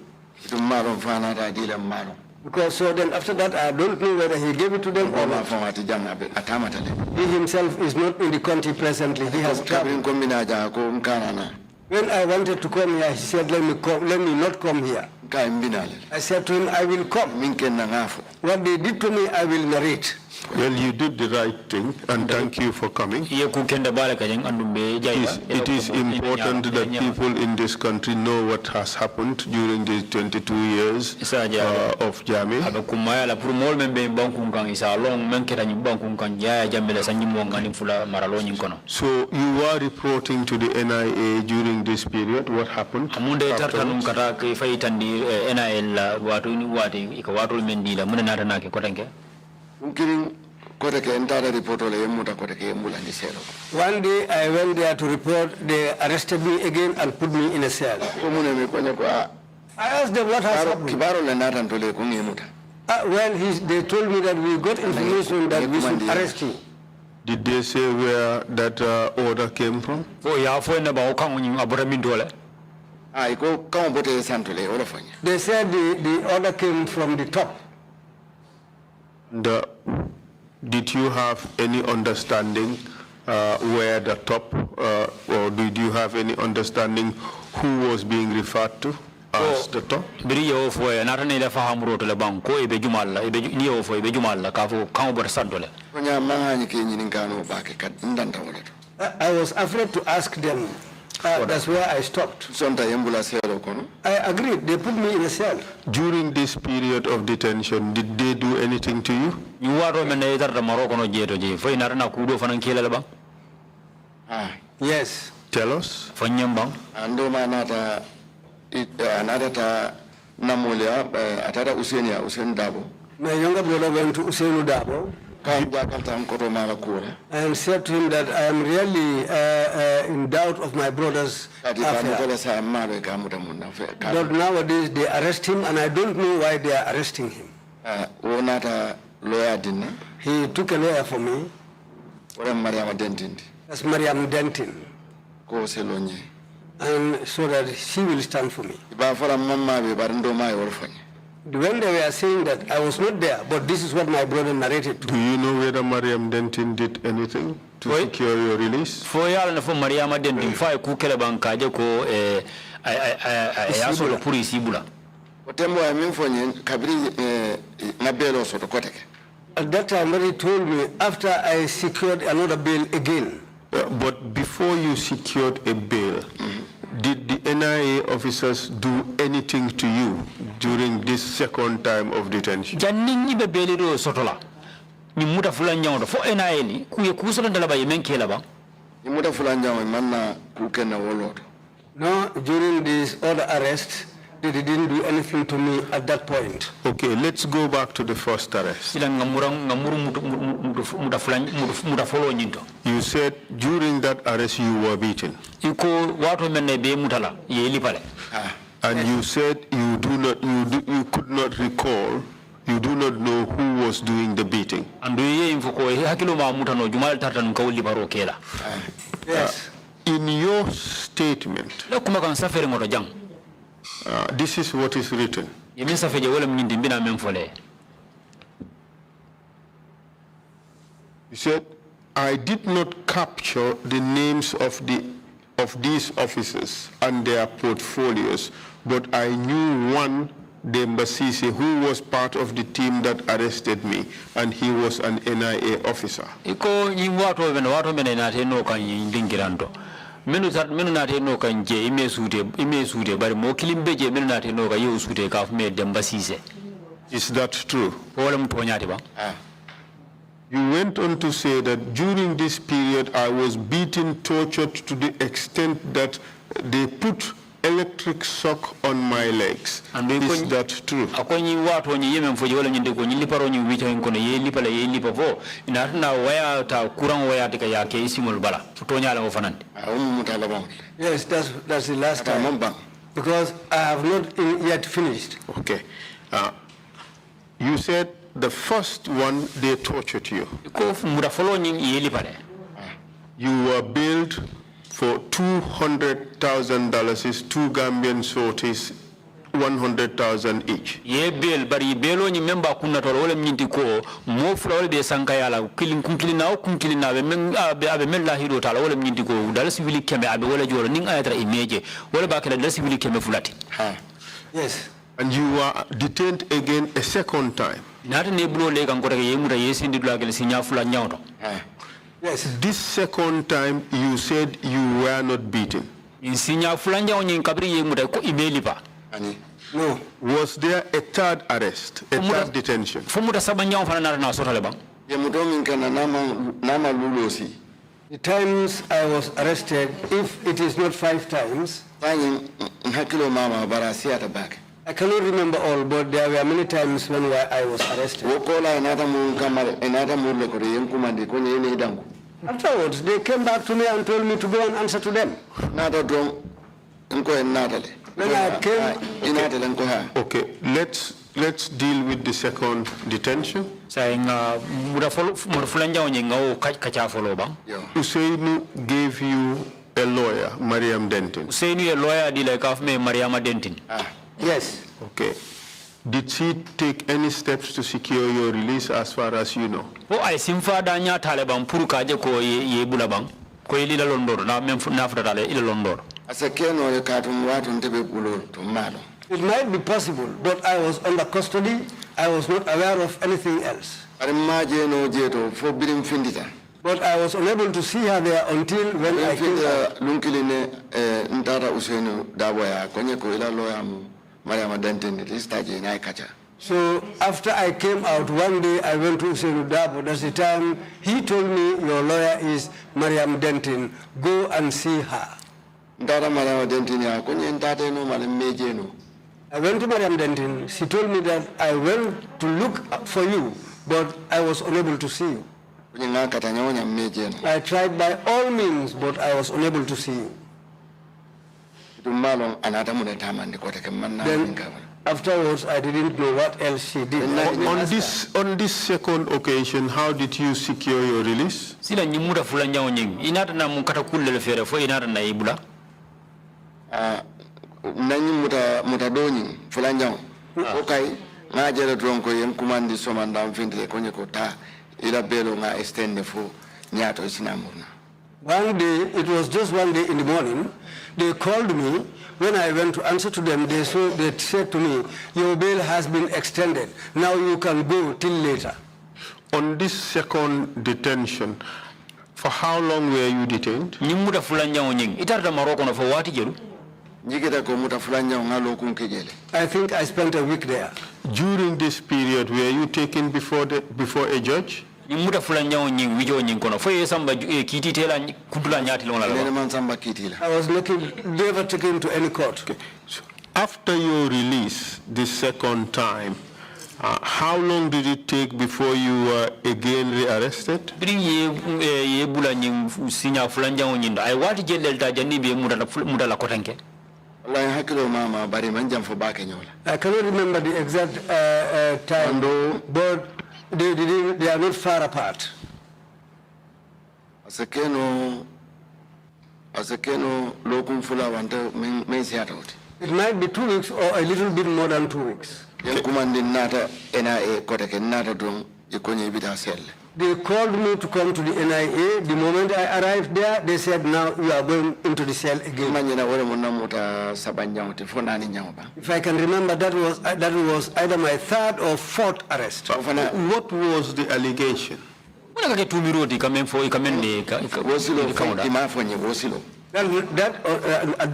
Because so then after that, I don't know whether he gave it to them or not. He himself is not in the country presently. He has traveled. When I wanted to come here, he said, let me not come here. I said to him, I will come. What they did to me, I will narrate. Well, you did the right thing, and thank you for coming. It is important that people in this country know what has happened during the 22 years of Jammeh. So you are reporting to the NIA during this period. What happened? One day I went there to report, they arrested me again and put me in a cell. I asked them what has happened. Well, they told me that we got information that we should arrest you. Did they say where that order came from? They said the order came from the top. Did you have any understanding where the top, or did you have any understanding who was being referred to as the top? I was afraid to ask them. That's where I stopped. I agreed. They put me in a cell. During this period of detention, did they do anything to you? Yes. Tell us. My younger brother went to Usainu Dabo and said to him that I am really in doubt of my brother's affair. But nowadays they arrest him and I don't know why they are arresting him. He took a lawyer for me. That's Mariam Dentin. And so that she will stand for me. When they were saying that, I was not there, but this is what my brother narrated to me. Do you know whether Mariam Dentin did anything to secure your release? At that time, what he told me, after I secured another bail again. But before you secured a bail, did the NIA officers do anything to you during this second time of detention? No, during this other arrest, they didn't do anything to me at that point. Okay, let's go back to the first arrest. You said during that arrest you were beaten. And you said you could not recall, you do not know who was doing the beating. Yes. In your statement, this is what is written. You said, I did not capture the names of these officers and their portfolios, but I knew one, Dembasisi, who was part of the team that arrested me, and he was an NIA officer. Menu nate no kanje ime sude bari mo kilimbeje menu nate no ka yo sude ka me demba sise. Is that true? You went on to say that during this period I was beaten, tortured to the extent that they put electric shock on my legs. Is that true? Akonyi watu wenye yeme mfoje wala nyinde ko nyili paro nyi wita nkono ye lipa la ye lipa fo ina na waya ta kurang waya tika yake isimul bala futonya la ofanande. Yes, that's the last time. Because I have not yet finished. Okay. You said the first one they tortured you. You were billed for $200,000, is 2 Gambian sorties, 100,000 each. Ye bill, but ye bill on your member kuna tolo ole mnyinti ko mo fula be sankayala kunkili na be mella hiro tala ole mnyinti ko dala civili keme abe wala joro ning ayatra image wala bakela dala civili keme fulati. Yes. And you were detained again a second time. Nata ne bro le kan ko ye muta yesi ndidula gele sinya fula nyawto. Yes. This second time you said you were not beaten. In sinya fula nyawo nyin kabri ye muta ko imeli pa. No. Was there a third arrest, a third detention? The times I was arrested, if it is not 5 times, I cannot remember all, but there were many times when I was arrested. Afterwards, they came back to me and told me to go and answer to them. When I came, okay, let's deal with the second detention. Usainu gave you a lawyer, Mariam Denton. Usainu a lawyer di like of me Mariama Denton. Yes. Okay. Did she take any steps to secure your release as far as you know? Oh, I simfa danya Taliban puru kaje ko ye bulabang. Ko ilila londor na memfuna tale ila londor. It might be possible, but I was under custody. I was not aware of anything else. But I was unable to see her there until when I came out. So after I came out, one day I went to Usainu Dabo. That's the time he told me, your lawyer is Mariam Denton. Go and see her. I went to Mariam Denton. She told me that I went to look for you, but I was unable to see you. I tried by all means, but I was unable to see you. Then afterwards, I didn't know what else she did. On this second occasion, how did you secure your release? Nanyi mutadoni fulanja okay ngajela dronko yen kumandi somanda mfindile konye kota ila belo nga extend fo nyato isinamuna. One day, it was just one day in the morning, they called me. When I went to answer to them, they said to me, your bail has been extended. Now you can go till later. On this second detention, for how long were you detained? I think I spent a week there. During this period, were you taken before a judge? I was never taken to any court. Okay. So after your release the second time, how long did it take before you were again rearrested? I cannot remember the exact time, but they are not far apart. It might be 2 weeks or a little bit more than 2 weeks. They called me to come to the NIA. The moment I arrived there, they said, now you are going into the cell again. If I can remember, that was either my 3rd or 4th arrest. What was the allegation? At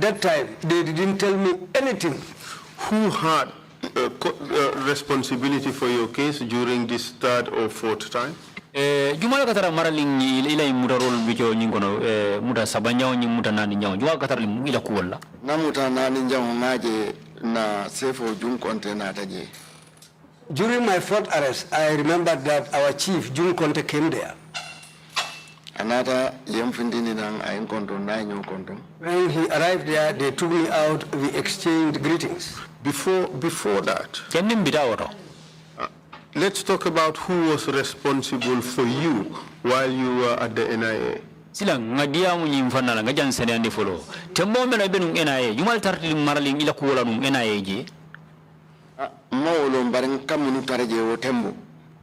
that time, they didn't tell me anything. Who had responsibility for your case during this 3rd or 4th time? Jumala katara maraling ila mudarol bicho nyingono muda sabanya nyi muda nani nyaw jwa katara ila kuwala Namuta nani njango ngaje na sefo jung konte na taje. During my fourth arrest, I remembered that our chief, June Conte, came there. Anata yemfindini nang ayin konto na nyo konto. When he arrived there, they took me out, we exchanged greetings. Before that, let's talk about who was responsible for you while you were at the NIA. Sila ngadia mu nyimfana la ngajan sene andi folo. Tembo me na benu NIA, yumal tarti maraling ila kuola nung NIA je.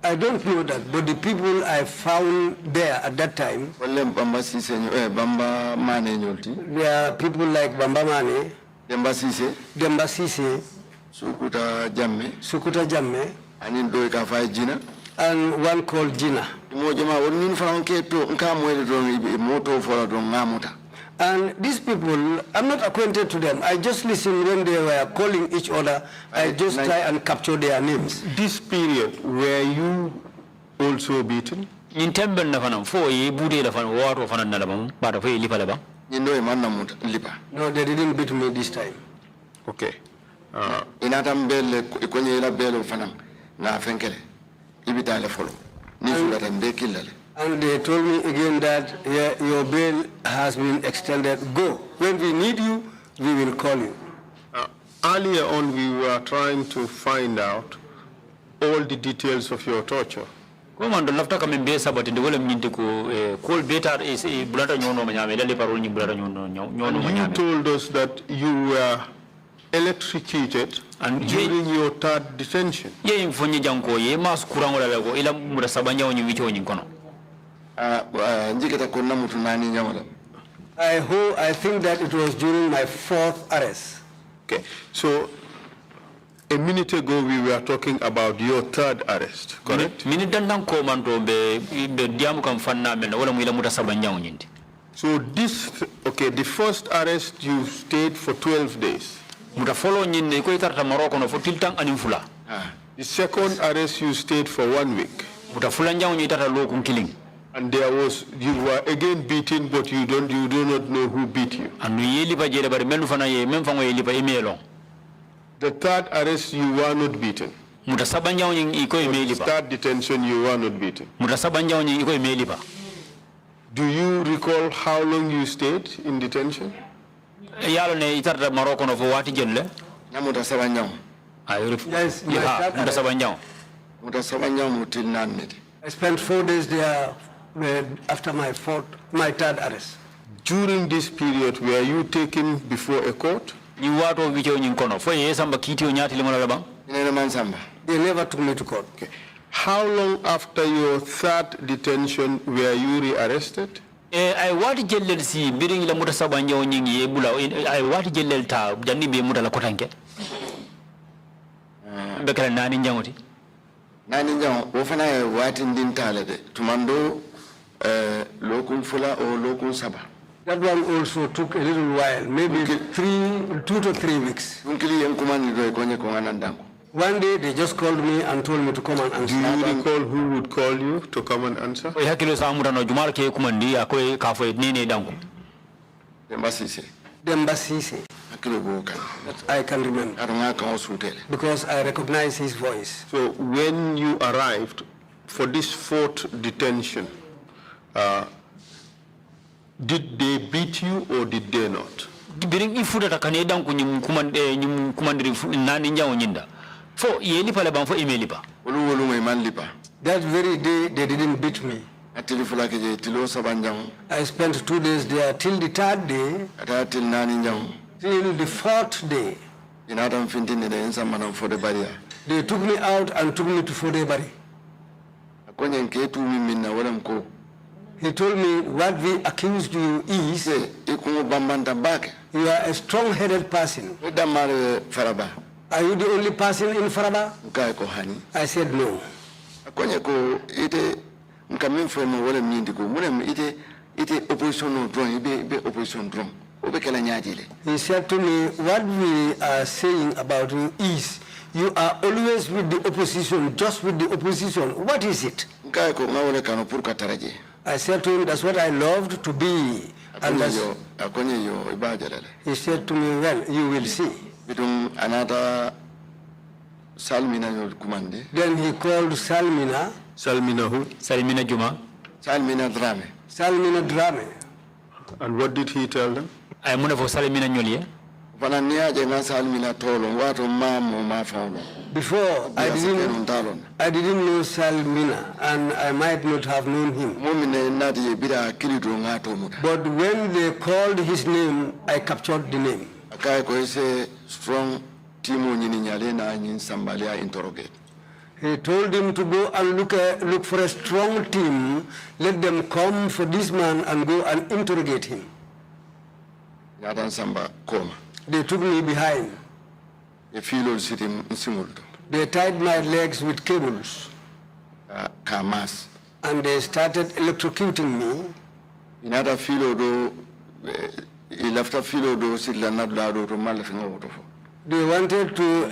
I don't know that, but the people I found there at that time, there are people like Bamba Mane, Demba Sise, Sukuta Jamme, and one called Gina. And these people, I'm not acquainted to them. I just listened when they were calling each other. I just try and capture their names. This period, were you also beaten? No, they didn't beat me this time. Okay. And they told me again that your bail has been extended. Go. When we need you, we will call you. Earlier on, we were trying to find out all the details of your torture. And you told us that you were electrocuted during your third detention. I think that it was during my fourth arrest. Okay, so a minute ago we were talking about your third arrest, correct? So this, okay, the first arrest you stayed for 12 days. The second arrest you stayed for 1 week. And there was, you were again beaten, but you do not know who beat you. The third arrest, you were not beaten. The third detention, you were not beaten. Do you recall how long you stayed in detention? Yes, I spent 4 days there after my third arrest. During this period, were you taken before a court? They never took me to court. Okay. How long after your third detention were you rearrested? I want to tell si biring la muta sabanja nyingi bula I want to tell ta janni be muta la kotanke bekala nani njangoti wo fana e watin din talade tumando lokun fula o lokun saba. That one also took a little while, maybe 2 to 3 weeks. One day they just called me and told me to come and answer. Do you recall who would call you to come and answer? Demba Sise. That I can remember. Because I recognize his voice. So when you arrived for this fourth detention, did they beat you or did they not? That very day they didn't beat me. I spent 2 days there till the third day, till the fourth day. They took me out and took me to Fodebari. He told me what we accused you is you are a strong-headed person. Are you the only person in Faraba? I said no. He said to me, what we are saying about you is you are always with the opposition, just with the opposition. What is it? I said to him, that's what I loved to be. And he said to me, well, you will see. Another Salmina Kumande. Then he called Salmina. Salmina who? Salmina Juma. Salmina Drame. Salmina Drame. And what did he tell them? I am for Salmina Nyolia. Before, I didn't know Salmina, and I might not have known him. But when they called his name, I captured the name. Strong interrogate. He told him to go and look for a strong team. Let them come for this man and go and interrogate him. They took me behind. They tied my legs with cables. And they started electrocuting me. They wanted to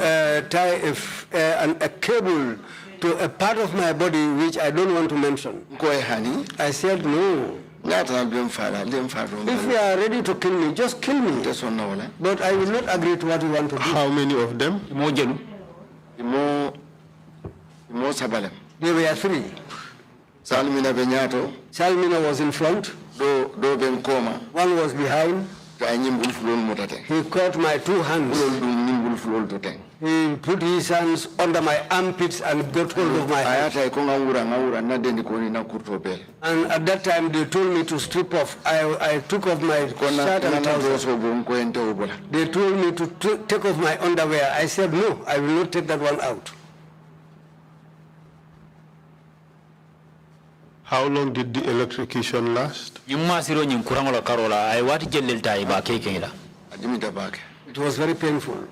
tie a cable to a part of my body which I don't want to mention. I said no. If you are ready to kill me, just kill me. But I will not agree to what you want to do. How many of them? There were 3. Salmina was in front. One was behind. He caught my 2 hands. He put his hands under my armpits and got hold of my hands. And at that time they told me to strip off. I took off my shirt and trousers. They told me to take off my underwear. I said no, I will not take that one out. How long did the electrocution last? It was very painful.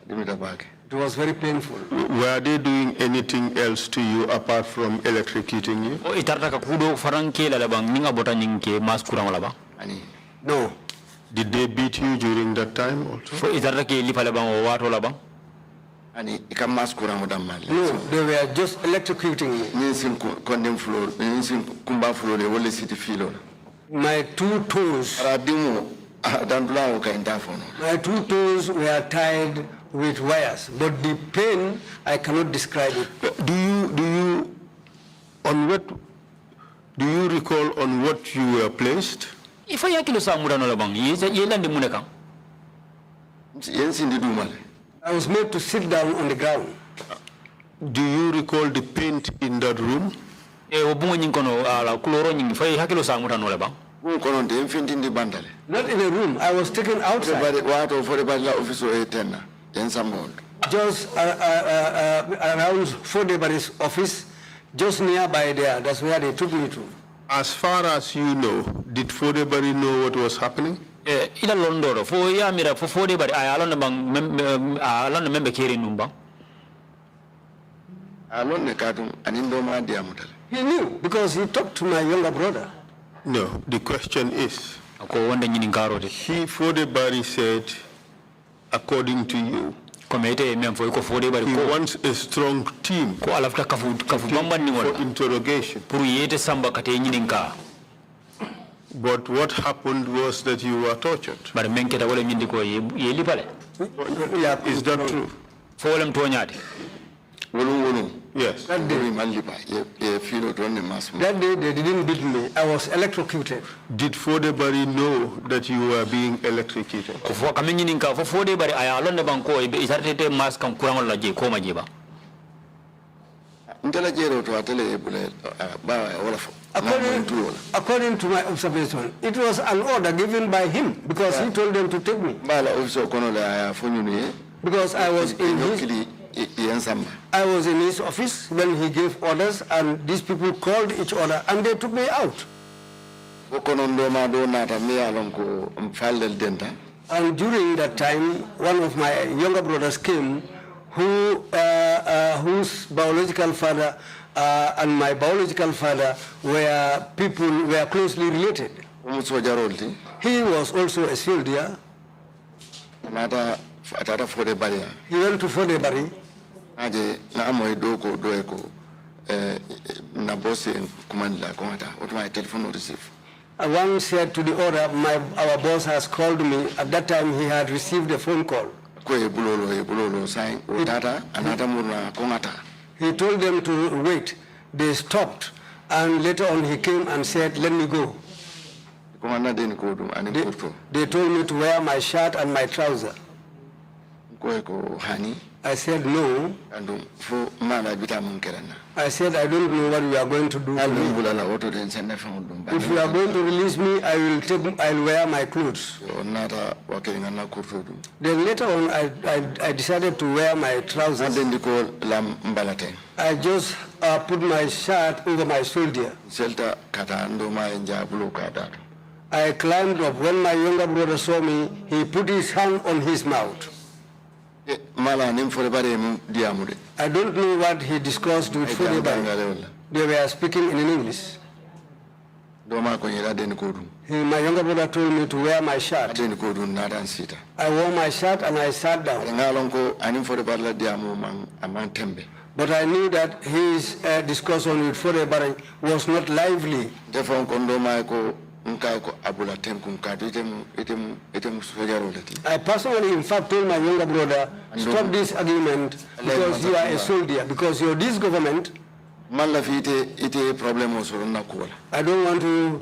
It was very painful. Were they doing anything else to you apart from electrocuting you? No. Did they beat you during that time also? No, they were just electrocuting me. My 2 toes. My 2 toes were tied with wires, but the pain I cannot describe it. Do you recall on what you were placed? If I I was made to sit down on the ground. Do you recall the paint in that room? Not in a room. I was taken outside. Just around Fodebari's office, just nearby there. That's where they took me to. As far as you know, did Fodebari know what was happening? Ila londoro fo ya mira fo fode bari ay alon bang alon membe keri numba alon ne kadum anindo ma diamutal. He knew because he talked to my younger brother. No, the question is, he Fodebari said, according to you, he wants a strong team for interrogation. But what happened was that you were tortured. Is that true? Yes. That day they didn't beat me. I was electrocuted. Did Fodebari know that you were being electrocuted? According to my observation, it was an order given by him because he told them to take me. Because I was in his office when he gave orders, and these people called each other and they took me out. And during that time, one of my younger brothers came whose biological father and my biological father were closely related. He was also a soldier. He went to Fodebari. One said to the other, our boss has called me. At that time, he had received a phone call. He told them to wait. They stopped, and later on he came and said, let me go. They told me to wear my shirt and my trouser. I said no. I said I don't know what we are going to do. If you are going to release me, I'll wear my clothes. Then later on, I decided to wear my trousers. I just put my shirt over my shoulder. I climbed up. When my younger brother saw me, he put his hand on his mouth. I don't know what he discussed with Fajara. They were speaking in English. My younger brother told me to wear my shirt. I wore my shirt and I sat down. But I knew that his discussion with Fajara was not lively. I personally, in fact, told my younger brother, stop this argument because you are a soldier, because you're this government. I don't want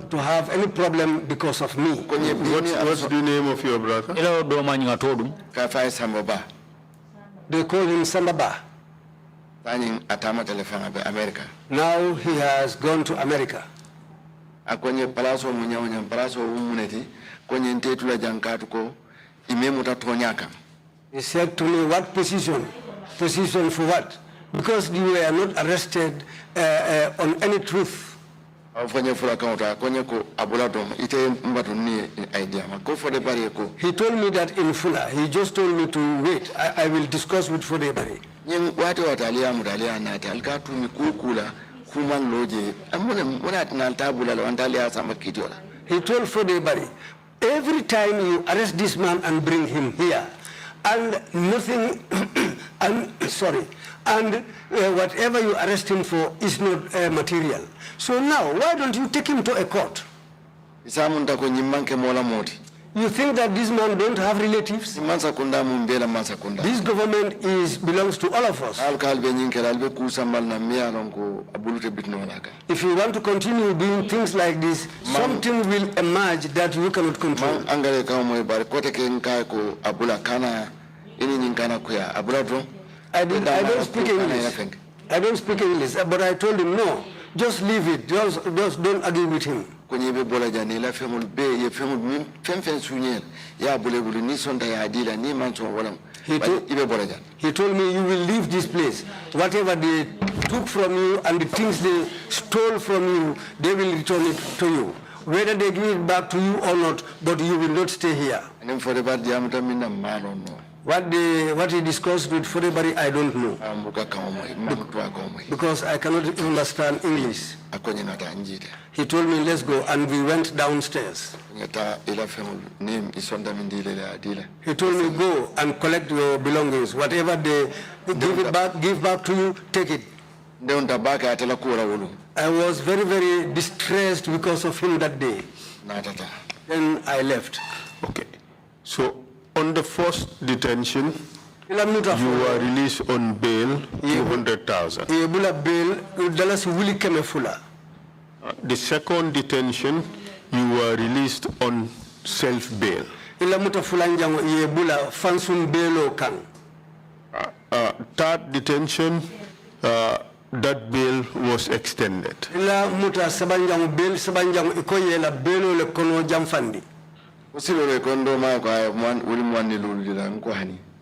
to have any problem because of me. What's the name of your brother? They call him Sambaba. Now he has gone to America. He said to me, what position? Position for what? Because you were not arrested on any truth. He told me that in Fula. He just told me to wait. I will discuss with Fodebari. He told Fodebari, every time you arrest this man and bring him here, and nothing, whatever you arrest him for is not material. So now, why don't you take him to a court? You think that this man don't have relatives? This government belongs to all of us. If you want to continue doing things like this, something will emerge that you cannot control. I don't speak English. I don't speak English, but I told him, no, just leave it. Just don't argue with him. He told me you will leave this place. Whatever they took from you and the things they stole from you, they will return it to you. Whether they give it back to you or not, but you will not stay here. What he discussed with Fodebari, I don't know. Because I cannot understand English. He told me, let's go, and we went downstairs. He told me, go and collect your belongings. Whatever they give back to you, take it. I was very, very distressed because of him that day. Then I left. Okay. So, on the first detention, you were released on bail, 200,000. The second detention, you were released on self-bail. Third detention, that bail was extended.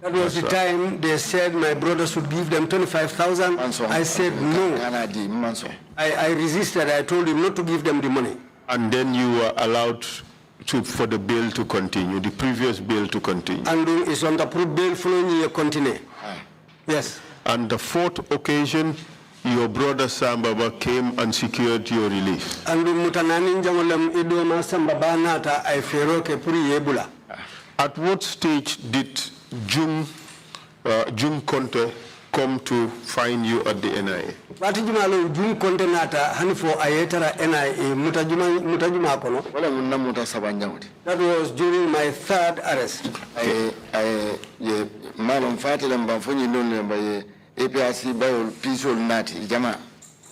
That was the time they said my brother should give them 25,000. I said no. I resisted. I told him not to give them the money. And then you were allowed for the bail to continue, the previous bail to continue. And it's on the bail following year continue. Yes. And the fourth occasion, your brother Sambaba came and secured your release. At what stage did Jung Conte come to find you at the NIA? Party Jumalo Jun Contenata Hanifo Ayetara NIA Mutajuma Kono. That was during my third arrest. Malum Fatilam Bafuni no by APRC by peaceful Nati Jama.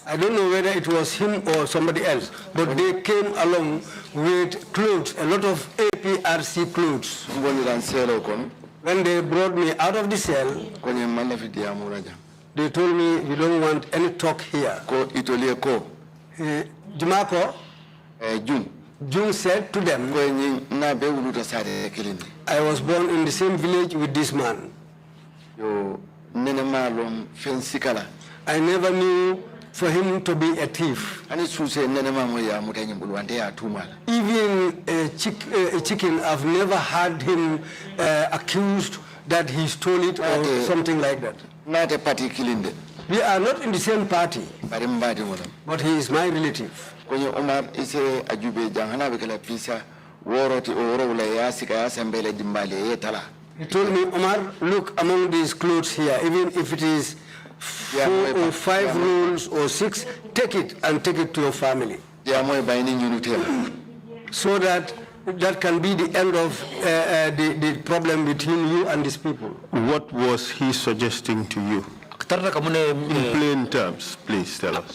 I don't know whether it was him or somebody else, but they came along with clothes, a lot of APRC clothes. When they brought me out of the cell, they told me, you don't want any talk here. Jumako, June said to them, I was born in the same village with this man. I never knew for him to be a thief. Even a chicken, I've never had him accused that he stole it or something like that. Not a party killing. We are not in the same party, but he is my relative. OMAR is a Ajube Jahana Bekala Pisa, Waroti Oro Layasika Assembly Dimbale Etala. He told me, Omar, look among these clothes here, even if it is 4 or 5 rolls or 6, take it and take it to your family. So that can be the end of the problem between you and these people. What was he suggesting to you? In plain terms, please tell us.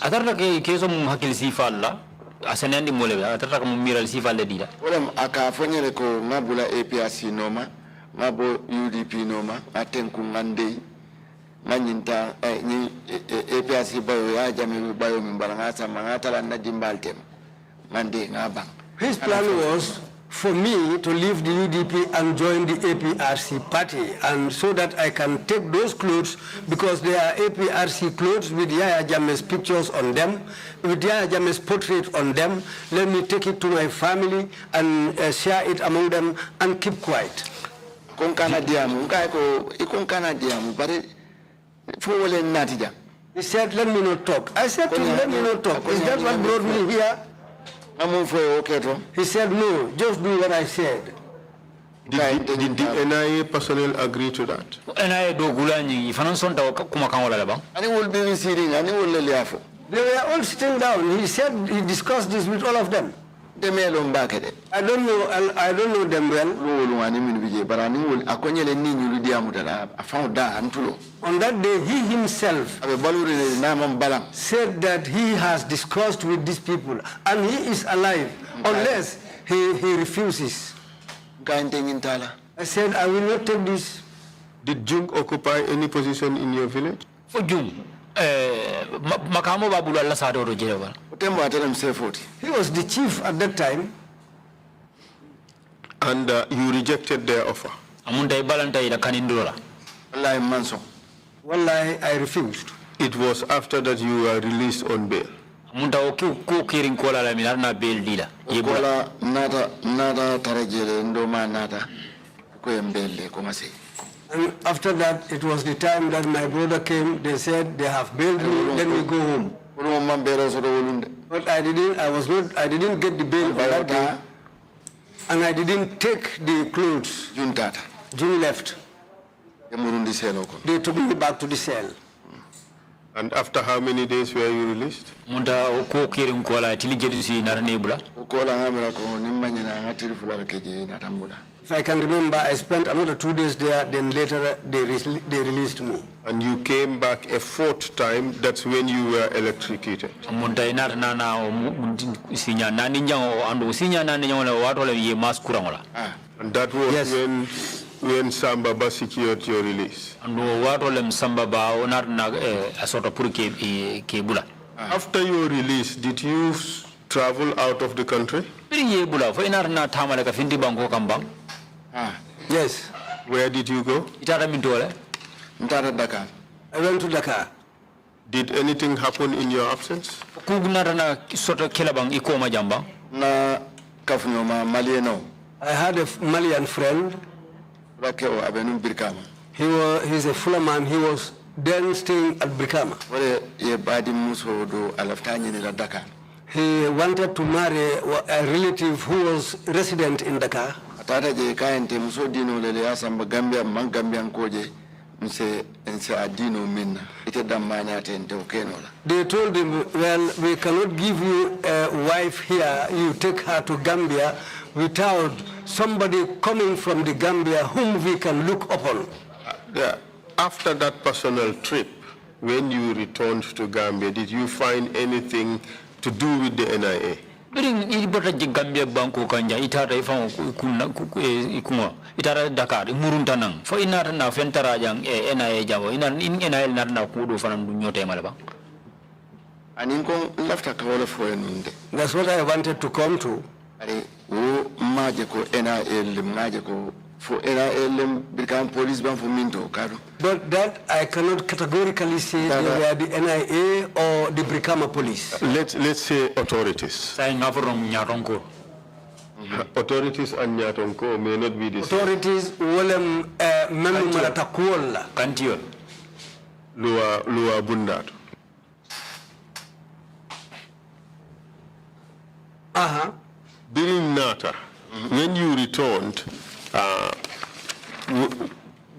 UDP noma atenkungande nanyinta APRC bayo ya jami bayo mimbalangasa mangatala na dimbaltem mande ngabang. His plan was for me to leave the UDP and join the APRC party, and so that I can take those clothes, because they are APRC clothes with Yaya Jammeh's pictures on them, with Yaya Jammeh's portrait on them. Let me take it to my family and share it among them and keep quiet. He said, let me not talk. I said to him, let me not talk. Is that what brought me here? He said, no, just do what I said. Did the NIA personnel agree to that? They were all sitting down. He said he discussed this with all of them. I don't know them well. On that day, he himself said that he has discussed with these people and he is alive unless he refuses. I said, I will not take this. Did Jung occupy any position in your village? For Jung, Makamo Babula Lasado Rojeva. He was the chief at that time. And you rejected their offer? Wallahi, I refused. It was after that you were released on bail? And after that, it was the time that my brother came. They said they have bailed me, let me go home. But I didn't get the bail on that day, and I didn't take the clothes. June left. They took me back to the cell. And after how many days were you released? If I can remember, I spent another 2 days there, then later they released me. And you came back a 4th time, that's when you were electrocuted? And that was yes. when Sambaba secured your release? After your release, did you travel out of the country? Yes. Where did you go? I went to Dakar. Did anything happen in your absence? I had a Malian friend. He's a fuller man. He was then staying at Brikama. He wanted to marry a relative who was resident in Dakar. They told him, well, we cannot give you a wife here, you take her to Gambia without somebody coming from the Gambia whom we can look upon. After that personal trip, when you returned to Gambia, did you find anything to do with the NIA? During Ibota Gambia Banco Kanja, Itara Itara Dakar, Muruntanang, for Inara Fentarajang, NIA Javo, in NIL Narna Kudu from Nyote Malaba. And in left a call for That's what I wanted to come to. Magical NIL, magical for NIL become policeman for Minto, Caro. But that I cannot categorically say they were the NIA or the Brikama police. Let's say authorities. Authorities and Nyatonko may not be the same. Authorities, Wolem Memu Malatakuola. Kantio. Lua Bundat. During Nata, when you returned,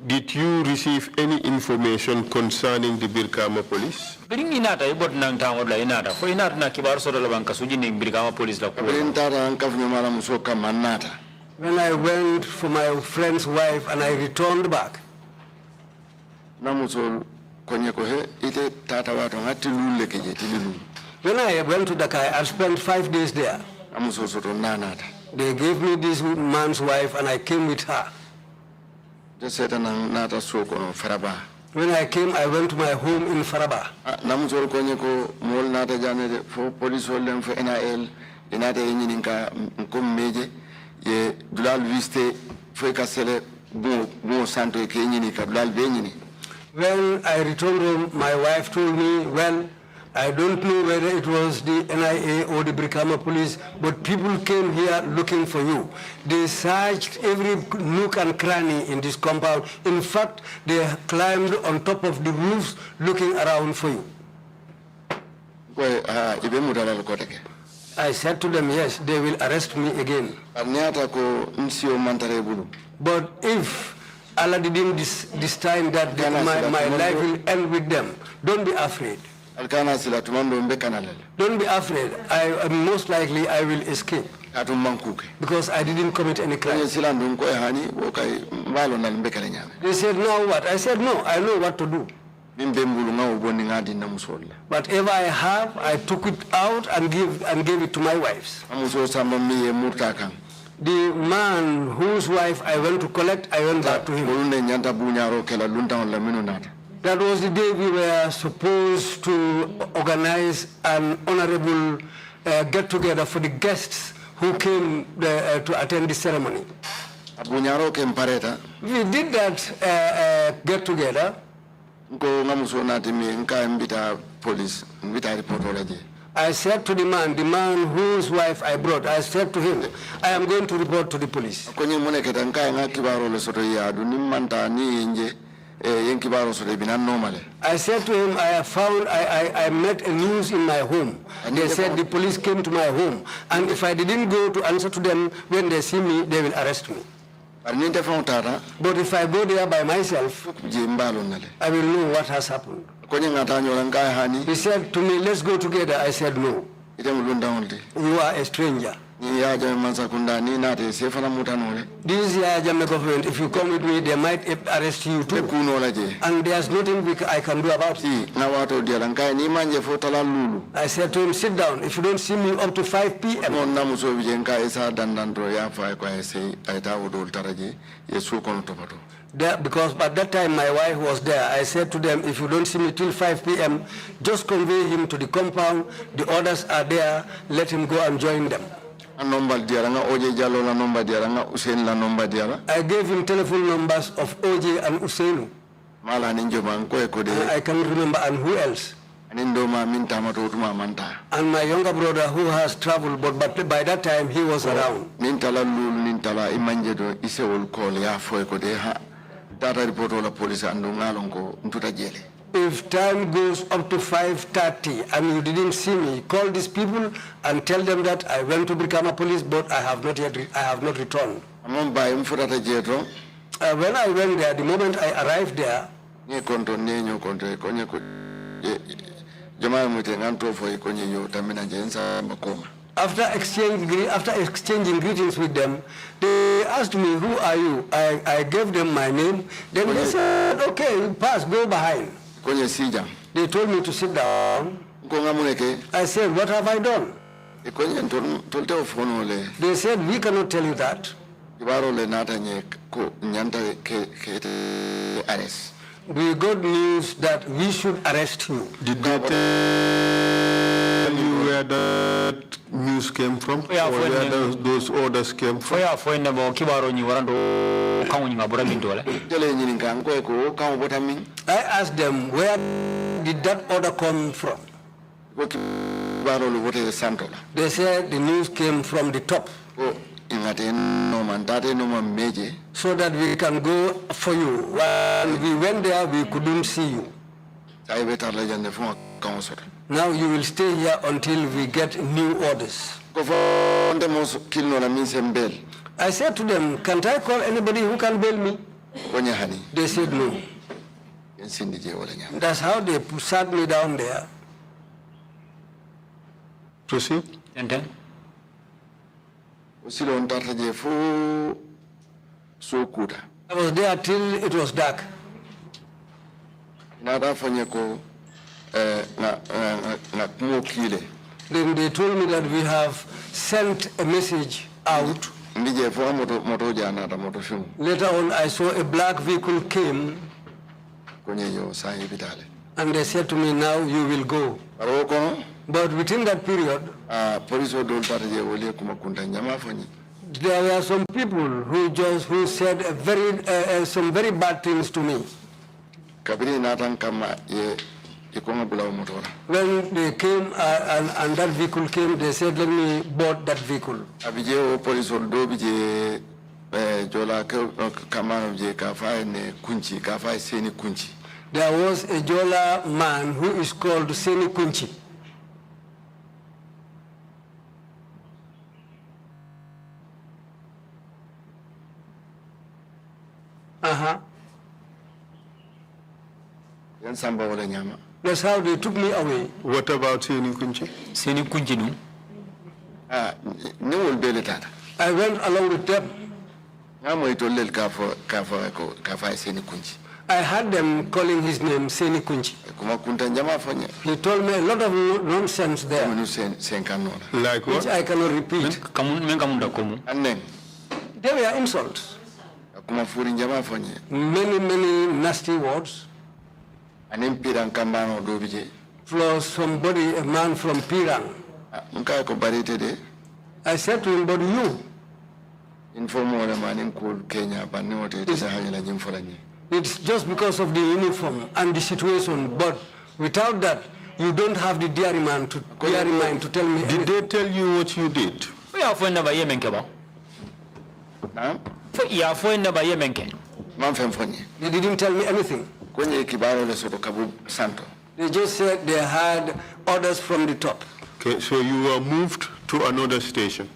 did you receive any information concerning the Birkama police? During Inata, about Nantang or Inata, for Inata Nakibar Soda Banka Sujin Birkama police. When I went for my friend's wife and I returned back, when I went to Dakar, I spent 5 days there. They gave me this man's wife and I came with her. When I came, I went to my home in Faraba. When I returned home, my wife told me, well, I don't know whether it was the NIA or the Brikama police, but people came here looking for you. They searched every nook and cranny in this compound. In fact, they climbed on top of the roofs looking around for you. I said to them, yes, they will arrest me again. But if Allah didn't decide that my life will end with them, don't be afraid. Don't be afraid. Most likely I will escape. Because I didn't commit any crime. They said, now what? I said, no, I know what to do. Whatever I have, I took it out and gave it to my wives. The man whose wife I went to collect, I went back to him. That was the day we were supposed to organize an honorable get-together for the guests who came to attend the ceremony. We did that get-together. I said to the man whose wife I brought, I said to him, I am going to report to the police. I said to him, I met a news in my home. They said the police came to my home, and if I didn't go to answer to them, when they see me, they will arrest me. But if I go there by myself, I will know what has happened. He said to me, let's go together. I said, no. You are a stranger. This is Yajame government. If you come with me, they might arrest you too. And there's nothing I can do about it. I said to him, sit down. If you don't see me up to 5 p.m. Because at that time my wife was there, I said to them, if you don't see me till 5 p.m., just convey him to the compound. The others are there. Let him go and join them. I gave him telephone numbers of OJ and Usainu. I can't remember, and who else? And my younger brother who has traveled, but by that time he was around. If time goes up to 5:30 and you didn't see me, call these people and tell them that I went to become a police, but I have not returned. When I went there, the moment I arrived there, Ni konto nenyo konto konye ko jamaa mtenganto fo konye yo tamina jensa makoma. After exchanging greetings with them, they asked me, "Who are you?" I gave them my name. Then they said, "Okay, pass, go behind." Konye sija. They told me to sit down. I said, "What have I done?" They said, "We cannot tell you that." We got news that we should arrest you. Did they tell you where that news came from? Or where those orders came from? I asked them, where did that order come from? They said the news came from the top. So that we can go for you. When we went there, we couldn't see you. Now you will stay here until we get new orders. I said to them, "Can't I call anybody who can bail me?" They said no. That's how they sat me down there. Proceed. And then? I was there till it was dark. Then they told me that we have sent a message out. Later on, I saw a black vehicle came, and they said to me, "Now you will go." But within that period, there were some people who said some very bad things to me. When they came and that vehicle came, they said, "Let me board that vehicle." There was a Jola man who is called Seni Kunchi. That's how they took me away. What about Seni Kunchi? Seni Kunchi no? I went along with them. I heard them calling his name Seni Kunchi. He told me a lot of nonsense there. Like what? Which I cannot repeat. They were insults. Many nasty words. Plus somebody, a man from Pirang. I said to him, "But you?" It's just because of the uniform and the situation, but without that, you don't have the diary mind to tell me. Did they tell you what you did? They didn't tell me anything. They just said they had orders from the top. Okay, so you were moved to another station.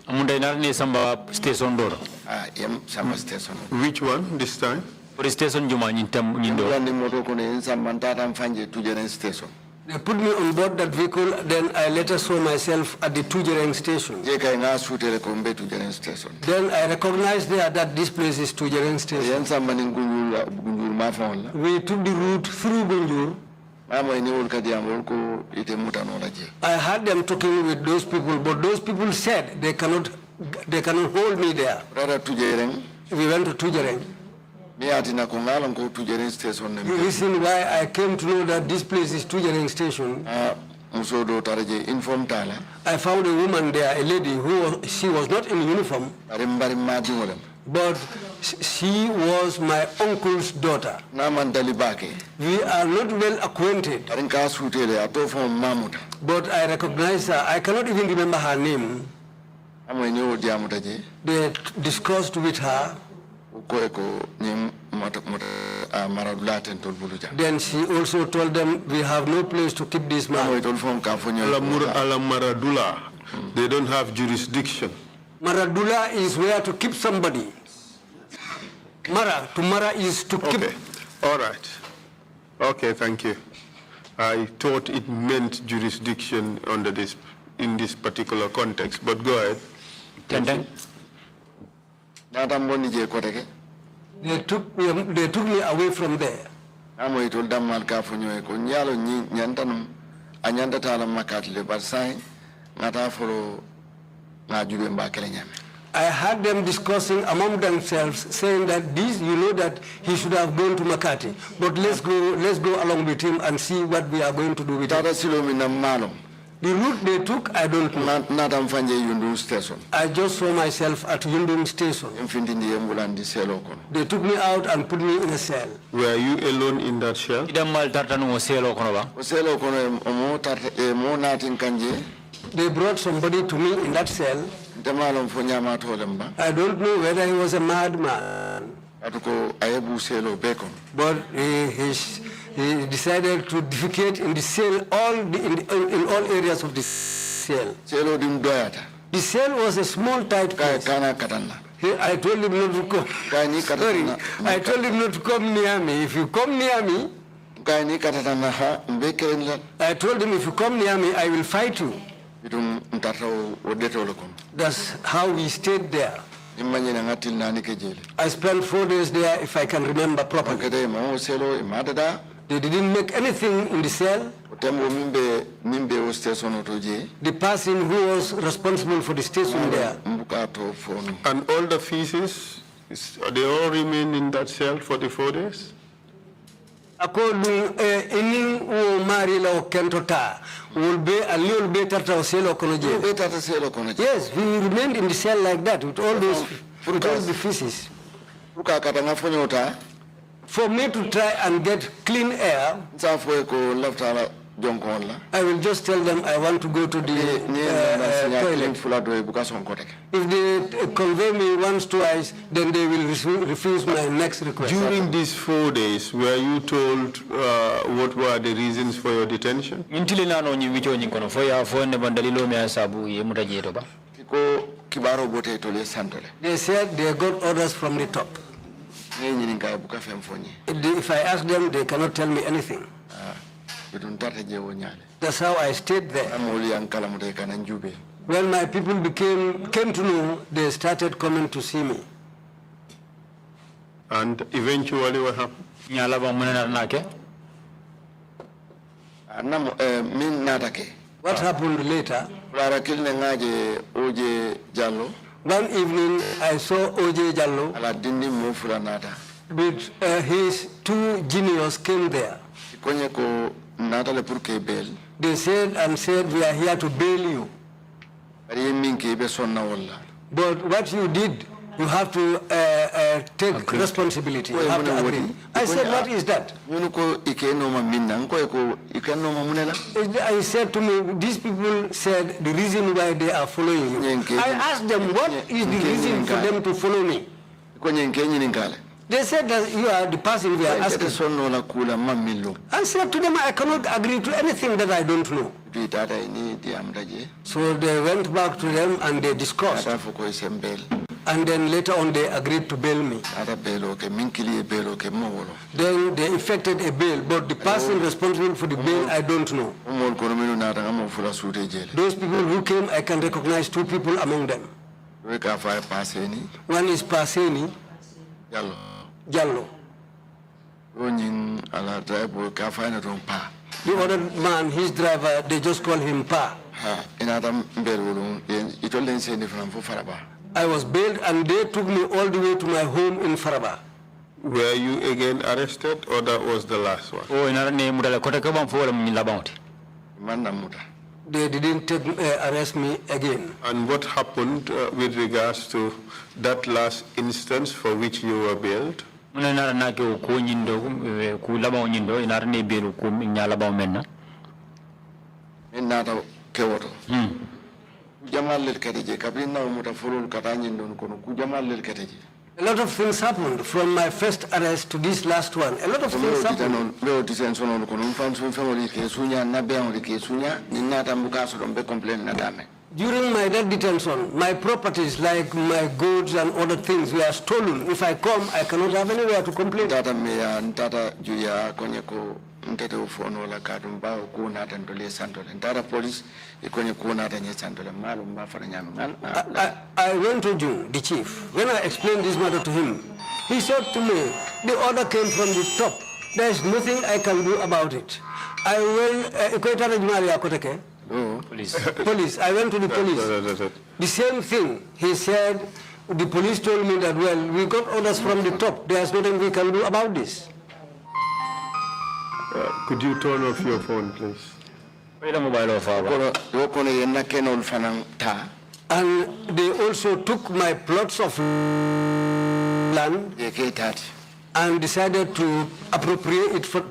Which one this time? They put me on board that vehicle, then I later saw myself at the Tujereng station. Then I recognized there that this place is Tujereng station. We took the route through Gunjur. I heard them talking with those people, but those people said they cannot hold me there. We went to Tujereng. The reason why I came to know that this place is Tujereng station, I found a woman there, a lady she was not in uniform, but she was my uncle's daughter. We are not well acquainted, but I recognize her. I cannot even remember her name. They discussed with her. Then she also told them, "We have no place to keep this man." They don't have jurisdiction. Maradula is where to keep somebody. Mara is to keep. Okay, all right. Okay, thank you. I thought it meant jurisdiction under this, in this particular context, but go ahead. Tenten. They took me away from there. Amo itol dammal ka fu ñoy ko ñalo ñi ñantanum a ñanta la makat le bar say ngata folo na jube mbakele ñame. I had them discussing among themselves, saying that this, you know, that he should have gone to Makati, but let's go along with him and see what we are going to do with him. The route they took, I don't know. I just saw myself at Yundum Station. They took me out and put me in a cell. Were you alone in that cell? They brought somebody to me in that cell. I don't know whether he was a madman, but he decided to defecate in the cell, in all areas of the cell. The cell was a small, tight place. I told him not to come. Sorry, I told him not to come near me. If you come near me, I told him, if you come near me, I will fight you. That's how we stayed there. I spent 4 days there, if I can remember properly. They didn't make anything in the cell. The person who was responsible for the station there. And all the feces, they all remained in that cell for the 4 days? According any OMAR la Kentota will be a little better to sell Okonoje. Yes, we remained in the cell like that with all those, with all the feces. For me to try and get clean air, I will just tell them I want to go to the toilet. If they convey me once, twice, then they will refuse my next request. During these 4 days, were you told what were the reasons for your detention? They said they got orders from the top. If I ask them, they cannot tell me anything. That's how I stayed there. When my people came to know, they started coming to see me. And eventually what happened? What happened later? One evening, I saw O.J. Jallo with his 2 juniors came there. They said, we are here to bail you. But what you did, you have to take responsibility. You have to agree. I said, what is that? I said to me, these people said the reason why they are following you. I asked them, what is the reason for them to follow me? They said that you are the person we are asking. I said to them, I cannot agree to anything that I don't know. So they went back to them and they discussed. And then later on they agreed to bail me. Then they effected a bail, but the person responsible for the bail, I don't know. Those people who came, I can recognize 2 people among them. One is Paseni Jallo. The other man, his driver, they just call him Pa. I was bailed and they took me all the way to my home in Faraba. Were you again arrested or that was the last one? They didn't arrest me again. And what happened with regards to that last instance for which you were bailed? A lot of things happened from my first arrest to this last one. A lot of things happened. During my detention, my properties like my goods and other things were stolen. If I come, I cannot have anywhere to complain. ntete phone wala kadum ba ko na tan dole santole ndara police ikonye ko na tan santole malum ba fara nyam I went to June, the chief. When I explained this matter to him, he said to me, the order came from the top. There is nothing I can do about it. I went police. I went to the police. The same thing. He said, the police told me that, well, we got orders from the top. There's nothing we can do about this. Could you turn off your phone, please? And they also took my plots of land and decided to appropriate them for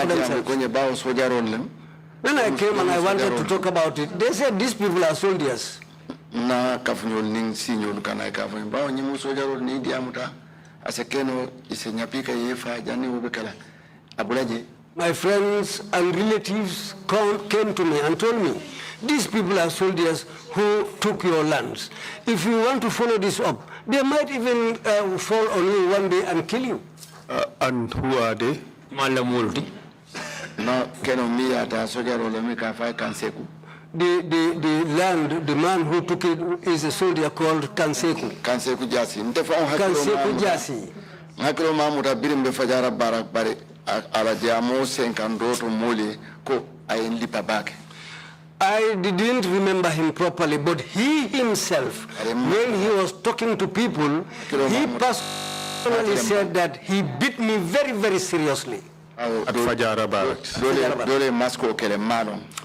themselves. When I came and I wanted to talk about it, they said these people are soldiers. Na kafunyol ning sinyol kana kafuny ba nyimu sojarol ni diamuta asekeno isenyapika yefa jani ubekala abulaje. My friends and relatives came to me and told me, these people are soldiers who took your lands. If you want to follow this up, they might even fall on you one day and kill you. And who are they? No, keno miya ta sojarol mi ka fa kanseku. The land, the man who took it is a soldier called Kanseku. Kanseku Jasi. Kanseku Jasi. Hakilo mamuta birimbe Fajara barak bare ala jamo senkandoto mole ko ayendi pabake. I didn't remember him properly, but he himself, when he was talking to people, he personally said that he beat me very, very seriously. At Fajara barracks.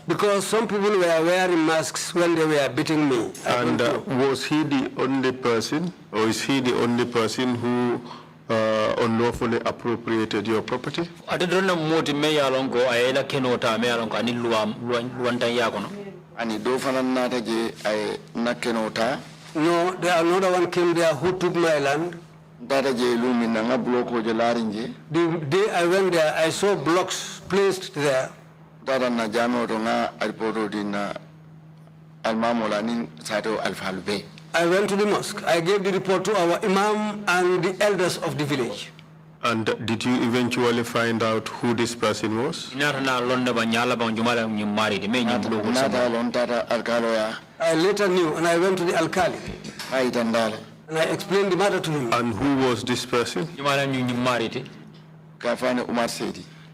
Because some people were wearing masks when they were beating me. And was he the only person, or is he the only person who unlawfully appropriated your property? I don't know what may along go. I either cannot me along any one time yagono. And he do fanana I nakenota. No, there another one came there who took my land. The day I went there, I saw blocks placed there. I went to the mosque. I gave the report to our imam and the elders of the village. And did you eventually find out who this person was? I later knew, and I went to the alkali. And I explained the matter to him. And who was this person?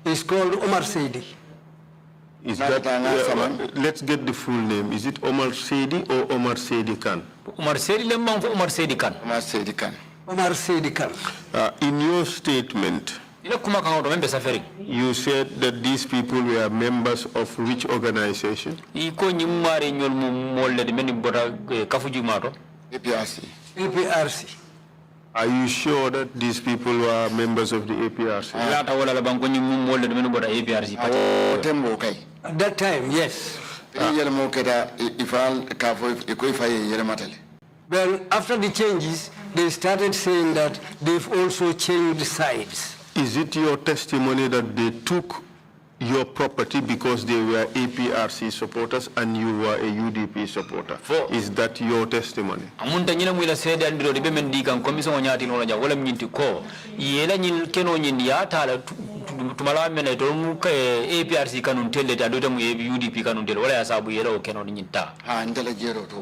He's called Omar Seidi. Is that, let's get the full name. Is it Omar Seidi or Omar Seidi Khan? Omar Seidi Lemang for Omar Seidi Khan. Omar Seidi Khan. Omar Seidi Khan. In your statement, you said that these people were members of which organization? APRC. APRC. Are you sure that these people were members of the APRC? At that time, yes. Well, after the changes, they started saying that they've also changed sides. Is it your testimony that they took your property because they were APRC supporters and you were a UDP supporter? Is that your testimony?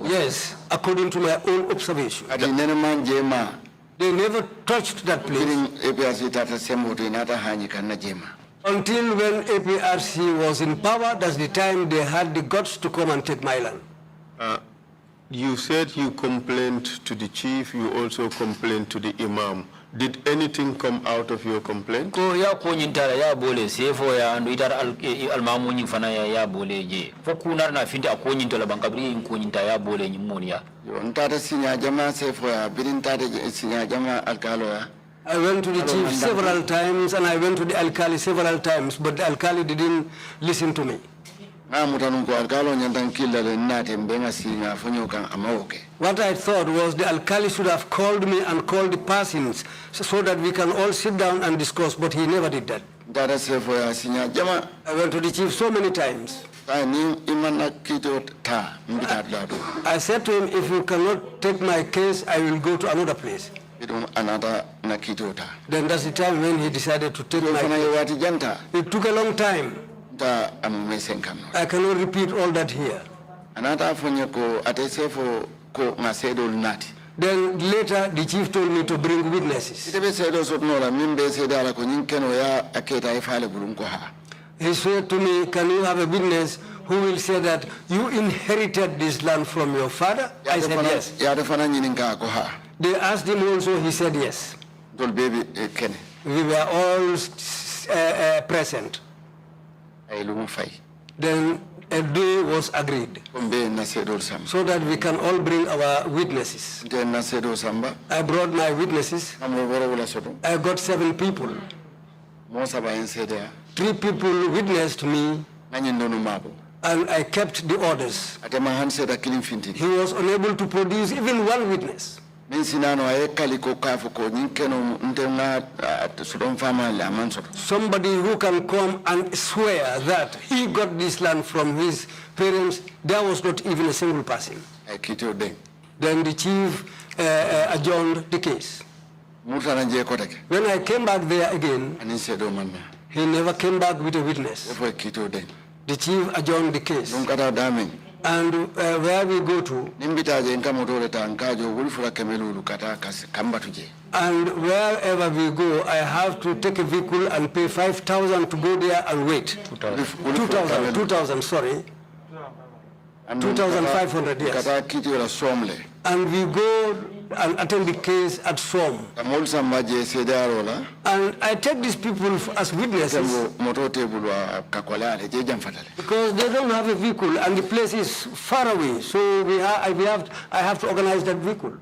Yes, according to my own observation. They never touched that place. Until when APRC was in power, that's the time they had the guts to come and take my land. You said you complained to the chief, you also complained to the imam. Did anything come out of your complaint? Ya kunyintara ya bole sefo ya andu itara almamu nyifana ya bole je. Fokunar na finti akunyintola bankabri kunyinta ya bole nyimoni ya. Ntata sinya jama sefo ya birintata sinya jama alkalo ya. I went to the chief several times and I went to the alkali several times, but the alkali didn't listen to me. What I thought was the alkali should have called me and called the persons so that we can all sit down and discuss, but he never did that. I went to the chief so many times. I said to him, if you cannot take my case, I will go to another place. Then that's the time when he decided to take my case. It took a long time. I cannot repeat all that here. Then later, the chief told me to bring witnesses. He said to me, can you have a witness who will say that you inherited this land from your father? I said yes. They asked him also, he said yes. We were all present. Then a day was agreed so that we can all bring our witnesses. I brought my witnesses. I got 7 people. 3 people witnessed me, and I kept the orders. He was unable to produce even 1 witness. Somebody who can come and swear that he got this land from his parents, there was not even a single person. Then the chief adjourned the case. When I came back there again, he never came back with a witness. The chief adjourned the case. And where we go to, and wherever we go, I have to take a vehicle and pay 5,000 to go there and wait. 2,000, sorry. 2,500, yes. And we go and attend the case at SOM. And I take these people as witnesses because they don't have a vehicle and the place is far away. So I have to organize that vehicle.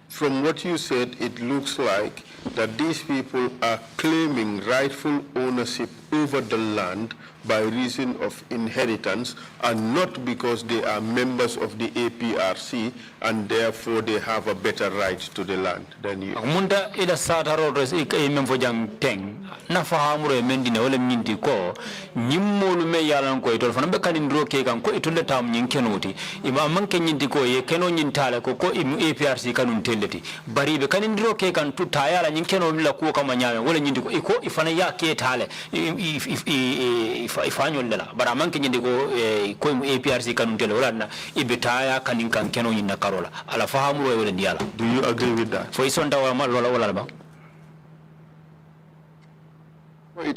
From what you said, it looks like that these people are claiming rightful ownership over the land by reason of inheritance and not because they are members of the APRC and therefore they have a better right to the land than you. Munda ida sataro res memfo jang teng na fahamuro mendine wala minti ko nyimmolu me yalan ko itol fana be kanindro ke kan ko itolle tam nyin kenoti ima manke nyinti ko ye keno nyin tala ko imu APRC kanun telleti bari be kanindro ke kan tu tayala nyin keno la ko kama nyaame wala nyinti ko iko ifana ya ke tale ifanyol la bara manke nyindi ko APRC kanun tele wala na ibetaya kanin kan keno nyin karola ala fahamuro wala ndiala. Do you agree with that? Fo isonda wala ba They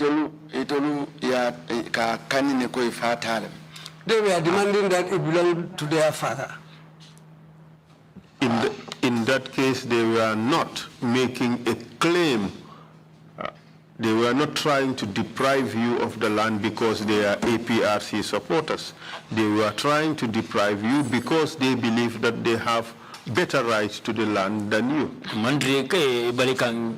were demanding that it belonged to their father. In that case, they were not making a claim. They were not trying to deprive you of the land because they are APRC supporters. They were trying to deprive you because they believe that they have better rights to the land than you. Mandre ke balikan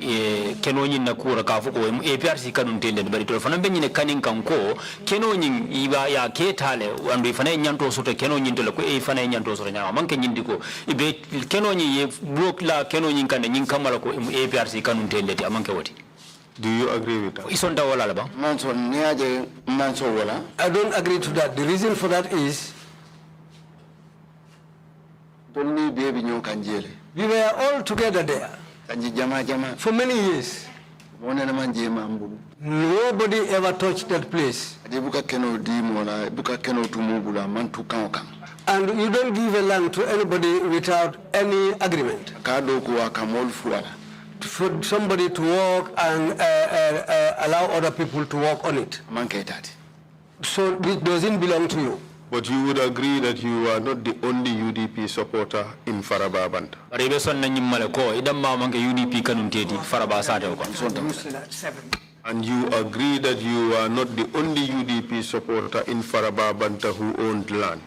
keno nyin na kura ka fuko APRC kanun tende bari to fana benyi ne kanin kan ko keno nyin iba ya ke tale andu fana nyanto soto keno nyin to ko e fana nyanto soto nyama manke nyin diko ibe keno nyin ye block la keno nyin kan nyin kamala ko APRC kanun tende ti amanke woti. Do you agree with that? Isonda wala ba I don't agree to that. The reason for that is we were all together there for many years. Nobody ever touched that place. And you don't give a land to anybody without any agreement. For somebody to walk and allow other people to walk on it. So it doesn't belong to you. But you would agree that you are not the only UDP supporter in Faraba Banta. And you agree that you are not the only UDP supporter in Faraba Banta who owned land.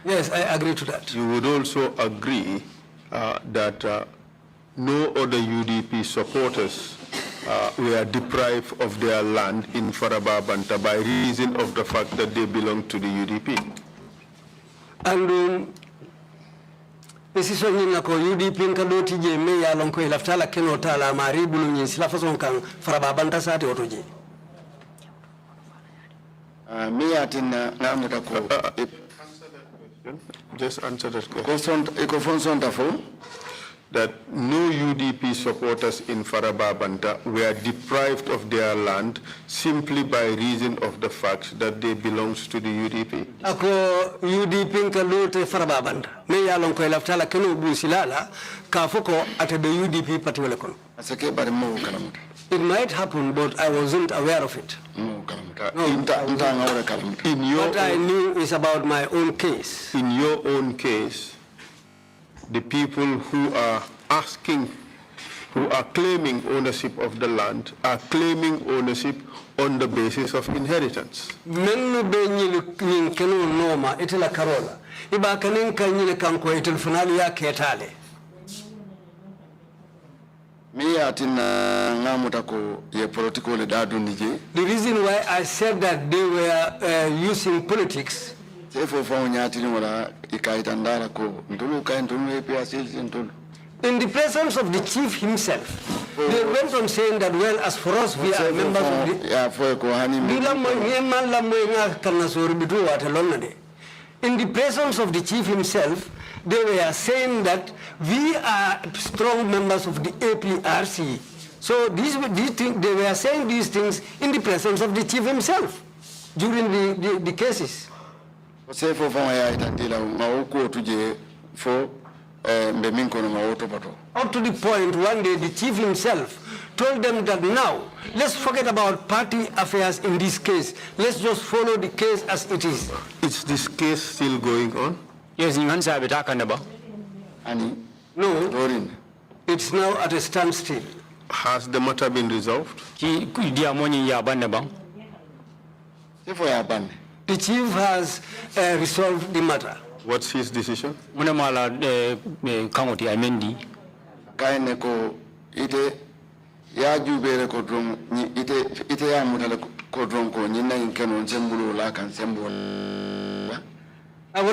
Yes, I agree to that. You would also agree that no other UDP supporters were deprived of their land in Faraba Banta by reason of the fact that they belong to the UDP. And this is when you UDP nkadoti je me ya lonko ilaftala keno tala mari bulu nyin sila fason kan Faraba Banta sate otoje. Me atina ngamuta ko. Just answer that question. That no UDP supporters in Farababanta were deprived of their land simply by reason of the fact that they belong to the UDP. Ako UDP nkalute Farababanta. Me yalong ko ilaftala kenu busilala kafoko ate the UDP partiwele kono. Asake bari mo kalamuta. It might happen, but I wasn't aware of it. No, what I knew is about my own case. In your own case, the people who are claiming ownership of the land are claiming ownership on the basis of inheritance. Mennu be nyini kenu noma itela karola. Iba kanin kan nyini kanko itel funali ya ketale. The reason why I said that they were using politics. In the presence of the chief himself, they went on saying that, well, as for us, we are members of the... In the presence of the chief himself, they were saying that we are strong members of the APRC. So these things, they were saying these things in the presence of the chief himself during the cases. Up to the point, one day the chief himself told them that now, let's forget about party affairs in this case. Let's just follow the case as it is. Is this case still going on? Yes, in Hansa Betakandaba. No, it's now at a standstill. Has the matter been resolved? The chief has resolved the matter. What's his decision? What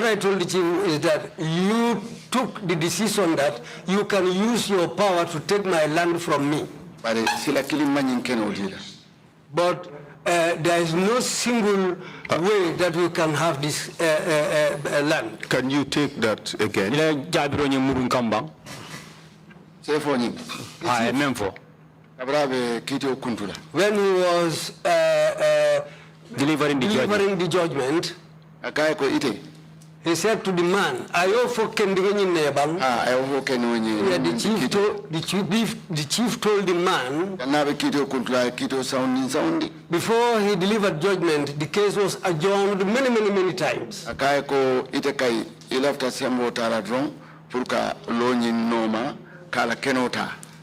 I told the chief is that you took the decision that you can use your power to take my land from me. But there is no single way that you can have this land. Can you take that again? When he was delivering the judgment, he said to the man, the chief told the man, before he delivered judgment, the case was adjourned many times.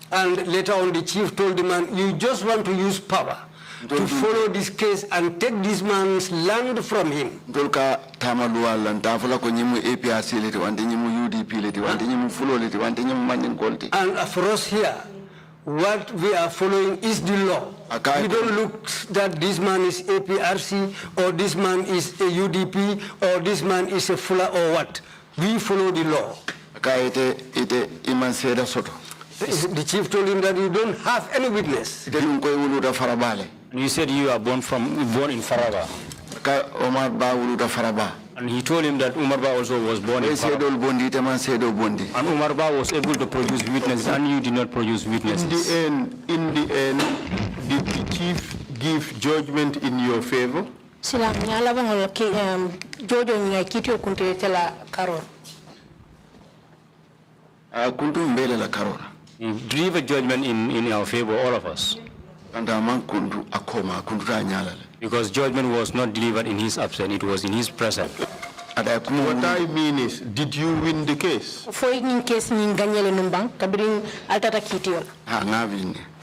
And later on, the chief told the man, you just want to use power to follow this case and take this man's land from him. And for us here, what we are following is the law. We don't look that this man is APRC or this man is a UDP or this man is a Fula or what. We follow the law. The chief told him that you don't have any witness. You said you are born in Faraba. And he told him that Umar Ba also was born in Faraba. And Umar Ba was able to produce witnesses and you did not produce witnesses. In the end, did the chief give judgment in your favor? He gave a judgment in our favor, all of us. Because judgment was not delivered in his absence, it was in his presence. What I mean is, did you win the case?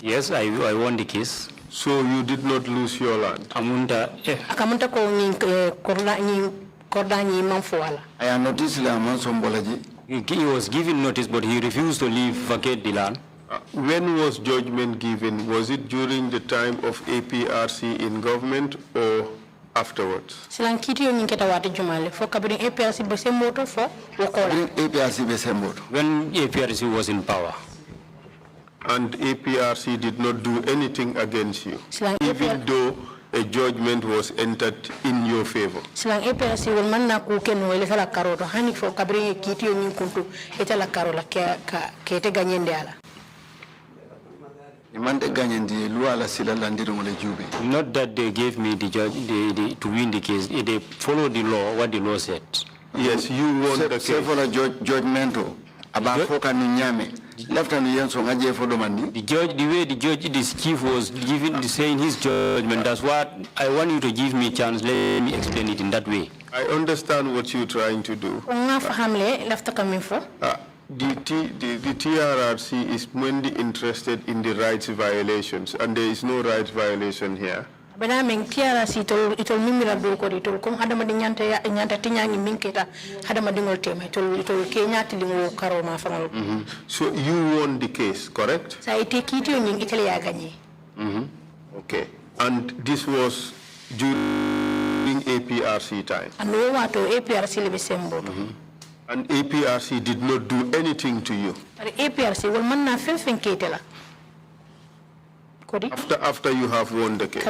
Yes, I won the case. So you did not lose your land? He was given notice, but he refused to vacate the land. When was judgment given? Was it during the time of APRC in government or afterwards? When APRC was in power. And APRC did not do anything against you, even though a judgment was entered in your favor. Silang APRC wal man na ku ken wele sala karoto hani fo kabri kiti yo kuntu etala karola ke te ganyende ala. Not that they gave me the judge to win the case. They followed the law, what the law said. Yes, you won the case. Several judgmental about Foka Ninyame. Left and the judge, the way the judge, this chief was saying his judgment, that's what I want you to give me a chance. Let me explain it in that way. I understand what you're trying to do. The TRRC is mainly interested in the rights violations, and there is no rights violation here. So you want the case, correct? Okay. And this was during APRC time? And APRC did not do anything to you? After you have won the case?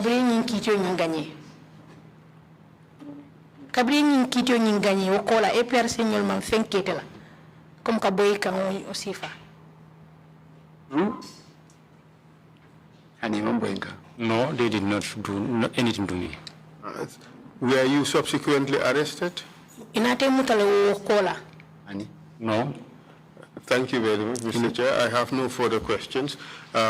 No, they did not do anything to me. Were you subsequently arrested? No. Thank you very much, Mr. Chair. I have no further questions.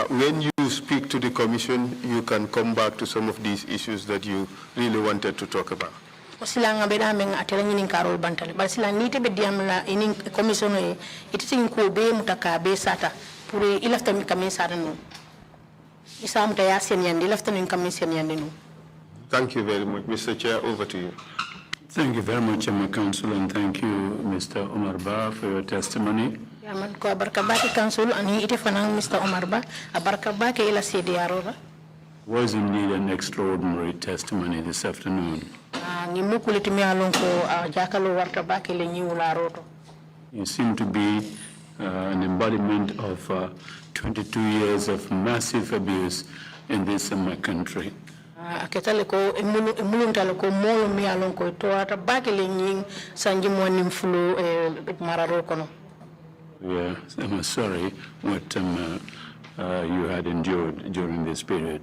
When you speak to the Commission, you can come back to some of these issues that you really wanted to talk about. Silanga beda men atela nyini karol bantale bar silanga nite be diamla ini commission e ititin ko be mutaka be sata pour ilafta mi kamen sata no isam ta yasen yandi lafta min kamen sen yandi no. Thank you very much, Mr. Chair. Over to you. Thank you very much, my counsel, and thank you, Mr. Omar Ba, for your testimony. Yaman ko abarkabaki counsel ani ite fanang Mr. Omar Ba abarkabaki ila sedi arora. Was indeed an extraordinary testimony this afternoon. You seem to be an embodiment of 22 years of massive abuse in this country. Yeah, I'm sorry what you had endured during this period.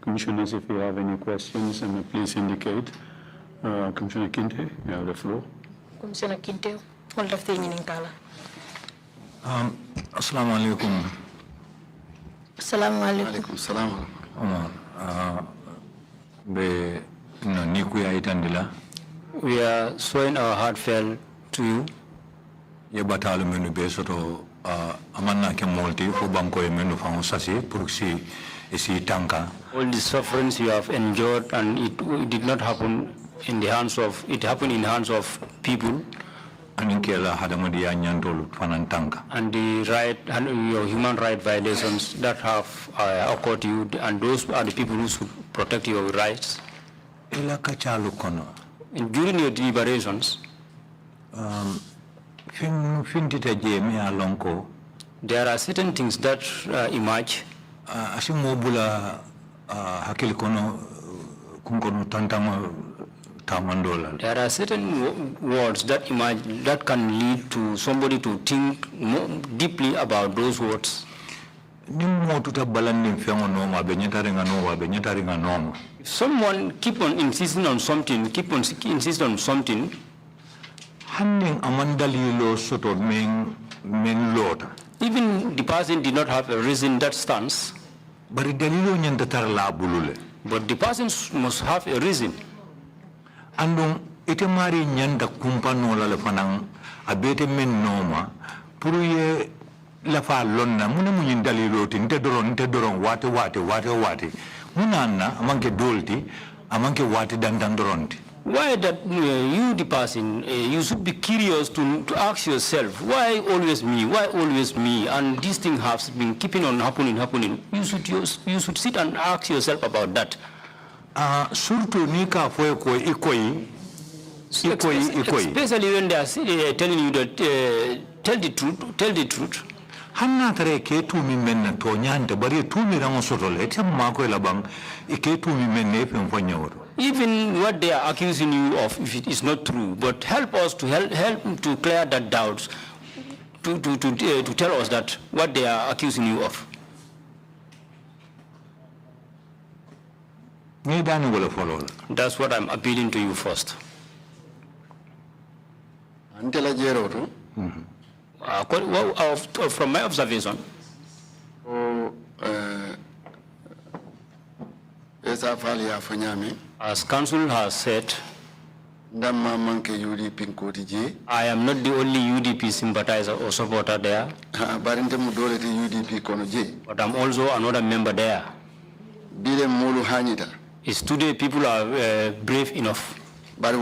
Commissioners, if you have any questions, please indicate. Commissioner Kinte, you have the floor. Commissioner Kinte, hold of the evening. Assalamu alaikum. Assalamu alaikum. Salam. We are showing our heartfelt to you. All the sufferings you have endured, and it did not happen in the hands of, it happened in the hands of people. And the right and your human right violations that have occurred to you, and those are the people who should protect your rights. And during your deliberations, there are certain things that emerge. There are certain words that emerge that can lead to somebody to think more deeply about those words. If someone keep on insisting on something, even the person did not have a reason that stands, but the person must have a reason. Andong ite mari nyanda kumpano la fanang abete men noma puruye la fa lonna muna munyin daliloti nte doron wate munana amanke dolti amanke wate dandan doronti. Why that you the person you should be curious to ask yourself, why always me, and this thing has been keeping on happening. You should sit and ask yourself about that. Surtout nika fo ko ikoyi. Especially when they are telling you that tell the truth. hanna tare ke tumi men to nyante bari tumi rango sotole te mako la bang ke tumi men ne pen fanyawro. Even what they are accusing you of, if it is not true, but help us to help to clear that doubts, to tell us that what they are accusing you of. That's what I'm appealing to you first. From my observation, as council has said, I am not the only UDP sympathizer or supporter there, but I'm also another member there. Is today people are brave enough. That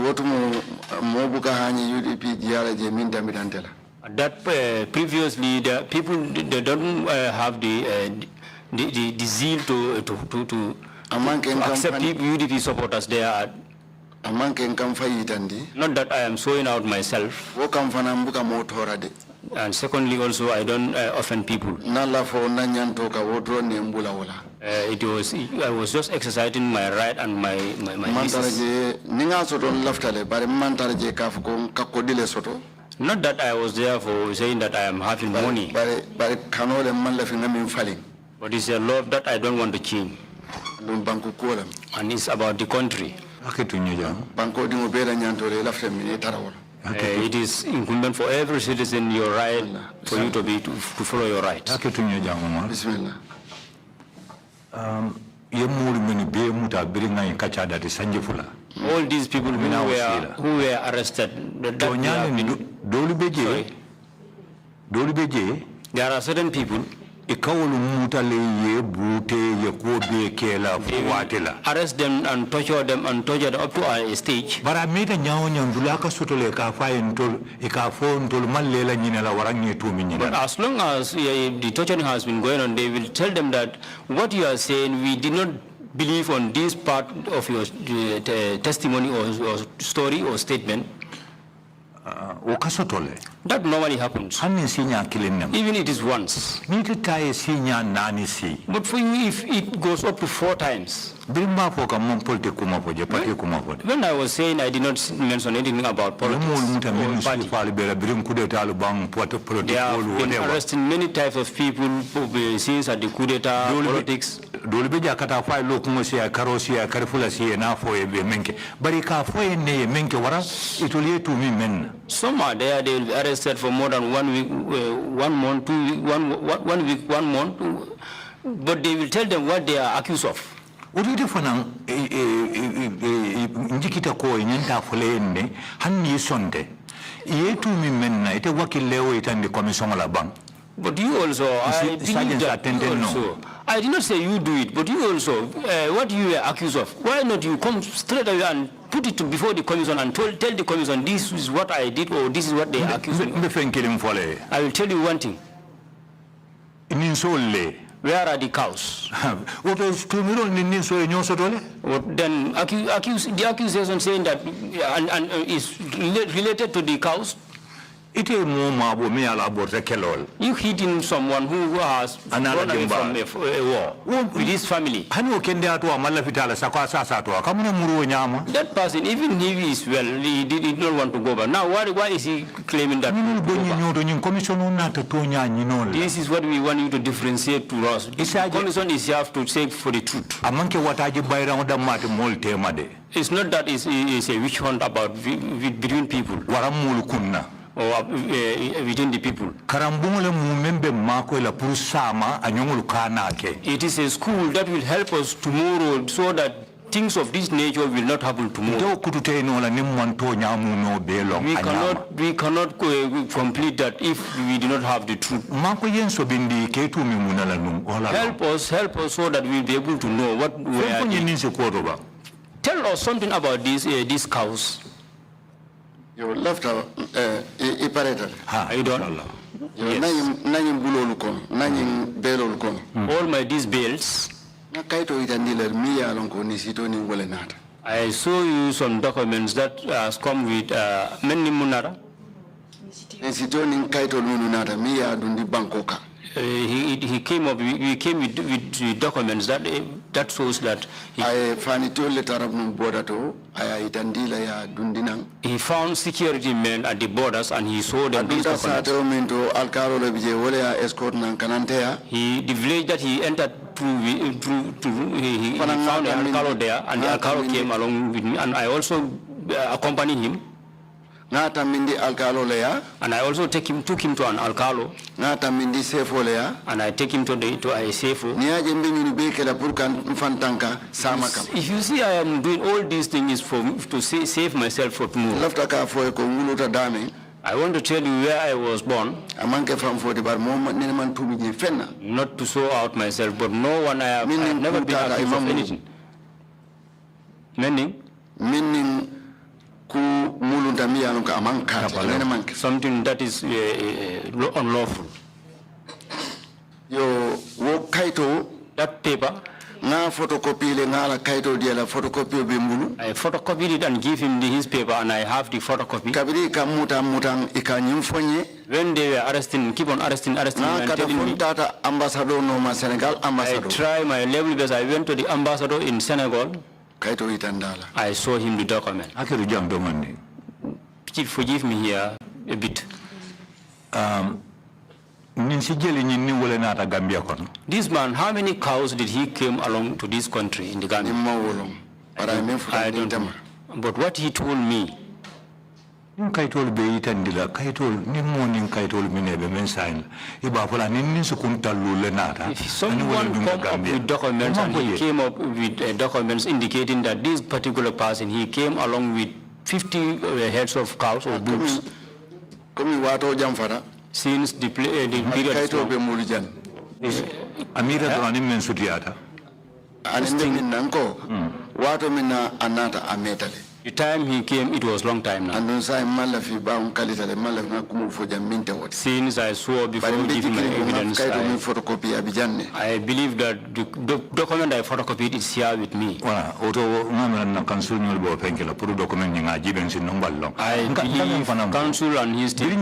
previously the people they don't have the zeal to accept UDP supporters there. Not that I am showing out myself. And secondly, also I don't offend people. I was just exercising my right and my business. Not that I was there for saying that I am having money. But it's a law that I don't want to change. And it's about the country. It is incumbent for every citizen your right for you to follow your rights. All these people who were arrested, there are certain people arrest them and torture them up to a stage. But I made a but as long as the torturing has been going on, they will tell them that what you are saying, we did not believe on this part of your testimony or story or statement. That normally happens. Even it is once. But for you, if it goes up to 4 times. When I was saying I did not mention anything about politics. They have been arresting many types of people since at the coup d'etat, politics. Some are there, they will be arrested for more than 1 week, 1 month, 2 weeks, 1 week, 1 month, but they will tell them what they are accused of. But you also, I believe that you also, I did not say you do it, but you also, what you are accused of, why not you come straight away and put it before the commission and tell the commission this is what I did or this is what they are accusing me of. I will tell you one thing. Where are the cows? Then the accusation saying that and is related to the cows. You hitting someone who has run away from a war with his family. That person, even if he is well, he did not want to go back. Now, why is he claiming that? This is what we want you to differentiate to us. The commission is here to say for the truth. It's not that it's a witch hunt about between people. Or within the people. It is a school that will help us tomorrow so that things of this nature will not happen tomorrow. We cannot complete that if we do not have the truth. Help us so that we will be able to know what we are doing. Tell us something about these cows. You left our operator. I don't. Yes. All my these bills. I saw you some documents that has come with many munara. Nsito nin kaito lunu nata mi ya dundi bankoka. He came up. We came with documents that shows that I found he found security men at the borders and he saw them these documents. The village that he entered through, he found the Alcalo there, and the Alcalo came along with me, and I also accompanied him. And I also took him to an alcalo. And I take him to a safo. If you see, I am doing all these things to save myself for tomorrow. I want to tell you where I was born. Not to show out myself, but no one I have never been accused of anything. Meaning something that is unlawful. That paper, I photocopied it and give him his paper, and I have the photocopy. When they were arresting, keep on arresting and telling me, I try my level best. I went to the ambassador in Senegal. I saw him the document. Forgive me here a bit. This man, how many cows did he came along to this country in the Gambia? I don't know. But what he told me, someone come up with documents, and he came up with documents indicating that this particular person, he came along with 50 heads of cows or bulls. Since the period the time he came, it was long time now. Since I saw before giving my evidence, I believe that the document I photocopied is here with me. I believe council and his team.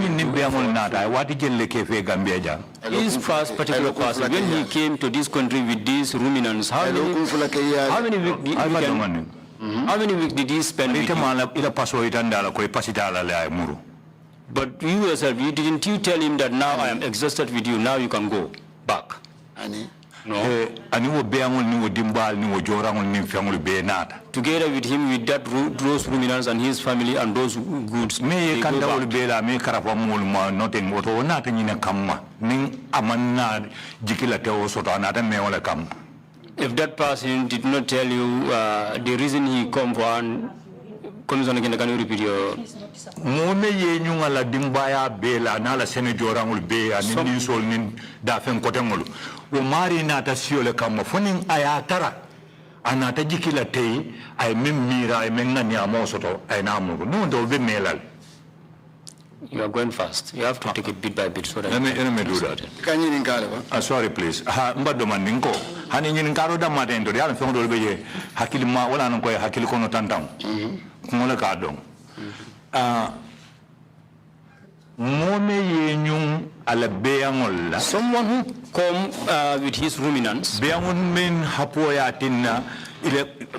His first particular person, when he came to this country with these ruminants, how many weeks did he spend with you? But you yourself, didn't you tell him that now I am exhausted with you, now you can go back? No. Together with him, with those ruminants and his family and those goods, if that person did not tell you the reason he come for, and Commissioner, can you repeat your? You are going fast. You have to take it bit by bit so that. Let me do that. Can you sorry, please. Someone who come with his ruminants.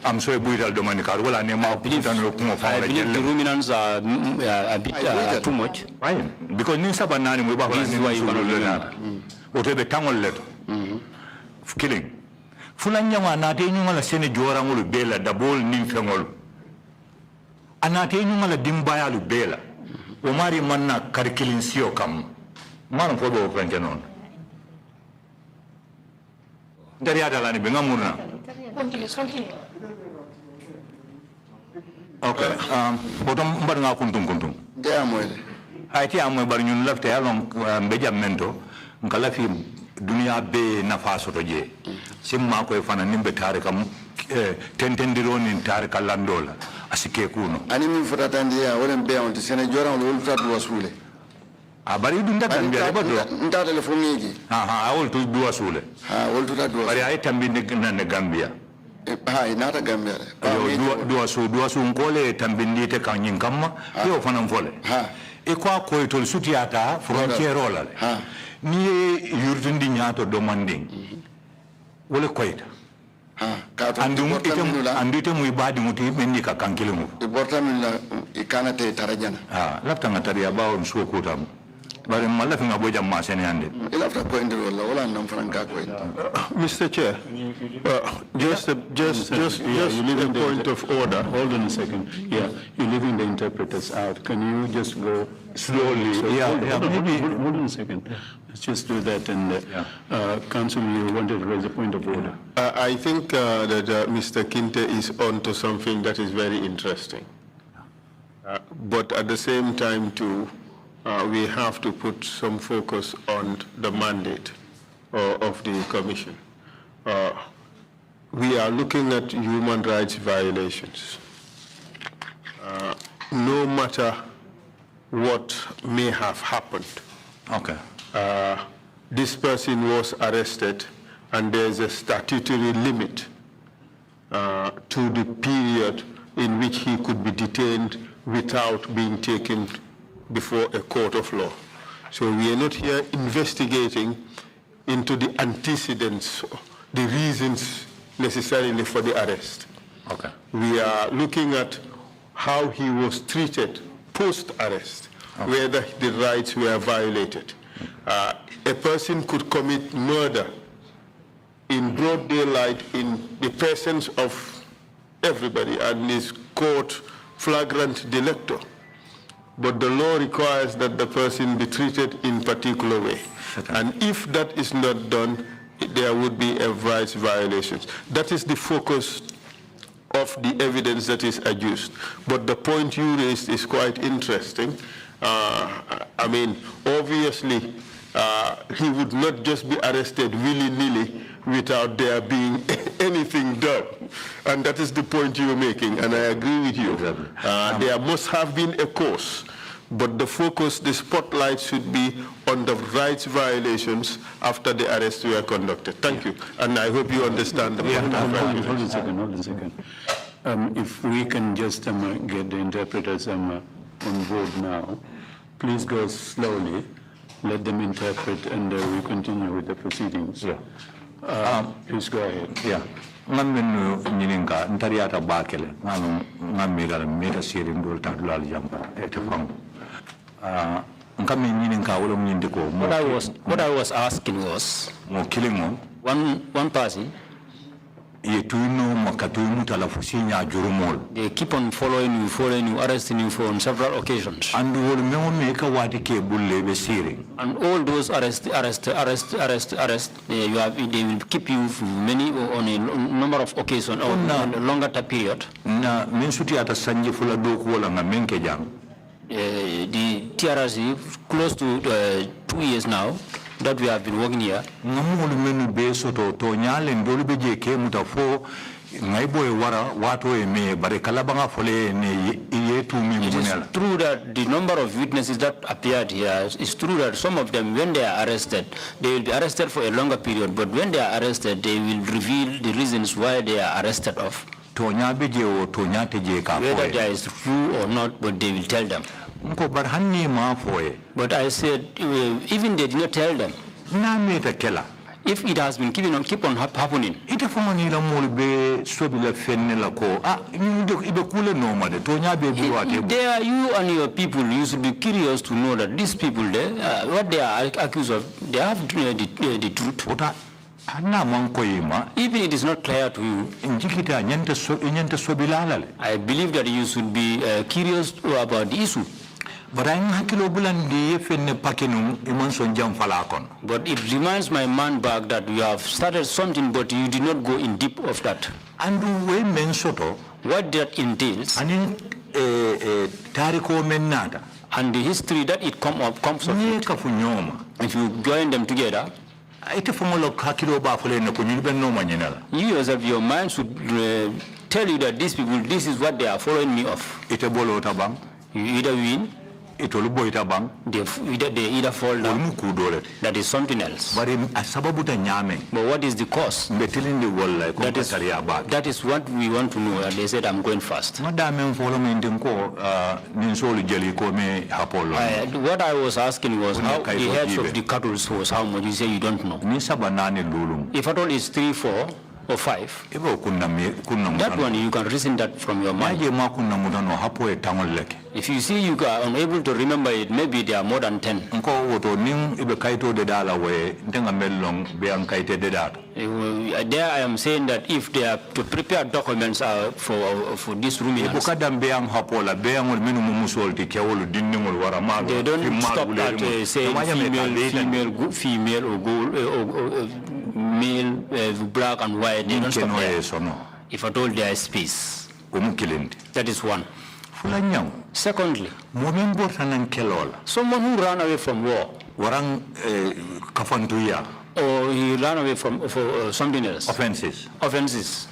I'm sorry, I believe the ruminants are a bit too much. Right. Because this is why you cannot killing. Fulanya na tenyunga la sene jora ngulu bela double nimfengol. Anatenyunga la dimbaya lu bela. Omari manna karikilin sio kam. Man fobo frankenon. Dari ada lani bengamurna. Okay. Bottom baranga kuntung. Yeah, moy. Haiti amoy bar ñun lafte alon mbejamento ngala fi dunia be nafaso toje. Simma koy fana nimbe tare kam tentendiro ni tare kalandola asike kuno. Ani min fota tandia wolen be on sene joran lo ulta do wasule. Abari dunda tambia bato. Nta telefoni gi. Awol to do wasule. Wol to do. Bari ay tambi ne Gambia. Inata Gambia. Do wasu ngole tambindite kanyin kamma yo fana fole. e ko ko to sutiata frontiere ola ni yurdundi nyato demanding wala koyta andu muy badi muti menni ka kankile mu e bortam la e kanate tarajana lafta ngatari abawo so ko tam bare malla fi ngabo jamma sene ande e lafta ko inde wala nam franka ko Mr. Chair, just a point of order. Hold on a second. Yeah, you're leaving the interpreters out. Can you just go slowly? So hold on a second. Let's just do that. And Council, you wanted to raise a point of order. I think that Mr. Kinte is on to something that is very interesting. But at the same time, too, we have to put some focus on the mandate of the Commission. We are looking at human rights violations. No matter what may have happened. Okay. This person was arrested, and there's a statutory limit to the period in which he could be detained without being taken before a court of law. So we are not here investigating into the antecedents, the reasons necessarily for the arrest. Okay. We are looking at how he was treated post-arrest, whether the rights were violated. A person could commit murder in broad daylight in the presence of everybody and is caught flagrant delicto. But the law requires that the person be treated in particular way. And if that is not done, there would be a rights violations. That is the focus of the evidence that is adduced. But the point you raised is quite interesting. I mean, obviously, he would not just be arrested willy-nilly without there being anything done. And that is the point you're making, and I agree with you. Exactly. There must have been a cause, but the focus, the spotlight should be on the rights violations after the arrests were conducted. Thank you, and I hope you understand the point. Hold on a second. If we can just get the interpreters on board now, please go slowly. Let them interpret, and we continue with the proceedings. Yeah. Please go ahead. Yeah. Ngamen nyininga ntariata bakele ngamira mera sirin dol ta dulal jamba etafang ngam nyininga wala nyinde ko What I was asking was mo killing mo one person. Ye tuino makatu mutala fusinya jurumol. They keep on following you, arresting you for on several occasions. And wol memo meka wati ke bulle be siri. And all those arrest. They will keep you for many on a number of occasions or on a longer period. Na mensuti ata sanje fula doku wala ngamenke jang. The TRRC close to 2 years now that we have been working here. Ngamulu menu beso to nyale ndolu beje ke mutafo ngaiboy wara wato e me bare kalabanga fole ne yetu mi munela. It's true that the number of witnesses that appeared here is true that some of them, when they are arrested, they will be arrested for a longer period, but when they are arrested, they will reveal the reasons why they are arrested of. Whether there is true or not, but they will tell them. But I said, even they did not tell them. If it has been keep on happening. There, you and your people, you should be curious to know that these people there, what they are accused of, they have the truth. Even it is not clear to you, I believe that you should be curious about the issue. But it reminds my man back that you have started something, but you did not go in deep of that. And what that entails, and the history that it comes of it. If you join them together, you yourself, your mind should tell you that these people, this is what they are following me of. You either win they either fall down. That is something else. But what is the cause? That is what we want to know. And they said, I'm going fast. What I was asking was how the heads of the cattle was how much. You say you don't know. If at all it's 3, 4, or 5, that one you can reason that from your mind. If you see you are unable to remember it, maybe there are more than 10. There I am saying that if they are to prepare documents for this ruminants, they don't stop at saying female or male, black and white. They don't stop there. If at all there is space. That is one. Secondly, someone who ran away from war, or he ran away from for something else. Offenses.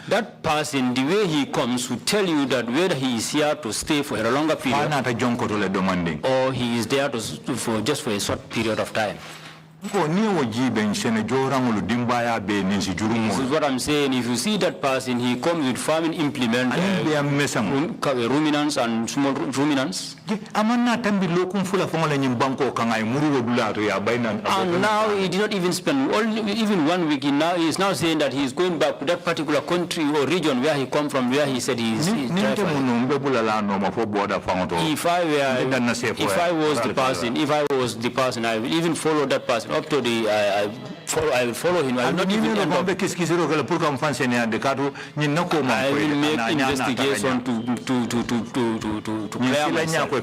That person, the way he comes, will tell you that whether he is here to stay for a longer period, or he is there for just for a short period of time. This is what I'm saying. If you see that person, he comes with farming implement, ruminants and small ruminants. And now he did not even spend even 1 week. Now he is now saying that he is going back to that particular country or region where he come from, where he said he is. If I was the person, I will even follow that person up to the. I will follow him. I will not even end up. I will make investigation to clear myself, so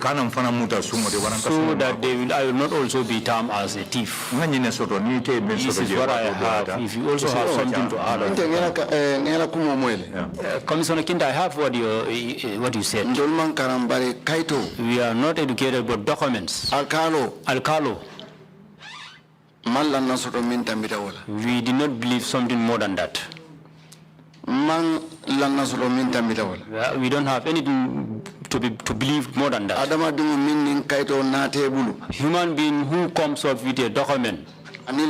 that I will not also be termed as a thief. This is what I have. If you also have something to add on. Commissioner Kinda, I have what you said. We are not educated, but documents. Alcalo. We did not believe something more than that. We don't have anything to believe more than that. Human being who comes up with a document, and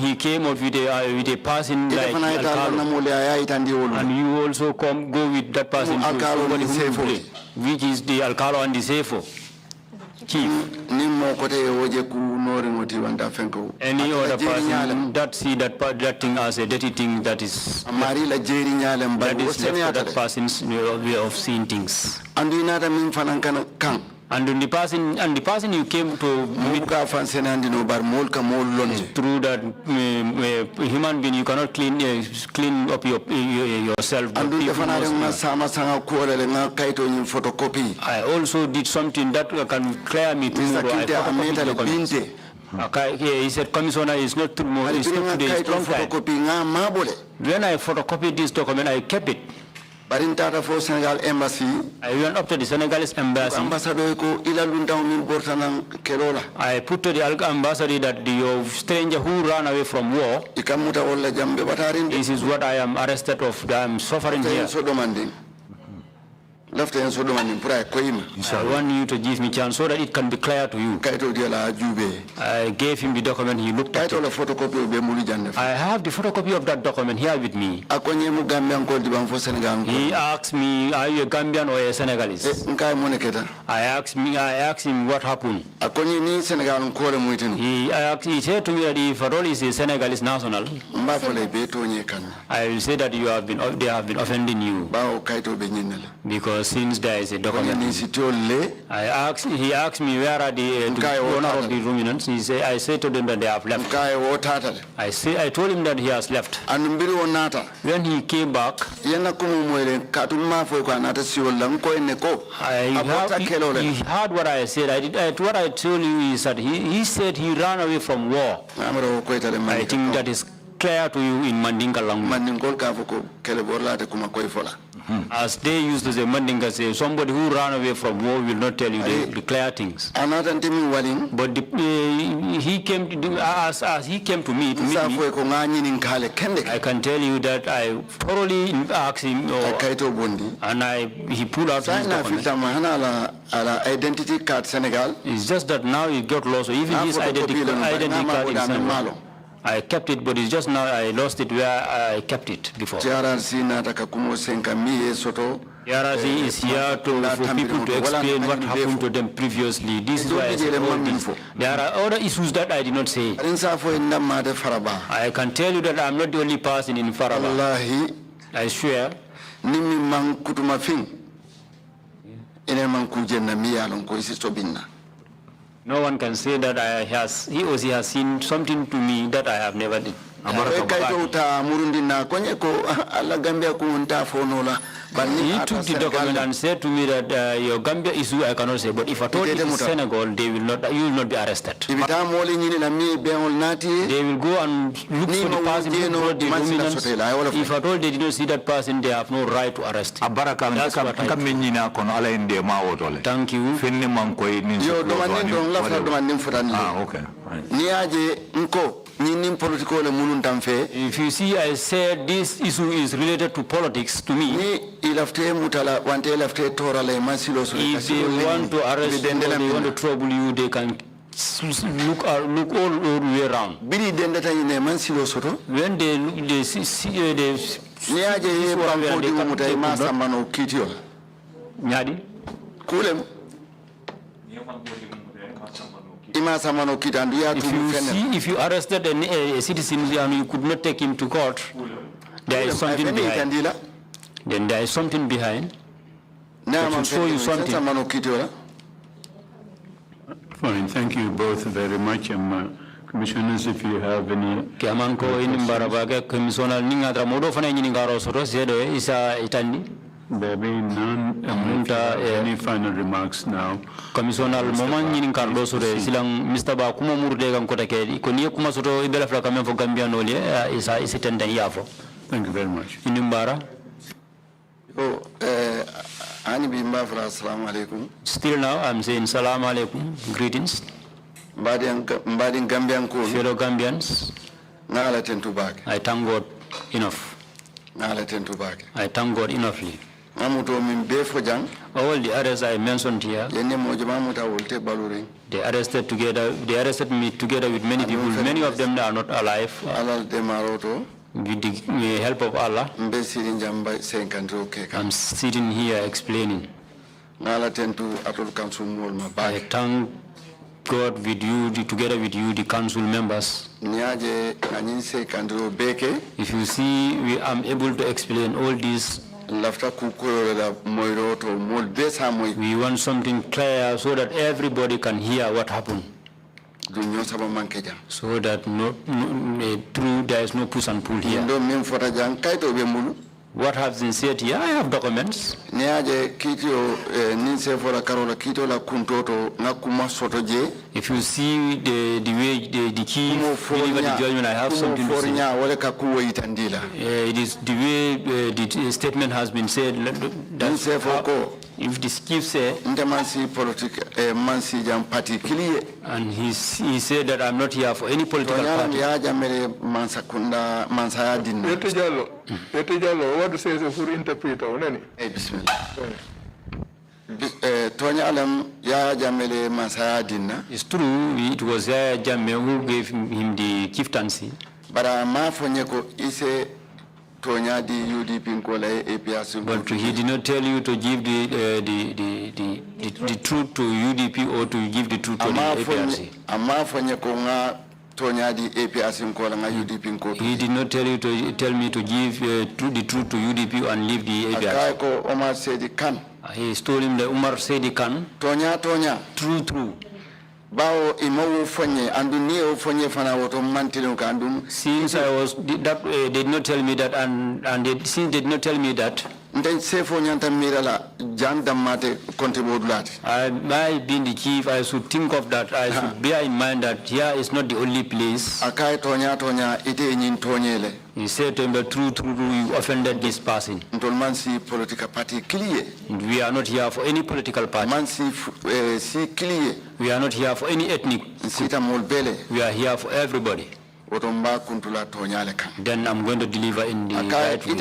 he came up with a person like Alcalo, and you also go with that person which is the Alcalo and the Sefo chief. Any other person that see that thing as a dirty thing, that is left for that person's way of seeing things. And the person you came to meet through that human being, you cannot clean up yourself. I also did something that can clear me tomorrow. He said, Commissioner, it's not tomorrow, it's not today, it's long time. When I photocopied this document, I kept it. I went up to the Senegalese embassy. I put to the ambassador that the stranger who ran away from war, this is what I am arrested of, I am suffering here. I want you to give me chance so that it can be clear to you. I gave him the document, he looked at it. I have the photocopy of that document here with me. He asked me, are you a Gambian or a Senegalese? I asked him what happened. He said to me that if at all is a Senegalese national, I will say that they have been offending you. Because since there is a document, he asked me where are the owner of the ruminants. I said to them that they have left. I told him that he has left. When he came back, he heard what I said. What I told you is that he said he ran away from war. I think that is clear to you in Mandinka language. Mandingol ka foko kele borla te kuma koy fola. As they used to say, Mandinka say, somebody who ran away from war will not tell you the clear things. Another thing waling. But he came to do, as he came to me, I can tell you that I thoroughly asked him, and he pulled out his document. Identity card Senegal. It's just that now he got lost. So even his identity card in Senegal, I kept it, but it's just now I lost it where I kept it before. TRRC is here for people to explain what happened to them previously. This is why I said all this. There are other issues that I did not say. I can tell you that I'm not the only person in Faraba. I swear. No one can say that he or she has seen something to me that I have never did. He took the document and said to me that your Gambia issue I cannot say, but if I told it in Senegal, you will not be arrested. They will go and look for the person who brought the dominance. If I told they did not see that person, they have no right to arrest him. That's what I thank you. If you see, I said this issue is related to politics to me. If they want to arrest you or they want to trouble you, they can look all the way around. When they see if you arrested a citizen and you could not take him to court, there is something behind. Then there is something behind. That will show you something. Fine, thank you both very much. Commissioners, if you have any... There being none, any final remarks now? Commissioner Moman Yin Carlos Silang Mr. Bakuma Murde Kotake, Konia Kumasoto Ibela Flakamen for Gambian Olia is a Yafo. Thank you very much. Inimbara. Still now, I'm saying salam alaikum, greetings. Fellow Gambians, I thank God enough. I thank God enoughly. All the others I mentioned here, they arrested me together with many people. Many of them are not alive. With the help of Allah, I'm sitting here explaining. I thank God with you, together with you, the council members. If you see, I'm able to explain all this. We want something clear so that everybody can hear what happened. So that there is no push and pull here. What has been said here, I have documents. If you see the way the key deliver the judgment, I have something to say. It is the way the statement has been said. If the chief say, and he said that I'm not here for any political party. What to say for interpreter? It's true, it was Yaya Jammeh who gave him the chieftaincy. But he did not tell you to give the truth to UDP or to give the truth to the APRC. He did not tell you to tell me to give the truth to UDP and leave the APRC. He told him that Umar said he can. True. Since I was that did not tell me that, and since they did not tell me that, Then sefo nyanta mirala janda mate kontibodulati. I being the chief, I should think of that. I should bear in mind that here is not the only place. Akai tonya ite nyin tonyele. He said to him the truth, you offended this person. Ntolmansi political party clear. We are not here for any political party. Mansi si clear. We are not here for any ethnic. Sita molbele. We are here for everybody. Then I'm going to deliver in the right way.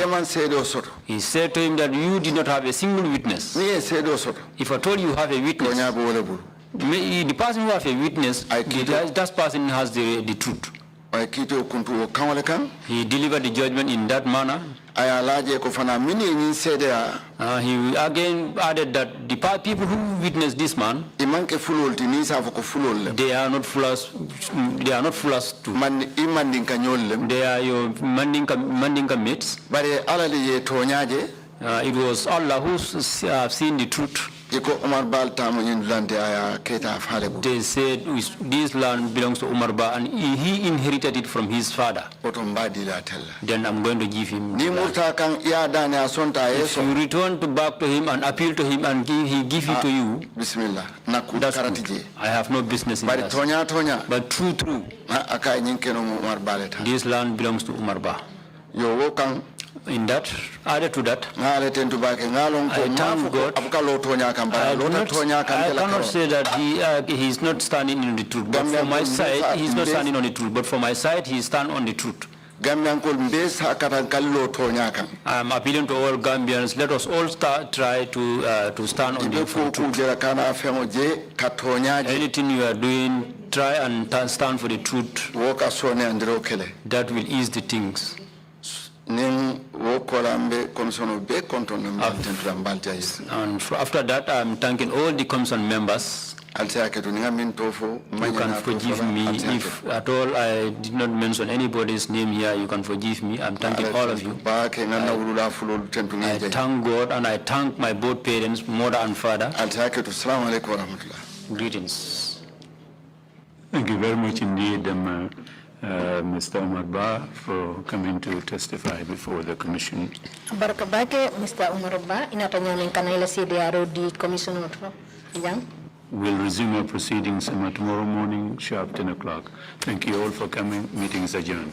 He said to him that you did not have a single witness. If I told you have a witness, the person who has a witness, that person has the truth. He delivered the judgment in that manner. He again added that the people who witnessed this man, they are not foolers. They are not foolers too. They are your mandinka mates. It was Allah who have seen the truth. They said this land belongs to Umar Ba and he inherited it from his father. Then I'm going to give him. If you return back to him and appeal to him and he give it to you, that's good. I have no business in that. But true, this land belongs to Umar Ba. In that, added to that, I thank God. I cannot say that he is not standing on the truth. But for my side, he is not standing on the truth. But for my side, he stands on the truth. I'm appealing to all Gambians. Let us all try to stand on the truth. Anything you are doing, try and stand for the truth. That will ease the things. And after that, I'm thanking all the concerned members. You can forgive me if at all I did not mention anybody's name here. You can forgive me. I'm thanking all of you. I thank God and I thank my both parents, mother and father. Greetings. Thank you very much indeed, Mr. Omar Ba, for coming to testify before the commission. Barakabake, Mr. Omar Ba, inatanyaming kanaila CDRO di commissioner. We'll resume our proceedings tomorrow morning, sharp 10 o'clock. Thank you all for coming. Meeting is adjourned.